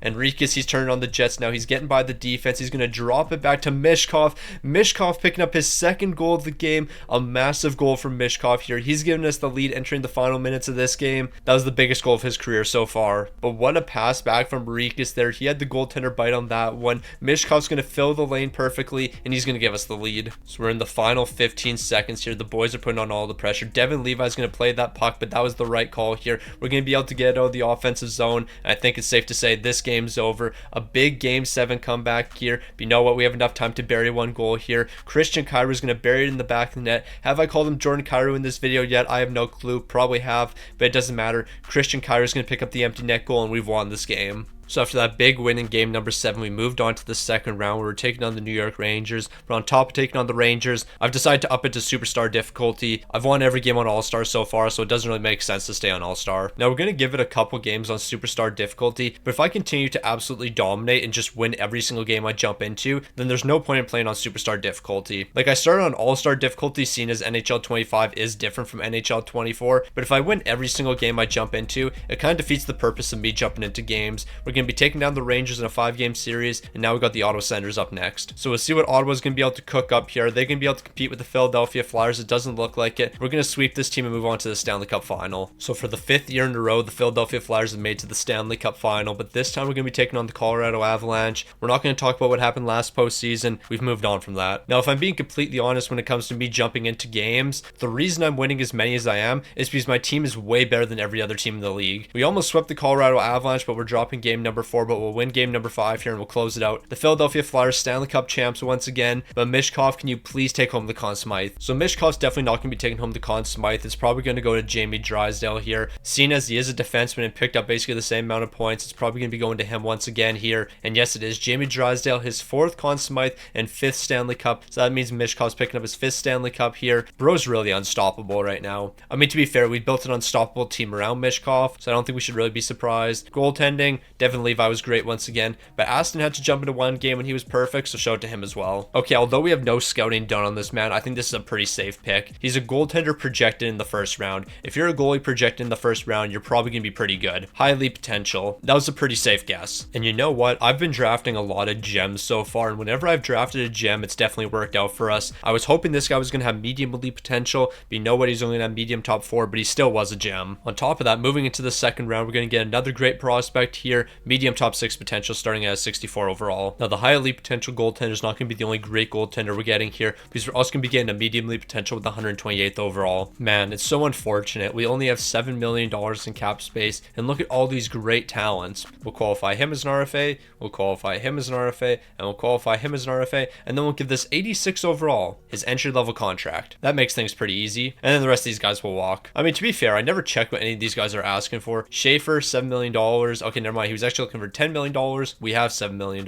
And Rikas, he's turning on the Jets now. He's getting by the defense. He's going to drop it back to Michkov. Michkov picking up his second goal of the game. A massive goal from Michkov here. He's giving us the lead entering the final minutes of this game. That was the biggest goal of his career so far. But what a pass back from Rikas there. He had the goaltender bite on that one. Michkov's going to fill the lane perfectly, and he's going to give us the lead. So we're in the final 15 seconds here. The boys are putting on all the pressure. Devin Levi's going to play that puck, but that was the right call here. We're going to be able to get out of the offensive zone. And I think it's safe to say this game's over. A big game 7 comeback here, but you know what, we have enough time to bury one goal here. Christian Kyrou is going to bury it in the back of the net. Have I called him Jordan Kyrou in this video yet? I have no clue. Probably have, but it doesn't matter. Christian Kyrou is going to pick up the empty net goal, and we've won this game. So after that big win in game number 7, we moved on to the second round where we're taking on the New York Rangers. But on top of taking on the Rangers, I've decided to up it to superstar difficulty. I've won every game on All-Star so far, so it doesn't really make sense to stay on All-Star. Now we're going to give it a couple games on superstar difficulty, but if I continue to absolutely dominate and just win every single game I jump into, then there's no point in playing on superstar difficulty. Like, I started on All-Star difficulty, seeing as NHL 25 is different from NHL 24, but if I win every single game I jump into, it kind of defeats the purpose of me jumping into games. We're going to be taking down the Rangers in a 5-game series, and now we got the Ottawa Senators up next. So we'll see what Ottawa's going to be able to cook up here. Are they going to be able to compete with the Philadelphia Flyers? It doesn't look like it. We're going to sweep this team and move on to the Stanley Cup final. So for the 5th year in a row, the Philadelphia Flyers have made to the Stanley Cup final, but this time we're going to be taking on the Colorado Avalanche. We're not going to talk about what happened last postseason. We've moved on from that. Now, if I'm being completely honest when it comes to me jumping into games, the reason I'm winning as many as I am is because my team is way better than every other team in the league. We almost swept the Colorado Avalanche, but we're dropping game number 4, but we'll win game number 5 here and we'll close it out. The Philadelphia Flyers Stanley Cup champs once again, but Michkov, can you please take home the Conn Smythe? So Michkov's definitely not going to be taking home the Conn Smythe. It's probably going to go to Jamie Drysdale here. Seeing as he is a defenseman and picked up basically the same amount of points, it's probably going to be going to him once again here. And yes, it is Jamie Drysdale, his 4th Conn Smythe and 5th Stanley Cup. So that means Michkov's picking up his 5th Stanley Cup here. Bro's really unstoppable right now. I mean, to be fair, we built an unstoppable team around Michkov, so I don't think we should really be surprised. Goaltending, Devin Levi was great once again, but Aston had to jump into one game when he was perfect, so show it to him as well. Okay, although we have no scouting done on this man, I think this is a pretty safe pick. He's a goaltender projected in the first round. If you're a goalie projected in the first round, you're probably going to be pretty good. Highly potential. That was a pretty safe guess. And you know what? I've been drafting a lot of gems so far, and whenever I've drafted a gem, it's definitely worked out for us. I was hoping this guy was going to have medium elite potential, but you know what? He's only going to have medium top 4, but he still was a gem. On top of that, moving into the second round, we're going to get another great prospect here. Medium top 6 potential starting at 64 overall. Now, the high elite potential goaltender is not going to be the only great goaltender we're getting here, because we're also going to be getting a medium elite potential with 128th overall. Man, it's so unfortunate. We only have $7 million in cap space, and look at all these great talents. We'll qualify him as an RFA, we'll qualify him as an RFA, and we'll qualify him as an RFA, and then we'll give this 86 overall his entry-level contract. That makes things pretty easy, and then the rest of these guys will walk. I mean, to be fair, I never checked what any of these guys are asking for. Schaefer, $7 million. Okay, never mind. He was actually looking for $10 million. We have $7 million.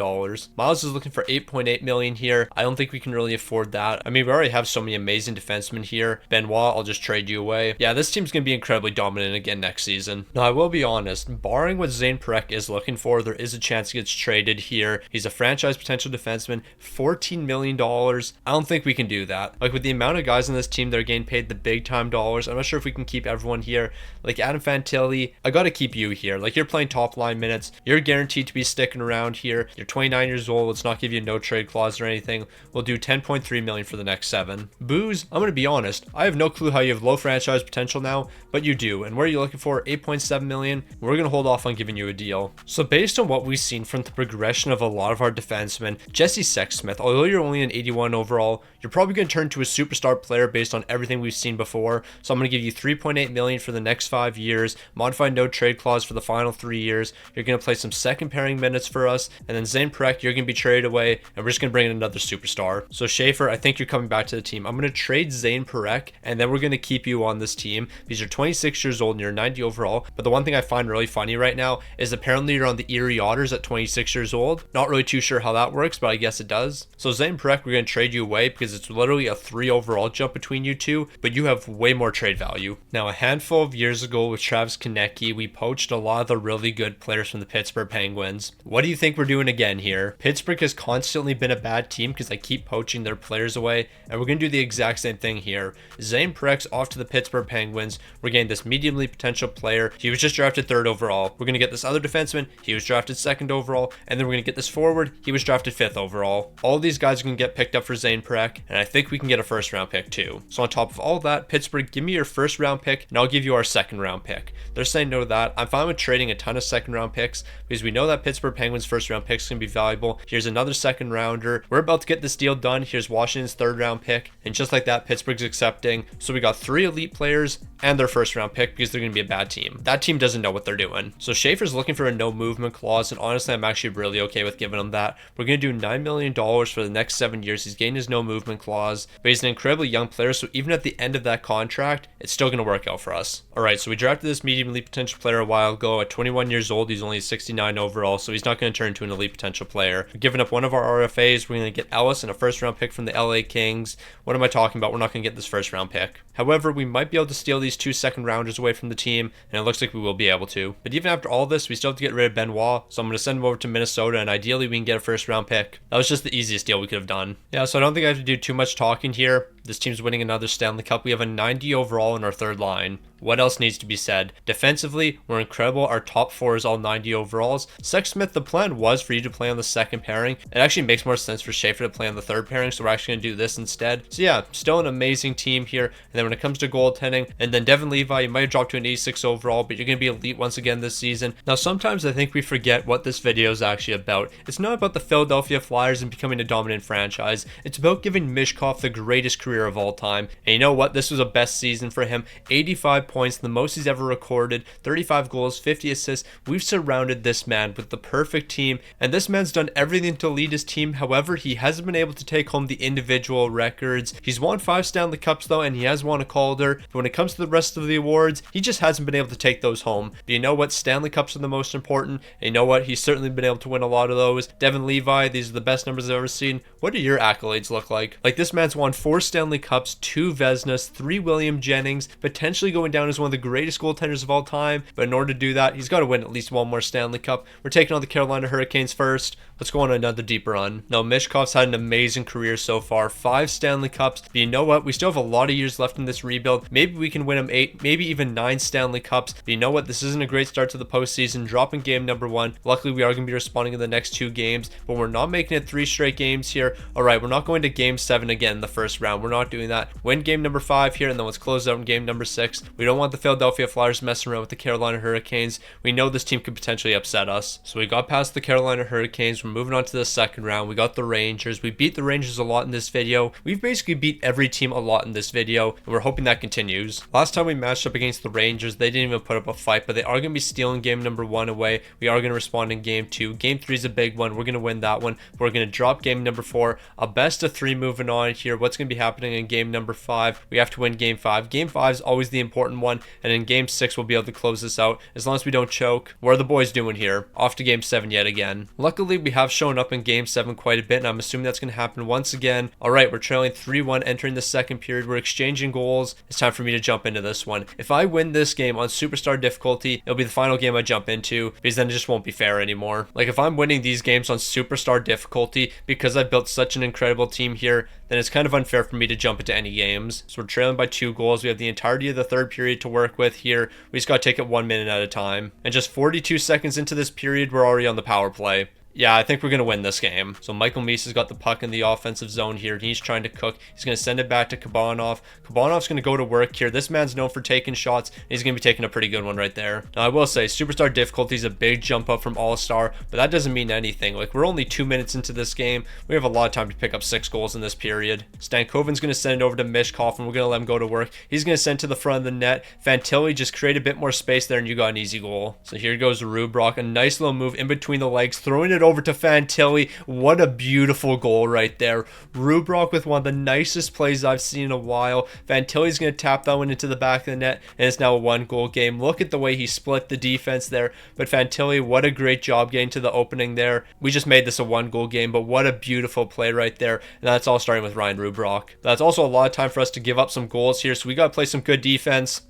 Miles is looking for $8.8 million here. I don't think we can really afford that. I mean, we already have so many amazing defensemen here. Benoit, I'll just trade you away. Yeah, this team's going to be incredibly dominant again next season. Now, I will be honest, barring what Zane Parekh is looking for, there is a chance he gets traded here. He's a franchise potential defenseman, $14 million. I don't think we can do that. Like, with the amount of guys on this team that are getting paid the big time dollars, I'm not sure if we can keep everyone here. Like Adam Fantilli, I got to keep you here. Like, you're playing top line minutes. You're guaranteed to be sticking around here. You're 29 years old. Let's not give you no trade clause or anything. We'll do 10.3 million for the next 7. Booze, I'm going to be honest. I have no clue how you have low franchise potential now, but you do. And what are you looking for? 8.7 million. We're going to hold off on giving you a deal. So based on what we've seen from the progression of a lot of our defensemen, Jesse Sexsmith, although you're only an 81 overall, you're probably going to turn to a superstar player based on everything we've seen before. So I'm going to give you 3.8 million for the next 5 years, modified no trade clause for the final 3 years. You're going to play some second pairing minutes for us, and then Zane Parekh, you're going to be traded away, and we're just going to bring in another superstar. So Schaefer, I think you're coming back to the team. I'm going to trade Zane Parekh, and then we're going to keep you on this team because you're 26 years old and you're 90 overall. But the one thing I find really funny right now is apparently you're on the Erie Otters at 26 years old. Not really too sure how that works, but I guess it does. So Zane Parekh, we're going to trade you away because it's literally a 3 overall jump between you two, but you have way more trade value. Now, a handful of years ago with Travis Konecny, we poached a lot of the really good players from the Pittsburgh Penguins. What do you think we're doing again here? Pittsburgh has constantly been a bad team because they keep poaching their players away, and we're going to do the exact same thing here. Zane Parech's off to the Pittsburgh Penguins. We're getting this mediumly potential player. He was just drafted 3rd overall. We're going to get this other defenseman. He was drafted 2nd overall, and then we're going to get this forward. He was drafted 5th overall. All these guys are going to get picked up for Zane Parekh, and I think we can get a 1st round pick too. So on top of all that, Pittsburgh, give me your 1st round pick, and I'll give you our 2nd round pick. They're saying no to that. I'm fine with trading a ton of 2nd round picks because we know that Pittsburgh Penguins 1st round picks can be valuable. Here's another 2nd rounder. We're about to get this deal done. Here's Washington's 3rd round pick, and just like that, Pittsburgh's accepting. So we got 3 elite players and their 1st round pick because they're going to be a bad team. That team doesn't know what they're doing. So Schaefer's looking for a no movement clause, and honestly, I'm actually really okay with giving him that. We're going to do $9 million for the next 7 years. He's getting his no movement clause, but he's an incredibly young player, so even at the end of that contract, it's still going to work out for us. All right, so we drafted this medium elite potential player a while ago. At 21 years old, he's only 69 overall, so he's not going to turn into an elite potential player. We're giving up one of our RFAs. We're going to get Ellis and a 1st round pick from the LA Kings. What am I talking about? We're not going to get this 1st round pick. However, we might be able to steal these 2 2nd rounders away from the team, and it looks like we will be able to. But even after all this, we still have to get rid of Benoit, so I'm going to send him over to Minnesota, and ideally we can get a 1st round pick. That was just the easiest deal we could have done. Yeah, so I don't think I have to do too much talking here. This team's winning another Stanley Cup. We have a 90 overall in our 3rd line. What else needs to be said? Defensively, we're incredible. Our top 4 is all 90 overalls. Sexsmith, the plan was for you to play on the 2nd pairing. It actually makes more sense for Schaefer to play on the 3rd pairing, so we're actually going to do this instead. So yeah, still an amazing team here. And then when it comes to goaltending, and then Devin Levi, you might have dropped to an 86 overall, but you're going to be elite once again this season. Now, sometimes I think we forget what this video is actually about. It's not about the Philadelphia Flyers and becoming a dominant franchise. It's about giving Michkov the greatest career of all time. And you know what? This was a best season for him. 85 points, the most he's ever recorded, 35 goals, 50 assists. We've surrounded this man with the perfect team, and this man's done everything to lead his team. However, he hasn't been able to take home the individual records. He's won 5 Stanley Cups though, and he has won a Calder, but when it comes to the rest of the awards, he just hasn't been able to take those home. But you know what? Stanley Cups are the most important, and you know what? He's certainly been able to win a lot of those. Devin Levi, these are the best numbers I've ever seen. What do your accolades look like? Like, this man's won 4 Stanley Cups, 2 Vezinas, 3 William Jennings, potentially going down as one of the greatest goaltenders of all time. But in order to do that, he's got to win at least 1 more Stanley Cup. We're taking on the Carolina Hurricanes first. Let's go on another deeper run. Now, Michkov's had an amazing career so far. 5 Stanley Cups. But you know what? We still have a lot of years left in this rebuild. Maybe we can win him 8, maybe even 9 Stanley Cups. But you know what? This isn't a great start to the postseason. Dropping game number 1. Luckily, we are going to be responding in the next 2 games. But we're not making it 3 straight games here. All right, we're not going to game 7 again in the 1st round. We're not doing that. Win game number 5 here, and then let's close out in game number 6. We don't want the Philadelphia Flyers messing around with the Carolina Hurricanes. We know this team could potentially upset us. So we got past the Carolina Hurricanes. We're moving on to the 2nd round. We got the Rangers. We beat the Rangers a lot in this video. We've basically beat every team a lot in this video, and we're hoping that continues. Last time we matched up against the Rangers, they didn't even put up a fight, but they are going to be stealing game number 1 away. We are going to respond in game 2. Game 3 is a big one. We're going to win that one. We're going to drop game number 4. A best of 3 moving on here. What's going to be happening in game number 5? We have to win game 5. Game 5 is always the important one, and in game 6 we'll be able to close this out as long as we don't choke. What are the boys doing here? Off to game 7 yet again. Luckily, we have shown up in game 7 quite a bit, and I'm assuming that's going to happen once again. All right, we're trailing 3-1 entering the 2nd period. We're exchanging goals. It's time for me to jump into this one. If I win this game on superstar difficulty, it'll be the final game I jump into, because then it just won't be fair anymore. Like, if I'm winning these games on superstar difficulty because I've built such an incredible team here, then it's kind of unfair for me me to jump into any games. So we're trailing by 2 goals. We have the entirety of the third period to work with here. We just got to take it 1 minute at a time. And just 42 seconds into this period, we're already on the power play. Yeah, I think we're going to win this game. So Michael Misa's got the puck in the offensive zone here. He's trying to cook. He's going to send it back to Kabanov. Kabanov's going to go to work here. This man's known for taking shots. And he's going to be taking a pretty good one right there. Now, I will say, Superstar difficulty is a big jump up from All-Star, but that doesn't mean anything. Like, we're only 2 minutes into this game. We have a lot of time to pick up 6 goals in this period. Stankoven's going to send it over to Michkov, and we're going to let him go to work. He's going to send to the front of the net. Fantilli just create a bit more space there, and you got an easy goal. So here goes Rubrock. A nice little move in between the legs, throwing it over to Fantilli. What a beautiful goal right there. Rubrock with one of the nicest plays I've seen in a while. Fantilli's going to tap that one into the back of the net, and it's now a 1-goal game. Look at the way he split the defense there. But Fantilli, what a great job getting to the opening there. We just made this a 1-goal game, but what a beautiful play right there. And that's all starting with Ryan Rubrock. That's also a lot of time for us to give up some goals here, so we got to play some good defense.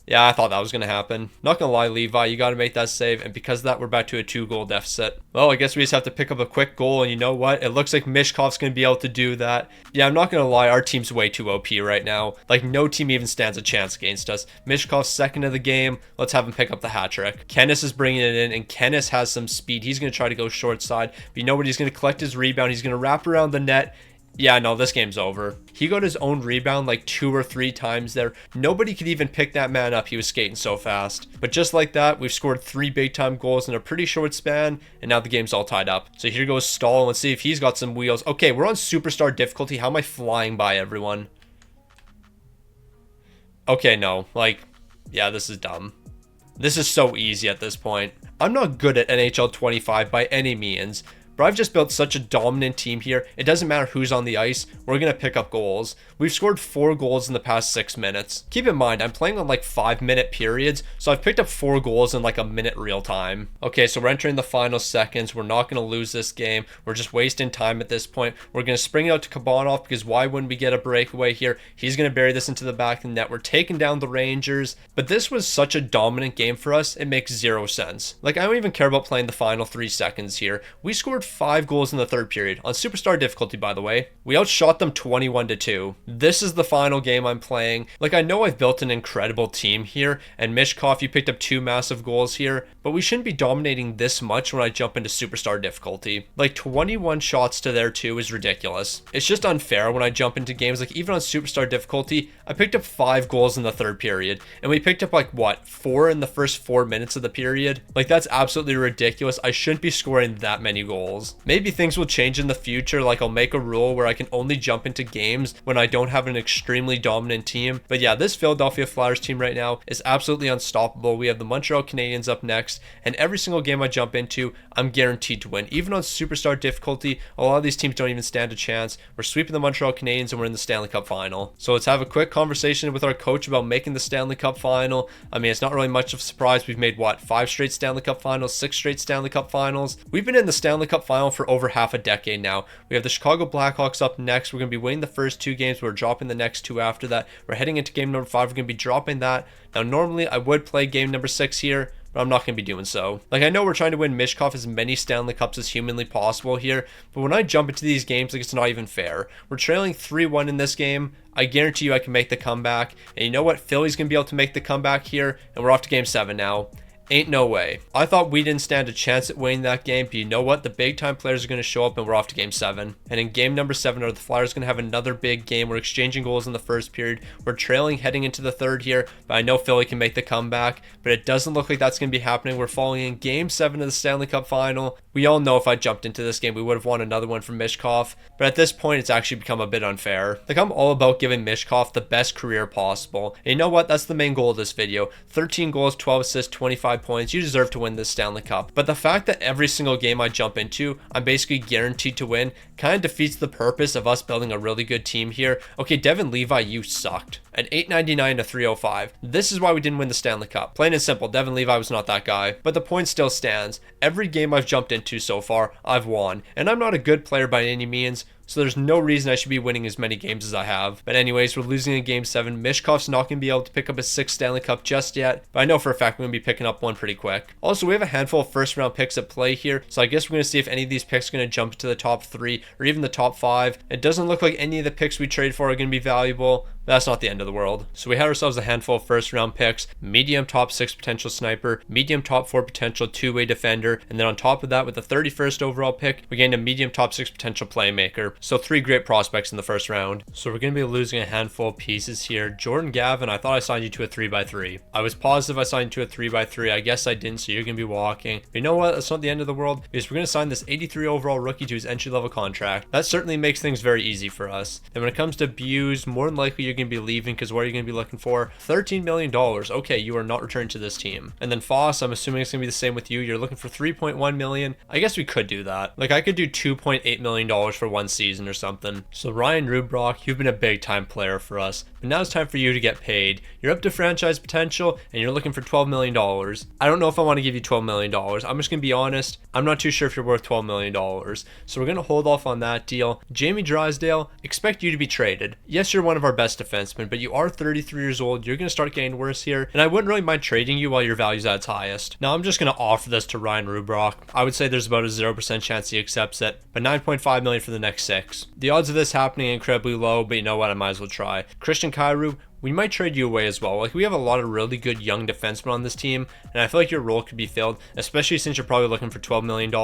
Yeah, I thought that was going to happen. Not going to lie, Levi, you got to make that save. And because of that, we're back to a 2-goal deficit. Well, I guess we just have to pick up a quick goal. And you know what? It looks like Michkov's going to be able to do that. Yeah, I'm not going to lie. Our team's way too OP right now. Like, no team even stands a chance against us. Michkov's second of the game. Let's have him pick up the hat trick. Kennis is bringing it in. And Kennis has some speed. He's going to try to go short side. But you know what? He's going to collect his rebound. He's going to wrap around the net. Yeah, no, this game's over. He got his own rebound like 2 or 3 times there. Nobody could even pick that man up. He was skating so fast. But just like that, we've scored 3 big-time goals in a pretty short span, and now the game's all tied up. So here goes Stahl. Let's see if he's got some wheels. Okay, we're on Superstar difficulty. How am I flying by everyone? Okay, no. Like, yeah, this is dumb. This is so easy at this point. I'm not good at NHL 25 by any means, but I've just built such a dominant team here. It doesn't matter who's on the ice. We're going to pick up goals. We've scored 4 goals in the past 6 minutes. Keep in mind, I'm playing on like 5-minute periods, so I've picked up 4 goals in like a minute real time. Okay, so we're entering the final seconds. We're not going to lose this game. We're just wasting time at this point. We're going to spring it out to Kabanov because why wouldn't we get a breakaway here? He's going to bury this into the back of the net. We're taking down the Rangers, but this was such a dominant game for us. It makes 0 sense. Like, I don't even care about playing the final 3 seconds here. We scored 5 goals in the third period on Superstar difficulty, by the way. We outshot them 21-2. This is the final game I'm playing. Like, I know I've built an incredible team here, and Michkov, you picked up 2 massive goals here, but we shouldn't be dominating this much when I jump into Superstar difficulty. Like, 21 shots to their 2 is ridiculous. It's just unfair when I jump into games. Like, even on Superstar difficulty, I picked up 5 goals in the third period, and we picked up like, what, 4 in the first 4 minutes of the period? Like, that's absolutely ridiculous. I shouldn't be scoring that many goals. Maybe things will change in the future, like I'll make a rule where I can only jump into games when I don't have an extremely dominant team. But yeah, this Philadelphia Flyers team right now is absolutely unstoppable. We have the Montreal Canadiens up next, and every single game I jump into, I'm guaranteed to win. Even on Superstar difficulty, a lot of these teams don't even stand a chance. We're sweeping the Montreal Canadiens and we're in the Stanley Cup final. So let's have a quick conversation with our coach about making the Stanley Cup final. I mean, it's not really much of a surprise. We've made, what, 5 straight Stanley Cup finals, 6 straight Stanley Cup finals. We've been in the Stanley Cup final for over half a decade now. We have the Chicago Blackhawks up next. We're going to be winning the first 2 games. We're dropping the next 2 after that. We're heading into game number 5. We're going to be dropping that. Now, normally I would play game number 6 here, but I'm not going to be doing so. Like, I know we're trying to win Michkov as many Stanley Cups as humanly possible here, but when I jump into these games, like, it's not even fair. We're trailing 3-1 in this game. I guarantee you I can make the comeback. And you know what? Philly's going to be able to make the comeback here, and we're off to game 7 now. Ain't no way. I thought we didn't stand a chance at winning that game, but you know what? The big time players are going to show up and we're off to game 7. And in game number 7, are the Flyers going to have another big game? We're exchanging goals in the first period. We're trailing heading into the third here, but I know Philly can make the comeback, but it doesn't look like that's going to be happening. We're falling in game 7 of the Stanley Cup final. We all know if I jumped into this game, we would have won another one from Michkov, but at this point, it's actually become a bit unfair. Like, I'm all about giving Michkov the best career possible. And you know what? That's the main goal of this video. 13 goals, 12 assists, 25 points. You deserve to win this Stanley Cup. But the fact that every single game I jump into, I'm basically guaranteed to win, kind of defeats the purpose of us building a really good team here. Okay, Devin Levi, you sucked. An 899 to 305. This is why we didn't win the Stanley Cup. Plain and simple, Devin Levi was not that guy. But the point still stands. Every game I've jumped into so far, I've won. And I'm not a good player by any means, so there's no reason I should be winning as many games as I have. But anyways, we're losing in Game 7. Michkov's not going to be able to pick up his 6th Stanley Cup just yet, but I know for a fact we're going to be picking up one pretty quick. Also, we have a handful of first round picks at play here, so I guess we're going to see if any of these picks are going to jump to the top 3 or even the top 5. It doesn't look like any of the picks we trade for are going to be valuable, but that's not the end of the world. So we had ourselves a handful of first round picks, medium top 6 potential sniper, medium top 4 potential 2-way defender, and then on top of that with the 31st overall pick, we gained a medium top 6 potential playmaker. So 3 great prospects in the first round. So we're going to be losing a handful of pieces here. Jordan Gavin, I thought I signed you to a 3x3. I was positive I signed you to a 3x3. I guess I didn't, so you're going to be walking. But you know what? That's not the end of the world, because we're going to sign this 83 overall rookie to his entry level contract. That certainly makes things very easy for us. And when it comes to Buse, more than likely you're going to be leaving, because what are you going to be looking for? $13 million. Okay, you are not returning to this team. And then Foss, I'm assuming it's going to be the same with you. You're looking for $3.1 million. I guess we could do that. Like, I could do $2.8 million for one season or something. So Ryan Rubrock, you've been a big time player for us, but now it's time for you to get paid. You're up to franchise potential and you're looking for $12 million. I don't know if I want to give you $12 million. I'm just going to be honest. I'm not too sure if you're worth $12 million. So we're going to hold off on that deal. Jamie Drysdale, expect you to be traded. Yes, you're one of our best defensemen, but you are 33 years old. You're going to start getting worse here, and I wouldn't really mind trading you while your value's at its highest. Now, I'm just going to offer this to Ryan Rubrock. I would say there's about a 0% chance he accepts it, but $9.5 million for the next 6. The odds of this happening are incredibly low, but you know what? I might as well try. Christian Kyrou, we might trade you away as well. Like, we have a lot of really good young defensemen on this team, and I feel like your role could be filled, especially since you're probably looking for $12 million.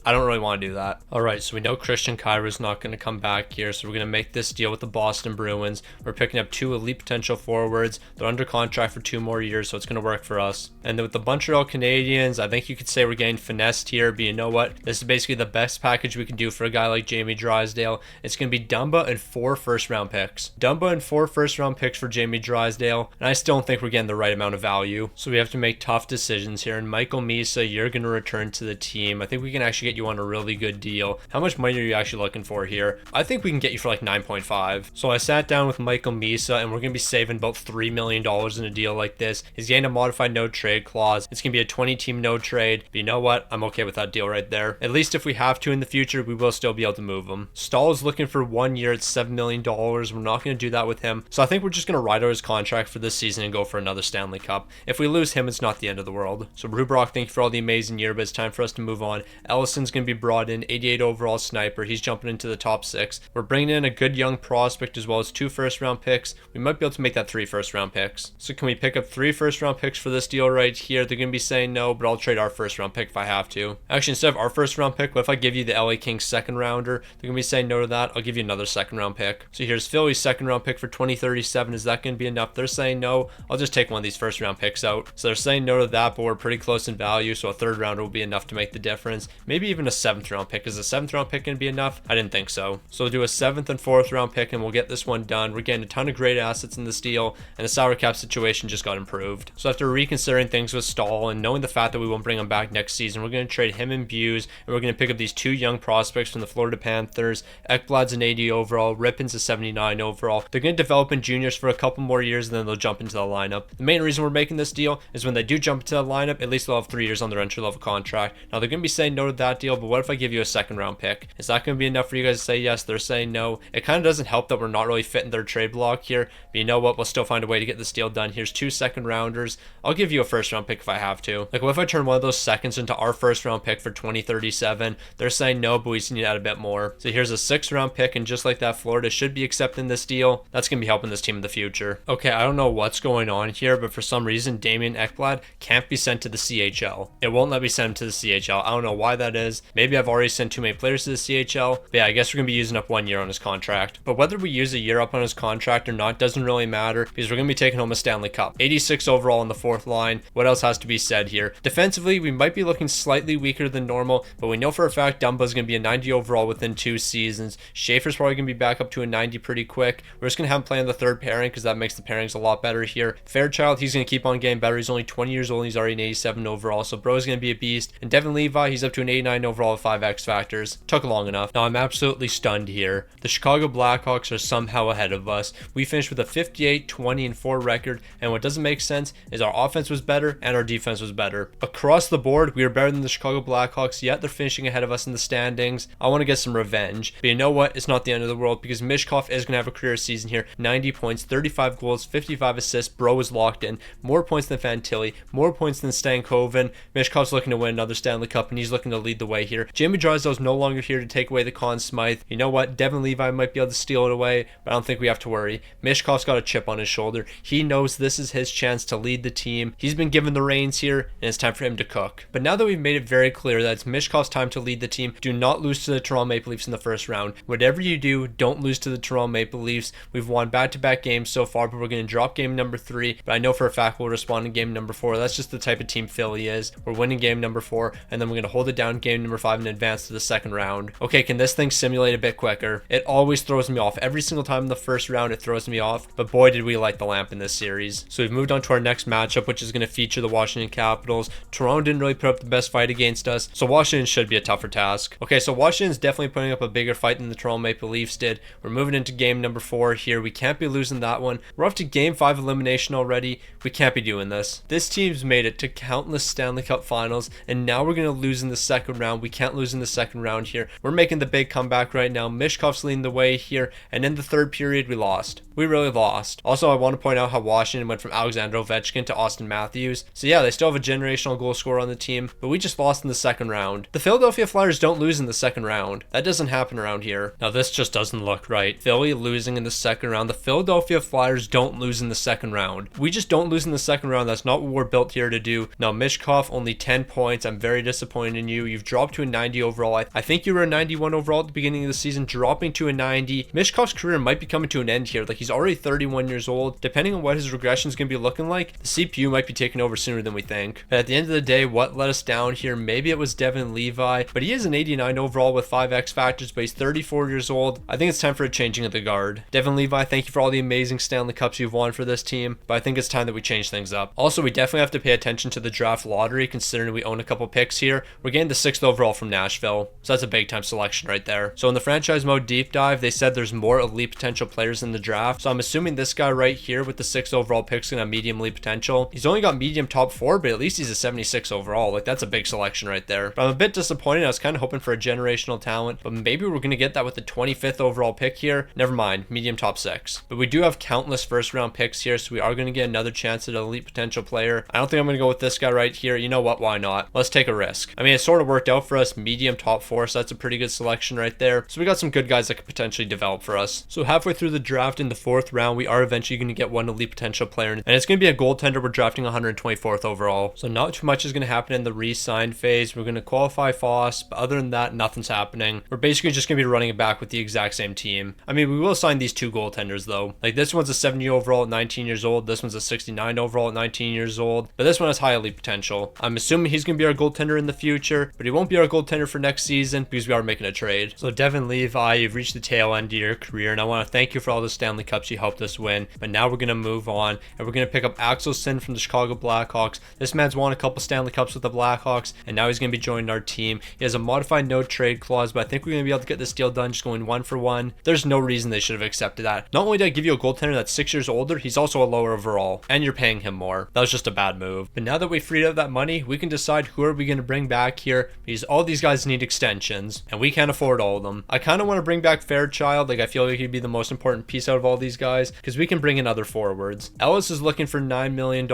I don't really want to do that. All right, so we know Christian Kyrou not going to come back here, so we're going to make this deal with the Boston Bruins. We're picking up 2 elite potential forwards. They're under contract for 2 more years, so it's going to work for us. And then with the Montreal Canadiens, I think you could say we're getting finessed here, but you know what? This is basically the best package we can do for a guy like Jamie Drysdale. It's going to be Dumba and 4 first-round picks. Dumba and 4 first-round picks for Jamie Drysdale, and I still don't think we're getting the right amount of value. So we have to make tough decisions here. And Michael Misa, you're going to return to the team. I think we can actually get you on a really good deal. How much money are you actually looking for here? I think we can get you for like 9.5. So I sat down with Michael Misa, and we're going to be saving about $3 million in a deal like this. He's getting a modified no trade clause. It's going to be a 20-team no trade. But you know what? I'm okay with that deal right there. At least if we have to in the future, we will still be able to move him. Stahl is looking for 1 year at $7 million. We're not going to do that with him. So I think we're just going to ride out his contract for this season and go for another Stanley Cup. If we lose him, it's not the end of the world. So Rubrock, thank you for all the amazing year, but it's time for us to move on. Ellison's going to be brought in, 88 overall sniper. He's jumping into the top 6. We're bringing in a good young prospect as well as 2 first-round picks. We might be able to make that 3 first-round picks. So can we pick up 3 first-round picks for this deal right here? They're going to be saying no, but I'll trade our first-round pick if I have to. Actually, instead of our first-round pick, what if I give you the LA Kings second-rounder? They're going to be saying no to that. I'll give you another second-round pick. So here's Philly's second-round pick for 2037. Is that going to be enough? They're saying no. I'll just take one of these first round picks out. So they're saying no to that, but we're pretty close in value, so a 3rd rounder will be enough to make the difference. Maybe even a 7th round pick. Is a 7th round pick going to be enough? I didn't think so. So we'll do a 7th and 4th round pick, and we'll get this one done. We're getting a ton of great assets in this deal, and the salary cap situation just got improved. So after reconsidering things with Stahl and knowing the fact that we won't bring him back next season, we're going to trade him and Buse, and we're going to pick up these 2 young prospects from the Florida Panthers. Ekblad's an 80 overall, Rippin's a 79 overall. They're going to develop in juniors for a couple more years, and then they'll jump into the lineup. The main reason we're making this deal is when they do jump into the lineup, at least they'll have 3 years on their entry level contract. Now they're going to be saying no to that deal, but what if I give you a 2nd round pick? Is that going to be enough for you guys to say yes? They're saying no. It kind of doesn't help that we're not really fitting their trade block here, but you know what? We'll still find a way to get this deal done. Here's 2 second rounders. I'll give you a 1st round pick if I have to. Like, what if I turn one of those seconds into our 1st round pick for 2037? They're saying no, but we just need to add a bit more. So here's a 6th round pick, and just like that, Florida should be accepting this deal. That's going to be helping this team in the future. Okay, I don't know what's going on here, but for some reason, Damian Ekblad can't be sent to the CHL. It won't let me send him to the CHL. I don't know why that is. Maybe I've already sent too many players to the CHL. But yeah, I guess we're going to be using up 1 year on his contract. But whether we use a year up on his contract or not doesn't really matter, because we're going to be taking home a Stanley Cup. 86 overall on the 4th line. What else has to be said here? Defensively, we might be looking slightly weaker than normal, but we know for a fact Dumba's going to be a 90 overall within 2 seasons. Schaefer's probably going to be back up to a 90 pretty quick. We're just going to have him play on the 3rd pairing, pairing because that makes the pairings a lot better here. Fairchild, he's going to keep on getting better. He's only 20 years old and he's already an 87 overall. So bro is going to be a beast. And Devin Levi, he's up to an 89 overall with 5 X factors. Took long enough. Now I'm absolutely stunned here. The Chicago Blackhawks are somehow ahead of us. We finished with a 58, 20, and 4 record. And what doesn't make sense is our offense was better and our defense was better. Across the board, we are better than the Chicago Blackhawks, yet they're finishing ahead of us in the standings. I want to get some revenge. But you know what? It's not the end of the world because Michkov is going to have a career season here. 90 points, 35 goals, 55 assists. Bro is locked in. More points than Fantilli, more points than Stankoven. Michkov's looking to win another Stanley Cup and he's looking to lead the way here. Jamie Drysdale's no longer here to take away the Conn Smythe. You know what? Devin Levi might be able to steal it away, but I don't think we have to worry. Michkov's got a chip on his shoulder. He knows this is his chance to lead the team. He's been given the reins here and it's time for him to cook. But now that we've made it very clear that it's Michkov's time to lead the team, do not lose to the Toronto Maple Leafs in the first round. Whatever you do, don't lose to the Toronto Maple Leafs. We've won back-to-back games so far, but we're going to drop game number 3. But I know for a fact we'll respond in game number 4. That's just the type of team Philly is. We're winning game number 4, and then we're going to hold it down game number 5 and advance to the second round. Okay, can this thing simulate a bit quicker? It always throws me off. Every single time in the first round, it throws me off. But boy, did we light the lamp in this series. So we've moved on to our next matchup, which is going to feature the Washington Capitals. Toronto didn't really put up the best fight against us, so Washington should be a tougher task. Okay, so Washington's definitely putting up a bigger fight than the Toronto Maple Leafs did. We're moving into game number 4 here. We can't be losing that one. We're up to game 5 elimination already. We can't be doing this. This team's made it to countless Stanley Cup finals, and now we're going to lose in the second round. We can't lose in the second round here. We're making the big comeback right now. Michkov's leading the way here, and in the third period, we lost. We really lost. Also, I want to point out how Washington went from Alexander Ovechkin to Austin Matthews. So yeah, they still have a generational goal scorer on the team, but we just lost in the second round. The Philadelphia Flyers don't lose in the second round. That doesn't happen around here. Now this just doesn't look right. Philly losing in the second round. The Philadelphia Flyers don't lose in the second round. We just don't lose in the second round. That's not what we're built here to do. Now Michkov, only 10 points. I'm very disappointed in you. You've dropped to a 90 overall. I think you were a 91 overall at the beginning of the season, dropping to a 90. Michkov's career might be coming to an end here. Like, he's already 31 years old. Depending on what his regression is going to be looking like, the CPU might be taking over sooner than we think. But at the end of the day, what let us down here? Maybe it was Devin Levi, but he is an 89 overall with 5 X factors, but he's 34 years old. I think it's time for a changing of the guard. Devin Levi, thank you for all the amazing Stanley Cups you've won for this team, but I think it's time that we change things up. Also, we definitely have to pay attention to the draft lottery, considering we own a couple picks here. We're getting the 6th overall from Nashville, so that's a big time selection right there. So in the franchise mode deep dive, they said there's more elite potential players in the draft, so I'm assuming this guy right here with the 6th overall pick is going to have medium elite potential. He's only got medium top 4, but at least he's a 76 overall. Like, that's a big selection right there. But I'm a bit disappointed. I was kind of hoping for a generational talent, but maybe we're going to get that with the 25th overall pick here. Never mind, medium top 6. But we do have countless first round picks here, so we are going to get another chance at an elite potential player. I don't think I'm going to go with this guy right here. You know what? Why not? Let's take a risk. I mean, it sort of worked out for us. Medium top 4, so that's a pretty good selection right there. So we got some good guys that could potentially develop for us. So halfway through the draft in the 4th round, we are eventually going to get one elite potential player, and it's going to be a goaltender. We're drafting 124th overall. So not too much is going to happen in the re-sign phase. We're going to qualify Foss, but other than that, nothing's happening. We're basically just going to be running it back with the exact same team. I mean, we will sign these 2 goaltenders though. Like, this one's a 70 overall at 19 years old. This one's a 69 overall at 19 years old. But this one has high elite potential. I'm assuming he's going to be our goaltender in the future, but he won't be our goaltender for next season because we are making a trade. So Devin Levi, you've reached the tail end of your career, and I want to thank you for all the Stanley Cups you helped us win. But now we're going to move on, and we're going to pick up Axel Sin from the Chicago Blackhawks. This man's won a couple Stanley Cups with the Blackhawks, and now he's going to be joining our team. He has a modified no trade clause, but I think we're going to be able to get this deal done just going 1-for-1. There's no reason they should have accepted that. Not only did I give you a goaltender that's 6 years older, he's also a lower overall, and you're paying him more. That was just a bad move. But now that we freed up that money, we can decide who are we going to bring back here, because all these guys need extensions, and we can't afford all of them. I kind of want to bring back Fairchild. Like, I feel like he'd be the most important piece out of all these guys, because we can bring in other forwards. Ellis is looking for $9 million.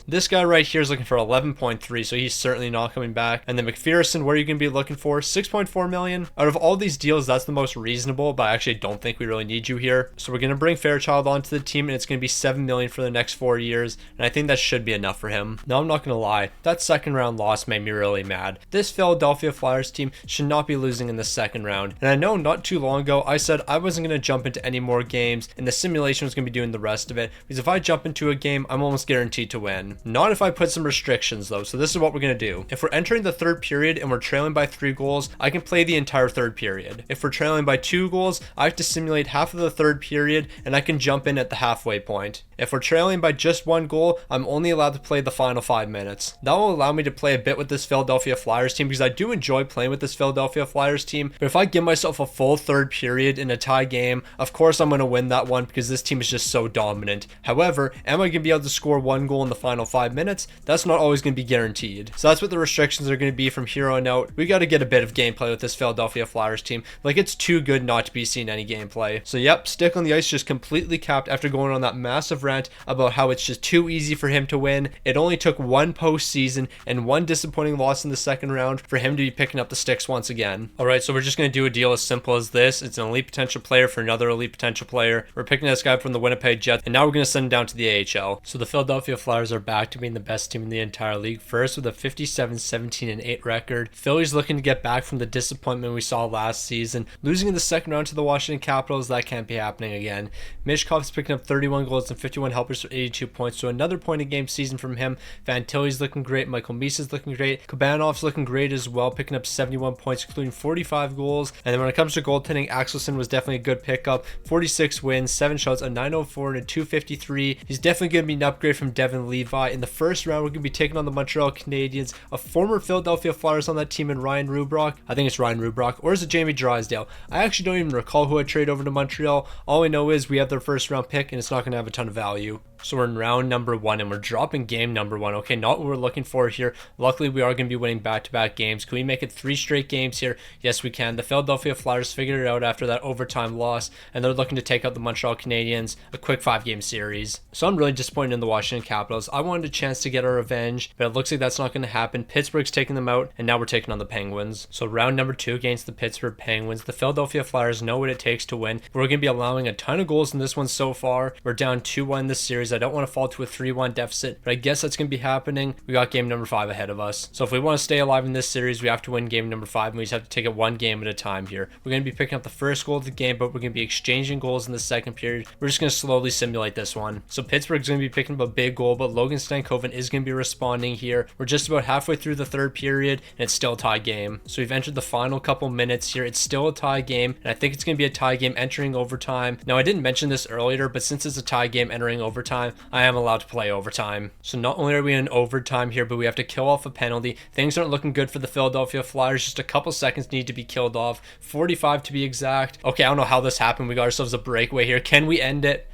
This guy right here is looking for 11.3, so he's certainly not coming back. And then McPherson, what are you going to be looking for? 6.4 million. Out of all these deals, that's the most reasonable, but I actually don't think we really need you here. So we're going to bring Fairchild onto the team, and it's going to be 7 million for the next 4 years, and I think that should be enough for him. Now, I'm not going to lie, that second round loss made me really mad. This Philadelphia Flyers team should not be losing in the second round, and I know not too long ago I said I wasn't going to jump into any more games, and the simulation was going to be doing the rest of it, because if I jump into a game, I'm almost guaranteed to win. Not if I put some restrictions though, so this is what we're going to do. If we're entering the third period and we're trailing by 3 goals, I can play the entire third period. If we're trailing by 2 goals, I have to simulate half of the third period, and I can jump jump in at the halfway point. If we're trailing by just 1 goal, I'm only allowed to play the final 5 minutes. That will allow me to play a bit with this Philadelphia Flyers team because I do enjoy playing with this Philadelphia Flyers team. But if I give myself a full third period in a tie game, of course I'm going to win that one because this team is just so dominant. However, am I going to be able to score 1 goal in the final 5 minutes? That's not always going to be guaranteed. So that's what the restrictions are going to be from here on out. We got to get a bit of gameplay with this Philadelphia Flyers team. Like, it's too good not to be seeing any gameplay. So yep, Stick on the Ice just completely capped after going on that massive rant about how it's just too easy for him to win. It only took 1 postseason and 1 disappointing loss in the second round for him to be picking up the sticks once again. Alright, so we're just going to do a deal as simple as this. It's an elite potential player for another elite potential player. We're picking this guy from the Winnipeg Jets, and now we're going to send him down to the AHL. So the Philadelphia Flyers are back to being the best team in the entire league. First with a 57-17-8 record. Philly's looking to get back from the disappointment we saw last season. Losing in the second round to the Washington Capitals, that can't be happening again. Michkov's picking up 31 goals and 51 helpers for 82 points, so another point a game season from him. Fantilli's looking great. Michael Misa's looking great. Kabanov's looking great as well, picking up 71 points, including 45 goals. And then when it comes to goaltending, Axelson was definitely a good pickup. 46 wins, 7 shots, a 904 and a 253. He's definitely going to be an upgrade from Devin Levi. In the first round, we're going to be taking on the Montreal Canadiens, a former Philadelphia Flyers on that team, in Ryan Rubrock. I think it's Ryan Rubrock, or is it Jamie Drysdale? I actually don't even recall who I traded over to Montreal. All I know is we have their first round pick and it's not going to have a ton of value. So we're in round number 1 and we're dropping game number 1. Okay, not what we're looking for here. Luckily, we are going to be winning back-to-back games. Can we make it 3 straight games here? Yes, we can. The Philadelphia Flyers figured it out after that overtime loss, and they're looking to take out the Montreal Canadiens, a quick 5-game series. So I'm really disappointed in the Washington Capitals. I wanted a chance to get our revenge, but it looks like that's not going to happen. Pittsburgh's taking them out, and now we're taking on the Penguins. So round number 2 against the Pittsburgh Penguins. The Philadelphia Flyers know what it takes to win. We're going to be allowing a ton of goals in this one so far. We're down 2-1 this series. I don't want to fall to a 3-1 deficit, but I guess that's going to be happening. We got game number 5 ahead of us. So if we want to stay alive in this series, we have to win game number 5, and we just have to take it 1 game at a time here. We're going to be picking up the first goal of the game, but we're going to be exchanging goals in the second period. We're just going to slowly simulate this one. So Pittsburgh's going to be picking up a big goal, but Logan Stankoven is going to be responding here. We're just about halfway through the third period, and it's still a tie game. So we've entered the final couple minutes here. It's still a tie game, and I think it's going to be a tie game entering overtime. Now, I didn't mention this earlier, but since it's a tie game entering overtime, I am allowed to play overtime. So not only are we in overtime here, but we have to kill off a penalty. Things aren't looking good for the Philadelphia Flyers. Just a couple seconds need to be killed off. 45 to be exact. Okay, I don't know how this happened. We got ourselves a breakaway here. Can we end it?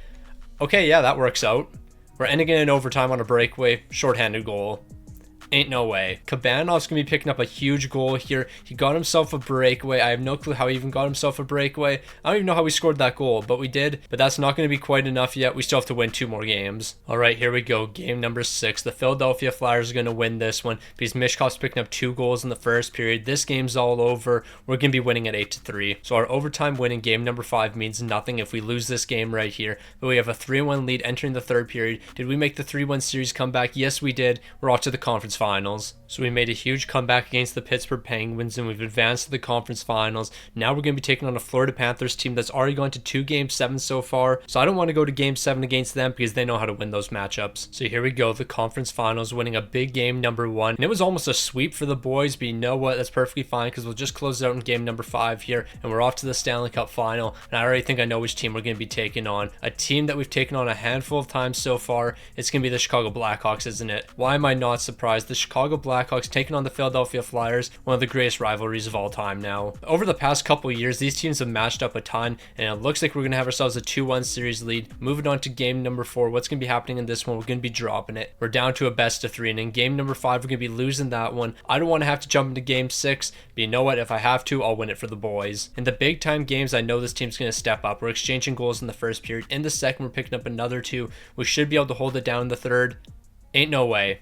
Okay, yeah, that works out. We're ending it in overtime on a breakaway. Shorthanded goal. Ain't no way. Kabanov's gonna be picking up a huge goal here. He got himself a breakaway. I have no clue how he even got himself a breakaway. I don't even know how we scored that goal, but we did. But that's not gonna be quite enough yet. We still have to win 2 more games. All right, here we go. Game number 6. The Philadelphia Flyers are gonna win this one because Michkov's picking up 2 goals in the first period. This game's all over. We're gonna be winning at 8-3. So our overtime win in game number 5 means nothing if we lose this game right here. But we have a 3-1 lead entering the third period. Did we make the 3-1 series comeback? Yes, we did. We're off to the conference finals. So we made a huge comeback against the Pittsburgh Penguins and we've advanced to the conference finals. Now we're going to be taking on a Florida Panthers team that's already gone to 2 game 7 so far. So I don't want to go to game 7 against them because they know how to win those matchups. So here we go, the conference finals, winning a big game number 1. And it was almost a sweep for the boys, but you know what? That's perfectly fine because we'll just close it out in game number 5 here and we're off to the Stanley Cup final. And I already think I know which team we're going to be taking on. A team that we've taken on a handful of times so far. It's going to be the Chicago Blackhawks, isn't it? Why am I not surprised? The Chicago Blackhawks taking on the Philadelphia Flyers, one of the greatest rivalries of all time now. Over the past couple of years, these teams have matched up a ton, and it looks like we're going to have ourselves a 2-1 series lead. Moving on to game number 4, what's going to be happening in this one? We're going to be dropping it. We're down to a best of 3, and in game number 5, we're going to be losing that one. I don't want to have to jump into game 6, but you know what? If I have to, I'll win it for the boys. In the big time games, I know this team's going to step up. We're exchanging goals in the first period. In the second, we're picking up another 2. We should be able to hold it down in the third. Ain't no way.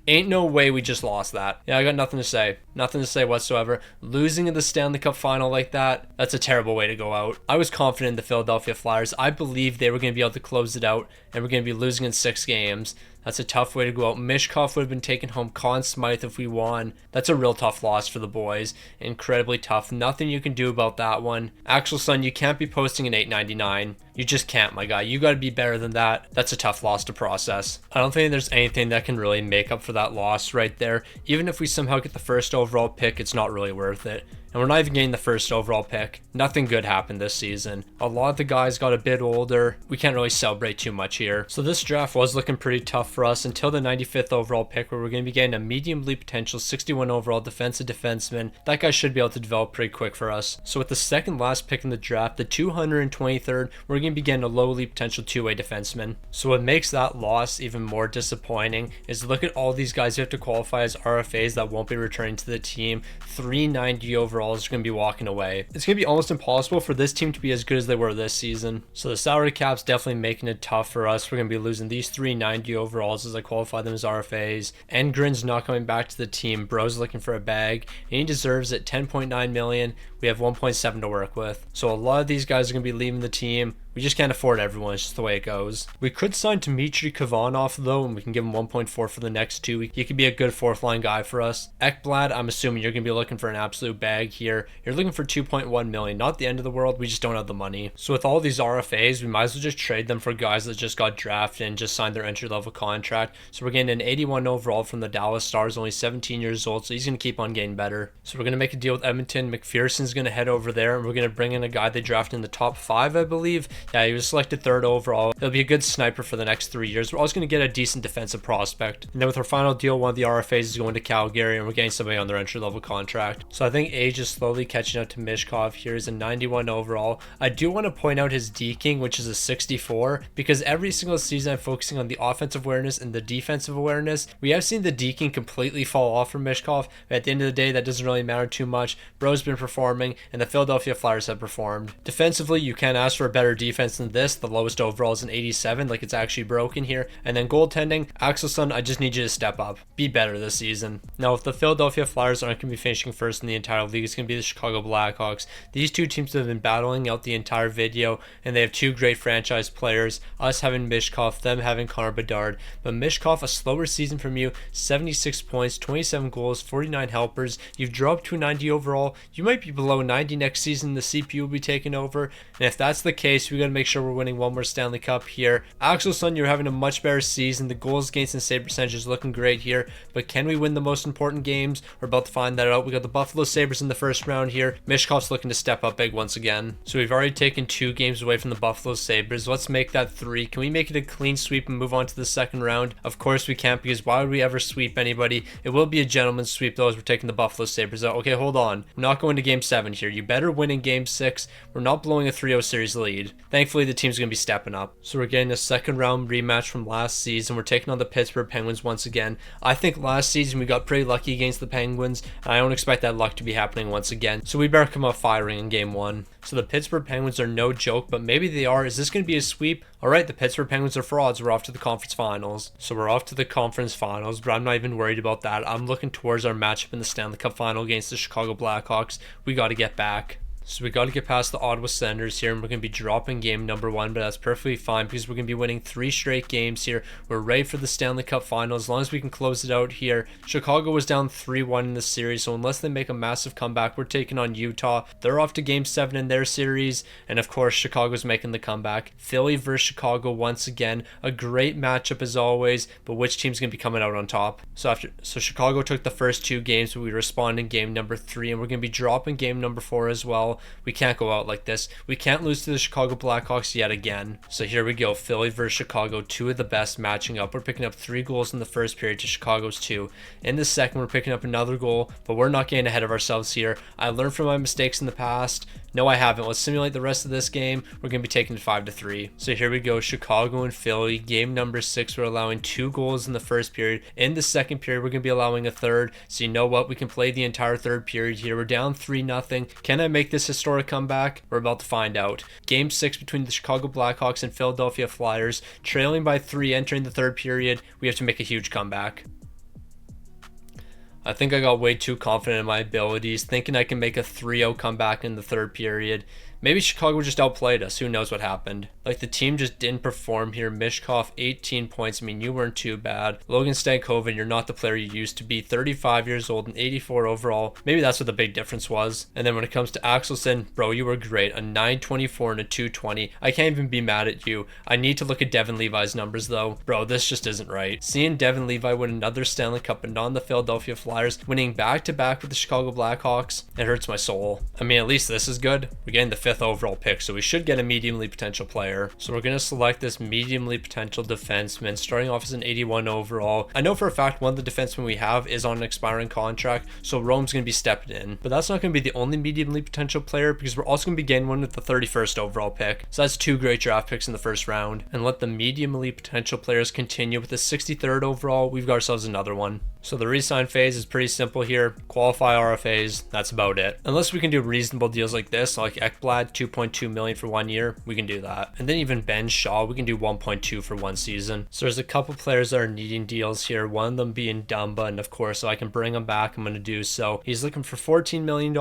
Ain't no way we just lost that. Yeah, I got nothing to say. Nothing to say whatsoever. Losing in the Stanley Cup final like that, that's a terrible way to go out. I was confident in the Philadelphia Flyers. I believed they were going to be able to close it out, and we're going to be losing in 6 games. That's a tough way to go out. Michkov would have been taking home Conn Smythe if we won. That's a real tough loss for the boys. Incredibly tough. Nothing you can do about that one. Axelson, you can't be posting an 8.99. You just can't, my guy. You got to be better than that. That's a tough loss to process. I don't think there's anything that can really make up for that loss right there. Even if we somehow get the first overall pick, it's not really worth it. And we're not even getting the first overall pick. Nothing good happened this season. A lot of the guys got a bit older. We can't really celebrate too much here. So this draft was looking pretty tough for us until the 95th overall pick, where we're going to be getting a medium league potential 61 overall defensive defenseman. That guy should be able to develop pretty quick for us. So with the second last pick in the draft, the 223rd, we're going to be getting a low league potential two-way defenseman. So what makes that loss even more disappointing is look at all these guys who have to qualify as RFAs that won't be returning to the team. 390 overall is going to be walking away. It's going to be almost impossible for this team to be as good as they were this season. So the salary cap's definitely making it tough for us. We're going to be losing these 390 overalls as I qualify them as RFAs. Engren's not coming back to the team. Bro's looking for a bag, and he deserves it. 10.9 million. We have 1.7 to work with. So a lot of these guys are going to be leaving the team. We just can't afford everyone. It's just the way it goes. We could sign Dmitry Kavanov though, and we can give him 1.4 for the next 2 weeks. He could be a good fourth line guy for us. Ekblad, I'm assuming you're going to be looking for an absolute bag here. You're looking for 2.1 million. Not the end of the world. We just don't have the money. So with all these RFAs, we might as well just trade them for guys that just got drafted and just signed their entry level contract. So we're getting an 81 overall from the Dallas Stars, only 17 years old. So he's going to keep on getting better. So we're going to make a deal with Edmonton. McPherson's going to head over there, and we're going to bring in a guy they drafted in the top 5, I believe. Yeah, he was selected 3rd overall. He'll be a good sniper for the next 3 years. We're also going to get a decent defensive prospect. And then with our final deal, one of the RFAs is going to Calgary, and we're getting somebody on their entry level contract. So I think age is slowly catching up to Michkov. Here is a 91 overall. I do want to point out his deking, which is a 64, because every single season I'm focusing on the offensive awareness and the defensive awareness. We have seen the deking completely fall off from Michkov, but at the end of the day, that doesn't really matter too much. Bro's been performing, and the Philadelphia Flyers have performed. Defensively, you can't ask for a better defense than this. The lowest overall is an 87, like it's actually broken here. And then goaltending, Axelsson, I just need you to step up. Be better this season. Now, if the Philadelphia Flyers aren't going to be finishing first in the entire league, it's going to be the Chicago Blackhawks. These two teams have been battling out the entire video, and they have two great franchise players, us having Michkov, them having Connor Bedard. But Michkov, a slower season from you, 76 points, 27 goals, 49 helpers. You've dropped to 90 overall. You might be below 90 next season. The CPU will be taking over. And if that's the case, we got to make sure we're winning one more Stanley Cup here. Axelsson, you're having a much better season. The goals against and save percentage is looking great here. But can we win the most important games? We're about to find that out. We got the Buffalo Sabres in the first round here. Michkov's looking to step up big once again. So we've already taken 2 games away from the Buffalo Sabres. Let's make that 3. Can we make it a clean sweep and move on to the second round? Of course we can't, because why would we ever sweep anybody? It will be a gentleman's sweep though, as we're taking the Buffalo Sabres out. Okay, hold on. We're not going to game 7 here. You better win in game 6. We're not blowing a 3-0 series lead. Thankfully, the team's going to be stepping up. So we're getting a second round rematch from last season. We're taking on the Pittsburgh Penguins once again. I think last season we got pretty lucky against the Penguins, and I don't expect that luck to be happening once again. So we better come out firing in game 1. So the Pittsburgh Penguins are no joke, but maybe they are. Is this going to be a sweep? All right, the Pittsburgh Penguins are frauds. We're off to the conference finals. So we're off to the conference finals, but I'm not even worried about that. I'm looking towards our matchup in the Stanley Cup final against the Chicago Blackhawks. We got to get back. So we got to get past the Ottawa Senators here, and we're going to be dropping game number 1, but that's perfectly fine because we're going to be winning 3 straight games here. We're ready for the Stanley Cup final as long as we can close it out here. Chicago was down 3-1 in the series, so unless they make a massive comeback, we're taking on Utah. They're off to game 7 in their series, and of course, Chicago's making the comeback. Philly versus Chicago once again. A great matchup as always, but which team's going to be coming out on top? So Chicago took the first 2 games, but we respond in game number 3, and we're going to be dropping game number 4 as well. We can't go out like this. We can't lose to the Chicago Blackhawks yet again. So here we go. Philly versus Chicago, 2 of the best matching up. We're picking up 3 goals in the first period to Chicago's 2. In the second, we're picking up another goal, but we're not getting ahead of ourselves here. I learned from my mistakes in the past. No, I haven't. Let's simulate the rest of this game. We're going to be taking it 5-3. So here we go. Chicago and Philly. Game number 6. We're allowing 2 goals in the first period. In the second period, we're going to be allowing a third. So you know what? We can play the entire third period here. We're down 3-0. Can I make this historic comeback? We're about to find out. Game 6 between the Chicago Blackhawks and Philadelphia Flyers. Trailing by 3 entering the third period. We have to make a huge comeback. I think I got way too confident in my abilities, thinking I can make a 3-0 comeback in the third period. Maybe Chicago just outplayed us. Who knows what happened? Like, the team just didn't perform here. Michkov, 18 points. I mean, you weren't too bad. Logan Stankoven, you're not the player you used to be. 35 years old and 84 overall. Maybe that's what the big difference was. And then when it comes to Axelson, bro, you were great. A 924 and a 220. I can't even be mad at you. I need to look at Devin Levi's numbers, though. Bro, this just isn't right. Seeing Devin Levi win another Stanley Cup and on the Philadelphia Flyers, winning back-to-back with the Chicago Blackhawks, it hurts my soul. I mean, at least this is good. We're getting the 5th overall pick, so we should get a mediumly potential player. So we're going to select this mediumly potential defenseman, starting off as an 81 overall. I know for a fact one of the defensemen we have is on an expiring contract, so Rome's going to be stepping in. But that's not going to be the only mediumly potential player, because we're also going to be getting one with the 31st overall pick. So that's 2 great draft picks in the first round. And let the mediumly potential players continue with the 63rd overall. We've got ourselves another one. So the re-sign phase is pretty simple here. Qualify RFAs, that's about it. Unless we can do reasonable deals like this, like Ekblad, 2.2 million for 1 year, we can do that. And then even Ben Shaw, we can do 1.2 for 1 season. So there's a couple players that are needing deals here, one of them being Dumba, and of course, if I can bring him back, I'm going to do so. He's looking for $14 million.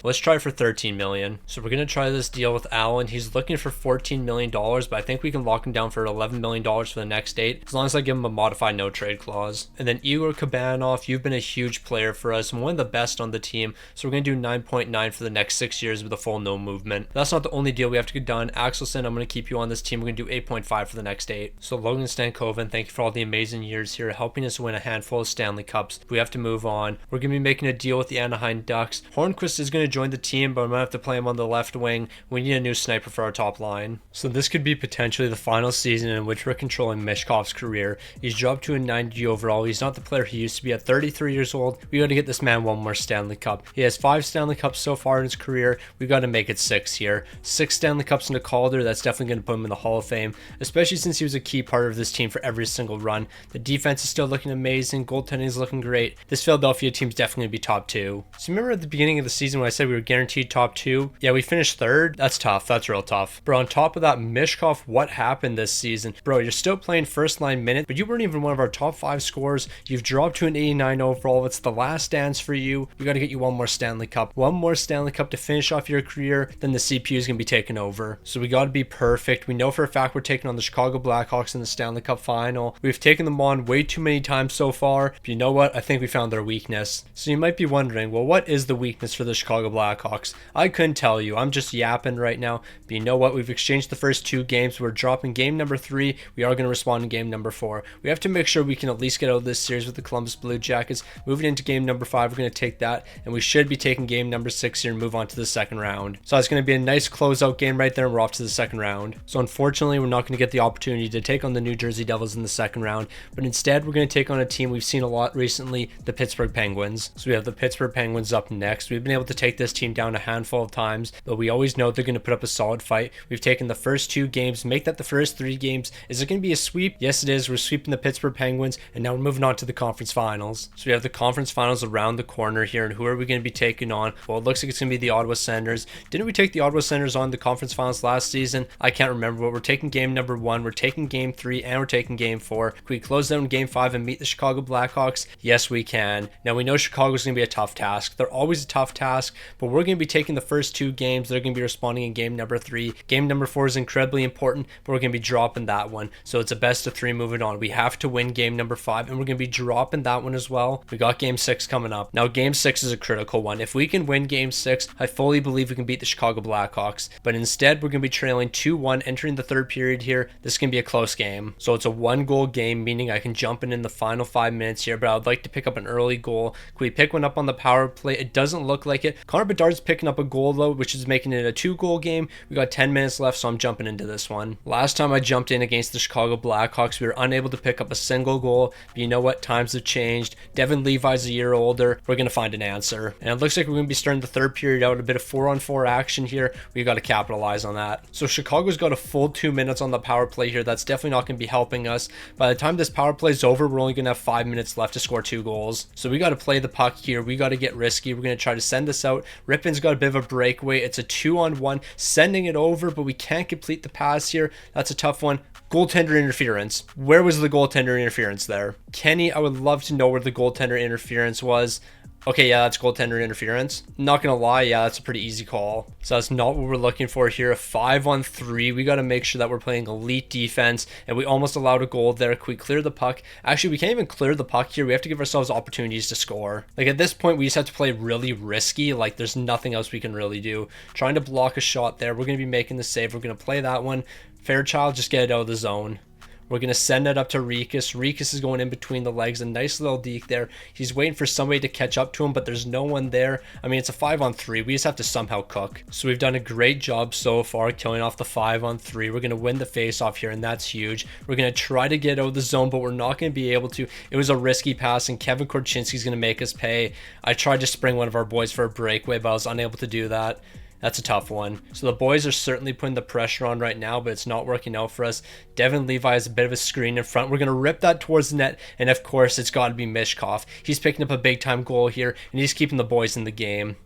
Let's try for $13 million. So we're going to try this deal with Allen. He's looking for $14 million, but I think we can lock him down for $11 million for the next date, as long as I give him a modified no trade clause. And then Igor Kabanov, you've been a huge player for us and one of the best on the team, so we're going to do 9.9 for the next 6 years with a full no movement. That's not the only deal we have to get done. Axelson, I'm going to keep you on this team. We're going to do 8.5 for the next 8. So Logan Stankoven, thank you for all the amazing years here, helping us win a handful of Stanley Cups. We have to move on. We're going to be making a deal with the Anaheim Ducks. Hornquist is going to join the team, but I'm going to have to play him on the left wing. We need a new sniper for our top line. So this could be potentially the final season in which we're controlling Michkov's career. He's dropped to a 90 overall. He's not the player he used to be at 33 years old. We got to get this man one more Stanley Cup. He has 5 Stanley Cups so far in his career. We got to make it 6 here. 6 Stanley Cups in a Calder. That's definitely going to put him in the Hall of Fame, especially since he was a key part of this team for every single run. The defense is still looking amazing. Goaltending is looking great. This Philadelphia team's definitely going to be top 2. So remember at the beginning of the season when I said we were guaranteed top 2? Yeah, we finished 3rd. That's tough. That's real tough. Bro, on top of that, Michkov, what happened this season? Bro, you're still playing first line minutes, but you weren't even one of our top 5 scorers. You've dropped to an 89 overall. It's the last dance for you. We got to get you one more Stanley Cup. One more Stanley Cup to finish off your career, then the CPU is going to be taken over. So we got to be perfect. We know for a fact we're taking on the Chicago Blackhawks in the Stanley Cup final. We've taken them on way too many times so far, but you know what? I think we found their weakness. So you might be wondering, well, what is the weakness for the Chicago Blackhawks? I couldn't tell you. I'm just yapping right now. But you know what? We've exchanged the first 2 games. We're dropping game number 3. We are going to respond in game number 4. We have to make sure we can at least get out of this series with the Columbus Blue Jackets. Moving into game number 5, we're going to take that, and we should be taking game number 6 here and move on to the second round. So it's going to be a nice closeout game right there, and we're off to the second round. So unfortunately, we're not going to get the opportunity to take on the New Jersey Devils in the second round, but instead we're going to take on a team we've seen a lot recently, the Pittsburgh Penguins. So we have the Pittsburgh Penguins up next. We've been able to take this team down a handful of times, but we always know they're going to put up a solid fight. We've taken the first 2 games, make that the first 3 games. Is it going to be a sweep? Yes, it is. We're sweeping the Pittsburgh Penguins, and now we're moving on to the conference finals. So we have the conference finals around the corner here, and who are we going to be taking on? Well, it looks like it's going to be the Ottawa Senators. Didn't we take the Ottawa Senators on the conference finals last season? I can't remember, but we're taking game number 1, we're taking game 3, and we're taking game 4. Can we close down game 5 and meet the Chicago Blackhawks? Yes, we can. Now, we know Chicago's going to be a tough task. They're always a tough task, but we're going to be taking the first 2 games. They're going to be responding in game number 3. Game number 4 is incredibly important, but we're going to be dropping that one. So it's a best of 3 moving on. We have to win game number 5, and we're going to be dropping that one as well. We got game 6 coming up. Now, game 6 is a critical one. If we can win game 6, I fully believe we can beat the Chicago Blackhawks, but instead we're going to be trailing 2-1 entering the 3rd period here. This can be a close game. So it's a 1-goal game, meaning I can jump in the final 5 minutes here, but I would like to pick up an early goal. Can we pick one up on the power play? It doesn't look like it. Connor Bedard's picking up a goal though, which is making it a 2-goal game. We got 10 minutes left, so I'm jumping into this one. Last time I jumped in against the Chicago Blackhawks, we were unable to pick up a single goal, but you know what? Times have changed. Devin Levi's a year older. We're going to find an answer. And it looks like we're going to be starting the 3rd period out, a bit of 4-on-4 action here. We got to capitalize on that. So Chicago's got a full 2 minutes on the power play here. That's definitely not going to be helping us. By the time this power play is over, we're only going to have 5 minutes left to score 2 goals. So we got to play the puck here. We got to get risky. We're going to try to send this out. Rippin's got a bit of a breakaway. It's a 2-on-1, sending it over, but we can't complete the pass here. That's a tough one. Goaltender interference. Where was the goaltender interference there? Kenny, I would love to know where the goaltender interference was. Okay, yeah, that's goaltender interference. Not gonna lie, yeah, that's a pretty easy call. So that's not what we're looking for here. A 5-on-3. We got to make sure that we're playing elite defense, and we almost allowed a goal there. Can we clear the puck? Actually, we can't even clear the puck here. We have to give ourselves opportunities to score. Like, at this point, we just have to play really risky. Like, there's nothing else we can really do. Trying to block a shot there. We're going to be making the save. We're going to play that one. Fairchild, just get it out of the zone. We're going to send it up to Rikus. Rikus is going in between the legs. A nice little deke there. He's waiting for somebody to catch up to him, but there's no one there. I mean, it's a 5-on-3. We just have to somehow cook. So we've done a great job so far killing off the 5-on-3. We're going to win the face-off here, and that's huge. We're going to try to get out of the zone, but we're not going to be able to. It was a risky pass, and Kevin Korchinski's going to make us pay. I tried to spring one of our boys for a breakaway, but I was unable to do that. That's a tough one. So the boys are certainly putting the pressure on right now, but it's not working out for us. Devin Levi has a bit of a screen in front. We're going to rip that towards the net, and of course, it's got to be Michkov. He's picking up a big-time goal here, and he's keeping the boys in the game.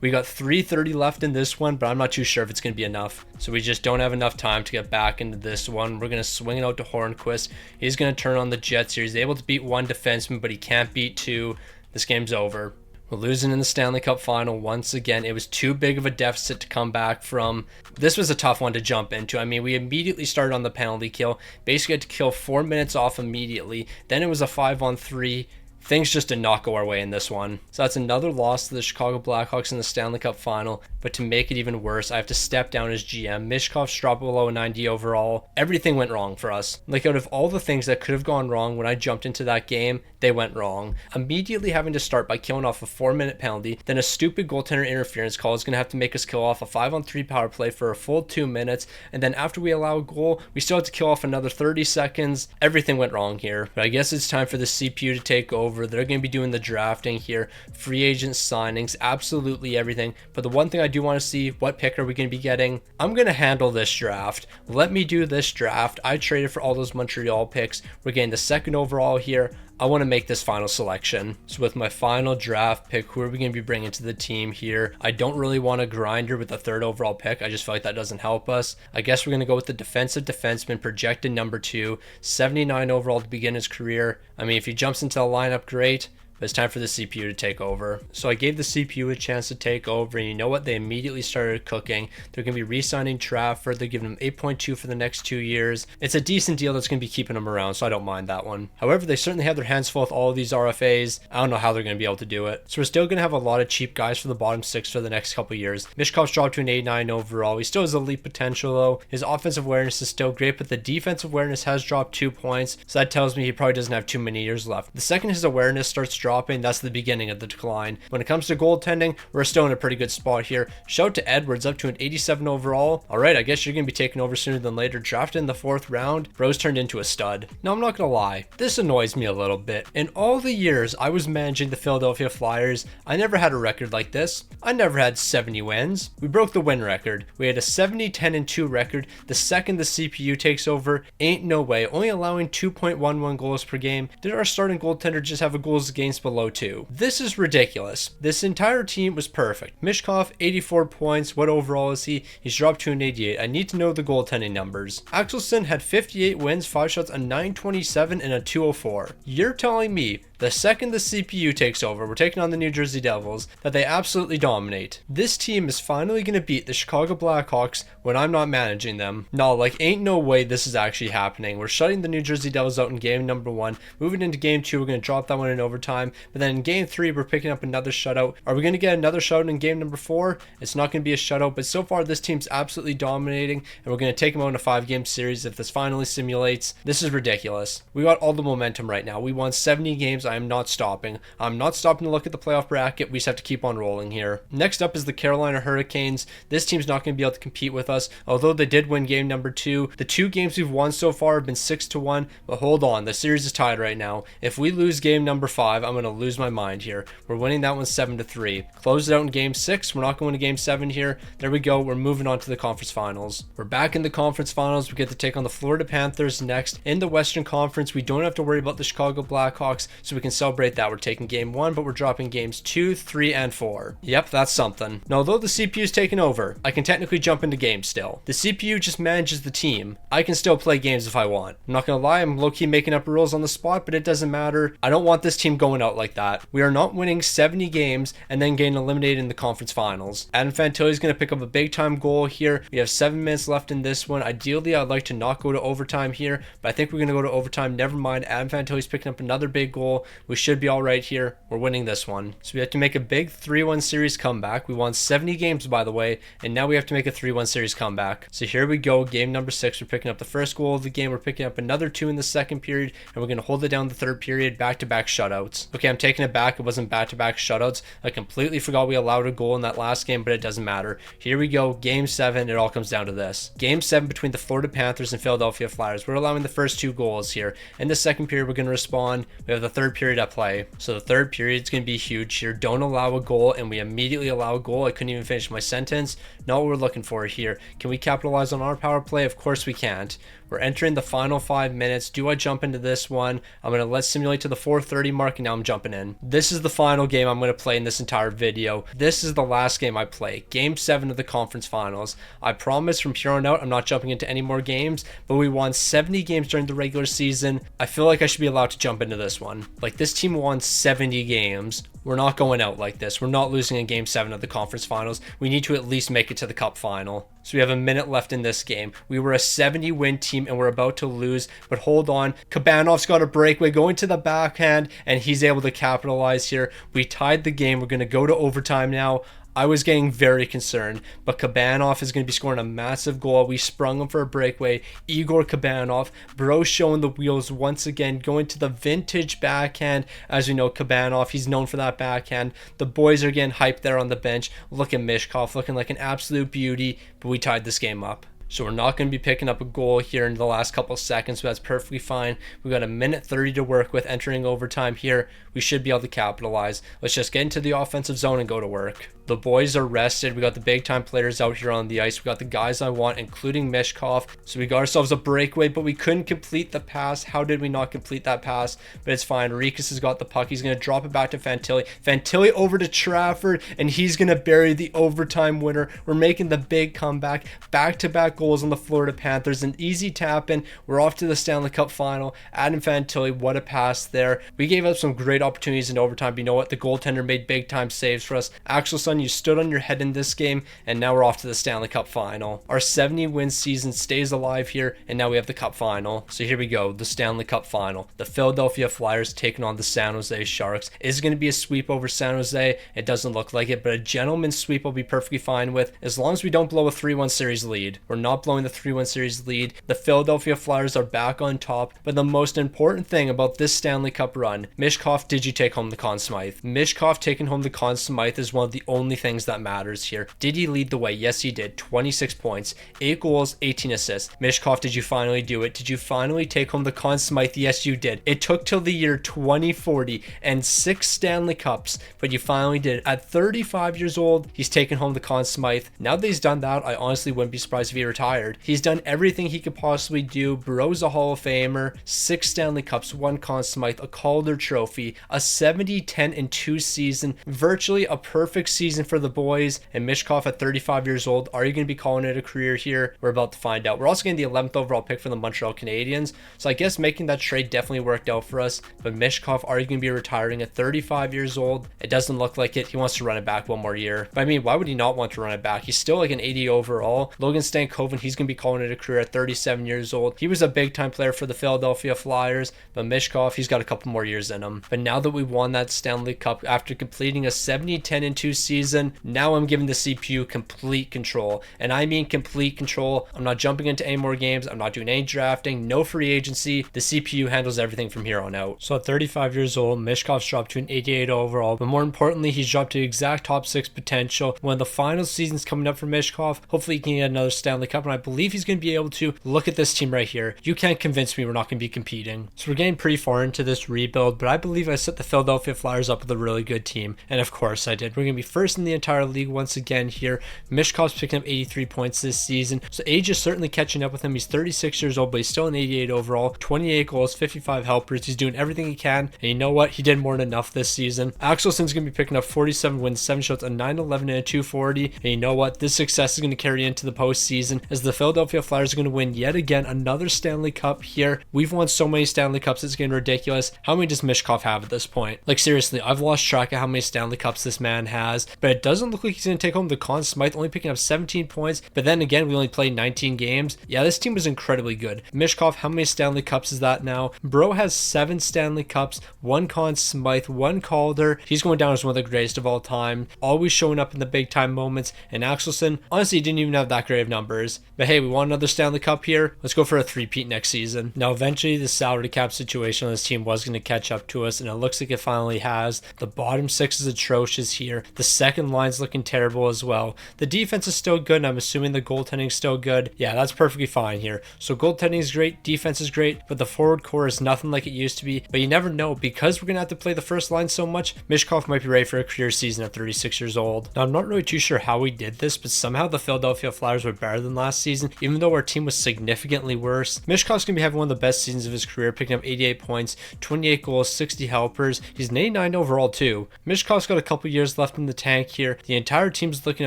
We got 3:30 left in this one, but I'm not too sure if it's going to be enough. So we just don't have enough time to get back into this one. We're going to swing it out to Hornquist. He's going to turn on the Jets here. He's able to beat one defenseman, but he can't beat two. This game's over. We're losing in the Stanley Cup final once again. It was too big of a deficit to come back from. This was a tough one to jump into. I mean, we immediately started on the penalty kill. Basically had to kill 4 minutes off immediately. Then it was a 5-on-3. Things just did not go our way in this one. So that's another loss to the Chicago Blackhawks in the Stanley Cup final. But to make it even worse, I have to step down as GM. Michkov's dropped below a 90 overall. Everything went wrong for us. Like, out of all the things that could have gone wrong when I jumped into that game, they went wrong. Immediately having to start by killing off a 4-minute penalty, then a stupid goaltender interference call is going to have to make us kill off a 5-on-3 power play for a full 2 minutes. And then after we allow a goal, we still have to kill off another 30 seconds. Everything went wrong here. But I guess it's time for the CPU to take over. They're going to be doing the drafting here, free agent signings, absolutely everything. But the one thing I do want to see, what pick are we going to be getting? I'm going to handle this draft. Let me do this draft. I traded for all those Montreal picks. We're getting the 2nd overall here. I want to make this final selection. So with my final draft pick, who are we going to be bringing to the team here? I don't really want a grinder with the 3rd overall pick. I just feel like that doesn't help us. I guess we're going to go with the defensive defenseman, projected number 2, 79 overall to begin his career. I mean, if he jumps into the lineup, great. But it's time for the CPU to take over. So I gave the CPU a chance to take over, and you know what? They immediately started cooking. They're going to be re-signing Trafford. They're giving him 8.2 for the next 2 years. It's a decent deal that's going to be keeping him around, so I don't mind that one. However, they certainly have their hands full with all of these RFAs. I don't know how they're going to be able to do it. So we're still going to have a lot of cheap guys for the bottom 6 for the next couple years. Michkov's dropped to an 89 overall. He still has elite potential, though. His offensive awareness is still great, but the defensive awareness has dropped 2 points, so that tells me he probably doesn't have too many years left. The second his awareness starts dropping, that's the beginning of the decline. When it comes to goaltending, we're still in a pretty good spot here. Shout out to Edwards, up to an 87 overall. Alright, I guess you're going to be taking over sooner than later. Drafted in the 4th round, Bro's turned into a stud. Now, I'm not going to lie, this annoys me a little bit. In all the years I was managing the Philadelphia Flyers, I never had a record like this. I never had 70 wins. We broke the win record. We had a 70-10-2 record. The second the CPU takes over, ain't no way. Only allowing 2.11 goals per game. Did our starting goaltender just have a goals against below 2? This is ridiculous. This entire team was perfect. Michkov, 84 points. What overall is he? He's dropped to an 88. I need to know the goaltending numbers. Axelson had 58 wins, 5 shots, a 927, and a 204. You're telling me the second the CPU takes over, we're taking on the New Jersey Devils, that they absolutely dominate. This team is finally going to beat the Chicago Blackhawks when I'm not managing them. No, like, ain't no way this is actually happening. We're shutting the New Jersey Devils out in game number 1. Moving into game 2, we're going to drop that one in overtime. But then in game 3, we're picking up another shutout. Are we going to get another shutout in game number 4? It's not going to be a shutout, but so far this team's absolutely dominating, and we're going to take them out in a 5-game series if this finally simulates. This is ridiculous. We got all the momentum right now. We won 70 games. I am not stopping. I'm not stopping to look at the playoff bracket. We just have to keep on rolling here. Next up is the Carolina Hurricanes. This team's not going to be able to compete with us, although they did win game number 2. The 2 games we've won so far have been 6-1, but hold on, the series is tied right now. If we lose game number 5, I'm going to lose my mind here. We're winning that one 7-3. Close it out in game 6. We're not going to game 7 here. There we go. We're moving on to the conference finals. We're back in the conference finals. We get to take on the Florida Panthers next. In the Western Conference, we don't have to worry about the Chicago Blackhawks, so we can celebrate that. We're taking game 1, but we're dropping games 2, 3, and 4. Yep, that's something. Now, although the CPU's taken over, I can technically jump into games still. The CPU just manages the team. I can still play games if I want. I'm not gonna lie, I'm low-key making up rules on the spot, but it doesn't matter. I don't want this team going going out like that. We are not winning 70 games and then getting eliminated in the conference finals. Adam Fantilli is going to pick up a big time goal here. We have 7 minutes left in this one. Ideally, I'd like to not go to overtime here, but I think we're going to go to overtime. Never mind. Adam Fantilli's picking up another big goal. We should be all right here. We're winning this one. So we have to make a big 3-1 series comeback. We won 70 games, by the way, and now we have to make a 3-1 series comeback. So here we go. Game number 6. We're picking up the first goal of the game. We're picking up another 2 in the second period, and we're going to hold it down the third period. Back-to-back shutouts. Okay, I'm taking it back. It wasn't back-to-back shutouts. I completely forgot we allowed a goal in that last game, but it doesn't matter. Here we go. Game 7. It all comes down to this. Game 7 between the Florida Panthers and Philadelphia Flyers. We're allowing the first 2 goals here. In the second period, we're going to respond. We have the third period at play. So the third period is going to be huge here. Don't allow a goal, and we immediately allow a goal. I couldn't even finish my sentence. Not what we're looking for here. Can we capitalize on our power play? Of course we can't. We're entering the final 5 minutes. Do I jump into this one? I'm going to let simulate to the 4:30 mark, and now I'm jumping in. This is the final game I'm going to play in this entire video. This is the last game I play. Game 7 of the conference finals. I promise from here on out, I'm not jumping into any more games, but we won 70 games during the regular season. I feel like I should be allowed to jump into this one. Like, this team won 70 games. We're not going out like this. We're not losing in game 7 of the conference finals. We need to at least make it to the cup final. So we have a minute left in this game. We were a 70 win team and we're about to lose, but hold on. Kabanov's got a breakaway going to the backhand and he's able to capitalize here. We tied the game. We're going to go to overtime now. I was getting very concerned, but Kabanov is going to be scoring a massive goal. We sprung him for a breakaway. Igor Kabanov, bro, showing the wheels once again, going to the vintage backhand. As we know, Kabanov, he's known for that backhand. The boys are getting hyped there on the bench. Look at Michkov, looking like an absolute beauty, but we tied this game up. So we're not going to be picking up a goal here in the last couple of seconds, but that's perfectly fine. We've got a minute 30 to work with entering overtime here. We should be able to capitalize. Let's just get into the offensive zone and go to work. The boys are rested. We got the big time players out here on the ice. We got the guys I want, including Michkov. So we got ourselves a breakaway, but we couldn't complete the pass. How did we not complete that pass? But it's fine. Rikas has got the puck. He's going to drop it back to Fantilli. Fantilli over to Trafford, and he's going to bury the overtime winner. We're making the big comeback. Back-to-back goals on the Florida Panthers. An easy tap in. We're off to the Stanley Cup final. Adam Fantilli, what a pass there. We gave up some great opportunities in overtime. But you know what? The goaltender made big time saves for us. Axelson, you stood on your head in this game, and now we're off to the Stanley Cup final. Our 70 win season stays alive here, and now we have the cup final. So here we go, the Stanley Cup final. The Philadelphia Flyers taking on the San Jose Sharks. Is it going to be a sweep over San Jose? It doesn't look like it, but a gentleman's sweep will be perfectly fine with, as long as we don't blow a 3-1 series lead. We're not blowing the 3-1 series lead. The Philadelphia Flyers are back on top, but the most important thing about this Stanley Cup run, Michkov, did you take home the Conn Smythe? Michkov taking home the Conn Smythe is one of the only things that matters here. Did he lead the way? Yes, he did. 26 points, 8 goals, 18 assists. Michkov, did you finally do it? Did you finally take home the Conn Smythe? Yes, you did. It took till the year 2040 and 6 Stanley Cups, but you finally did. At 35 years old, he's taken home the Conn Smythe. Now that he's done that, I honestly wouldn't be surprised if he retired. He's done everything he could possibly do. Bro's a Hall of Famer, 6 Stanley Cups, 1 Conn Smythe, a Calder Trophy, a 70-10-2 season, virtually a perfect season for the boys. And Michkov at 35 years old, are you going to be calling it a career here? We're about to find out. We're also getting the 11th overall pick from the Montreal Canadiens, so I guess making that trade definitely worked out for us. But Michkov, are you going to be retiring at 35 years old? It doesn't look like it. He wants to run it back one more year. But I mean, why would he not want to run it back? He's still like an 80 overall. Logan Stankoven, he's going to be calling it a career at 37 years old. He was a big time player for the Philadelphia Flyers, but Michkov, he's got a couple more years in him. But now that we won that Stanley Cup after completing a 70-10-2 season, now I'm giving the CPU complete control. And I mean complete control. I'm not jumping into any more games. I'm not doing any drafting, no free agency. The CPU handles everything from here on out. So at 35 years old, Michkov's dropped to an 88 overall, but more importantly, he's dropped to exact top 6 potential. When the final season's coming up for Michkov, hopefully he can get another Stanley Cup, and I believe he's going to be able to. Look at this team right here. You can't convince me we're not going to be competing. So we're getting pretty far into this rebuild, but I believe I set the Philadelphia Flyers up with a really good team, and of course I did. We're going to be first in the entire league once again here. Michkov's picking up 83 points this season, so age is certainly catching up with him. He's 36 years old, but he's still an 88 overall, 28 goals, 55 helpers. He's doing everything he can, and you know what? He did more than enough this season. Axelson's going to be picking up 47 wins, 7 shots, a 911 and a 240, and you know what? This success is going to carry into the postseason. season, as the Philadelphia Flyers are going to win yet again another Stanley Cup here. We've won so many Stanley Cups, it's getting ridiculous. How many does Michkov have at this point? Like, seriously, I've lost track of how many Stanley Cups this man has, but it doesn't look like he's going to take home the Conn Smythe, only picking up 17 points. But then again, we only played 19 games. Yeah, this team was incredibly good. Michkov, how many Stanley Cups is that now? Bro has 7 Stanley Cups, 1 Conn Smythe, 1 Calder. He's going down as one of the greatest of all time, always showing up in the big time moments. And Axelson, honestly, he didn't even have that great of numbers. But hey, we won another Stanley Cup here. Let's go for a three-peat next season. Now, eventually, the salary cap situation on this team was going to catch up to us, and it looks like it finally has. The bottom 6 is atrocious here. The second line's looking terrible as well. The defense is still good, and I'm assuming the goaltending's still good. Yeah, that's perfectly fine here. So goaltending is great, defense is great, but the forward core is nothing like it used to be. But you never know, because we're going to have to play the first line so much, Michkov might be ready for a career season at 36 years old. Now, I'm not really too sure how we did this, but somehow the Philadelphia Flyers were better than last season, even though our team was significantly worse. Michkov's going to be having one of the best seasons of his career, picking up 88 points, 28 goals, 60 helpers. He's an 89 overall too. Michkov's got a couple years left in the tank here. The entire team's looking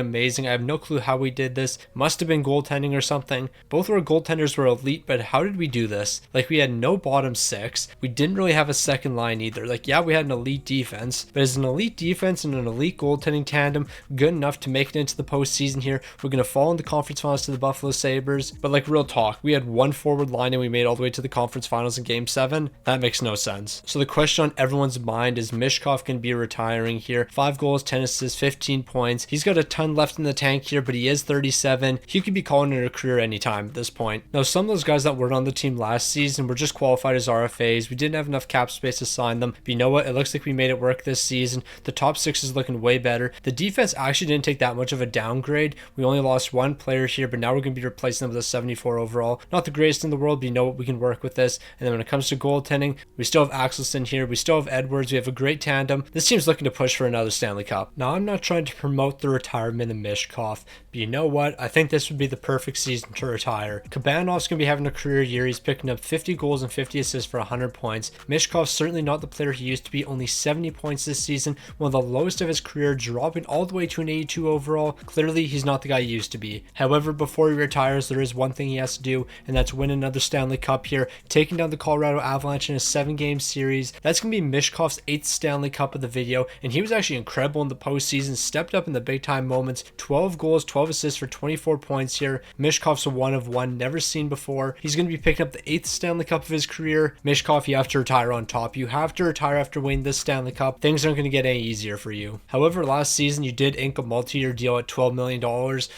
amazing. I have no clue how we did this. Must have been goaltending or something. Both of our goaltenders were elite, but how did we do this? Like, we had no bottom 6. We didn't really have a second line either. Like, yeah, we had an elite defense, but is an elite defense and an elite goaltending tandem good enough to make it into the postseason here? We're going to fall in the conference finals to the Buffalo Sabres, but like, real talk, we had one forward line and we made all the way to the conference finals in game 7. That makes no sense. So the question on everyone's mind is, Michkov can be retiring here. 5 goals, 10 assists, 15 points. He's got a ton left in the tank here, but he is 37. He could be calling it a career anytime at this point. Now, some of those guys that weren't on the team last season were just qualified as RFAs. We didn't have enough cap space to sign them, but you know what? It looks like we made it work this season. The top 6 is looking way better. The defense actually didn't take that much of a downgrade. We only lost 1 player here, but now we're going to be replacing them with a 74 overall. Not the greatest in the world, but you know what? We can work with this. And then when it comes to goaltending, we still have Axelson here. We still have Edwards. We have a great tandem. This team's looking to push for another Stanley Cup. Now, I'm not trying to promote the retirement of Michkov, but you know what? I think this would be the perfect season to retire. Kabanov's going to be having a career year. He's picking up 50 goals and 50 assists for 100 points. Michkov's certainly not the player he used to be. Only 70 points this season, one of the lowest of his career, dropping all the way to an 82 overall. Clearly, he's not the guy he used to be. However, before he retires, there is one thing he has to do, and that's win another Stanley Cup here, taking down the Colorado Avalanche in a 7-game series. That's going to be Michkov's 8th Stanley Cup of the video, and he was actually incredible in the postseason, stepped up in the big time moments. 12 goals, 12 assists for 24 points here. Michkov's a 1 of 1, never seen before. He's going to be picking up the 8th Stanley Cup of his career. Michkov, you have to retire on top. You have to retire after winning this Stanley Cup. Things aren't going to get any easier for you. However, last season you did ink a multi-year deal at $12 million,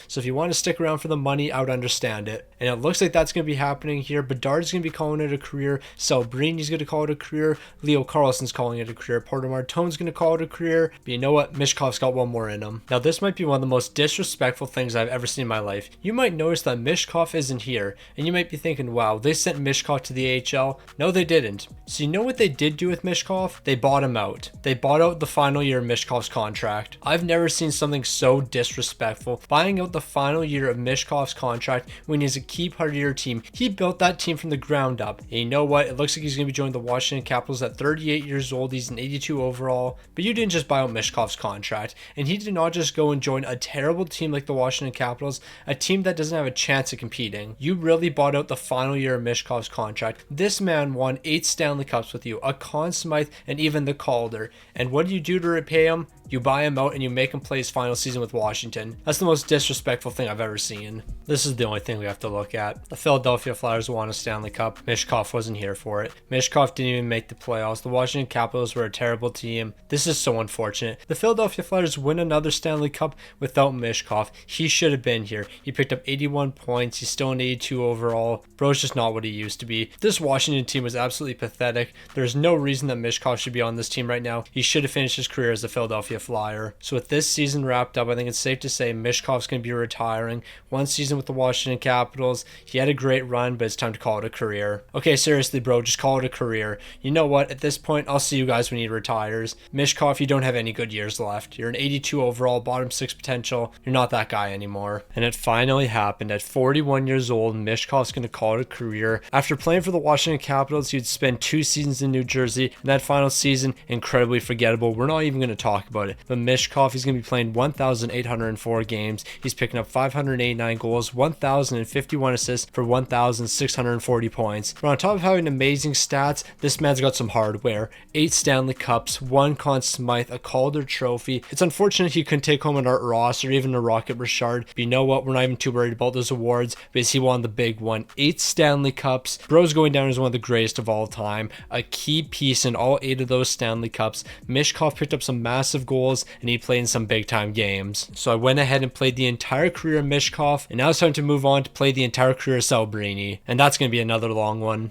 so if you want to stick around for the money, I would understand it. And it looks like that's going to be happening here. Bedard's going to be calling it a career. Celbrini's going to call it a career. Leo Carlson's calling it a career. Porter Martone's going to call it a career. But you know what? Michkov's got one more in him. Now, this might be one of the most disrespectful things I've ever seen in my life. You might notice that Michkov isn't here, and you might be thinking, wow, they sent Michkov to the AHL. No, they didn't. So you know what they did do with Michkov? They bought him out. They bought out the final year of Michkov's contract. I've never seen something so disrespectful. Buying out the final year of Michkov's contract when he's a key part of your team. He built that team from the ground up. And you know what? It looks like he's going to be joining the Washington Capitals at 38 years old. He's an 82 overall. But you didn't just buy out Michkov's contract. And he did not just go and join a terrible team like the Washington Capitals, a team that doesn't have a chance of competing. You really bought out the final year of Michkov's contract. This man won 8 Stanley Cups with you, a Conn Smythe, and even the Calder. And what do you do to repay him? You buy him out and you make him play his final season with Washington. That's the most disrespectful thing I've ever seen. This is the only thing we have to look at. The Philadelphia Flyers won a Stanley Cup. Michkov wasn't here for it. Michkov didn't even make the playoffs. The Washington Capitals were a terrible team. This is so unfortunate. The Philadelphia Flyers win another Stanley Cup without Michkov. He should have been here. He picked up 81 points. He's still an 82 overall. Bro's just not what he used to be. This Washington team was absolutely pathetic. There's no reason that Michkov should be on this team right now. He should have finished his career as a Philadelphia Flyer. So with this season wrapped up, I think it's safe to say Michkov's going to be retiring. 1 season with the Washington Capitals. Capitals. He had a great run, but it's time to call it a career. Okay, seriously, bro, just call it a career. You know what? At this point, I'll see you guys when he retires. Michkov, you don't have any good years left. You're an 82 overall, bottom 6 potential. You're not that guy anymore. And it finally happened. At 41 years old, Michkov's going to call it a career. After playing for the Washington Capitals, he'd spend 2 seasons in New Jersey, and that final season, incredibly forgettable. We're not even going to talk about it. But Michkov, he's going to be playing 1,804 games. He's picking up 589 goals, 1,051 assists for 1,640 points. But on top of having amazing stats, this man's got some hardware. 8 Stanley Cups, 1 Conn Smythe, a Calder Trophy. It's unfortunate he couldn't take home an Art Ross or even a Rocket Richard. But you know what? We're not even too worried about those awards because he won the big one. 8 Stanley Cups. Bro's going down as one of the greatest of all time. A key piece in all 8 of those Stanley Cups. Michkov picked up some massive goals and he played in some big time games. So I went ahead and played the entire career of Michkov, and now it's time to move on to play the entire career of Celebrini. And that's going to be another long one.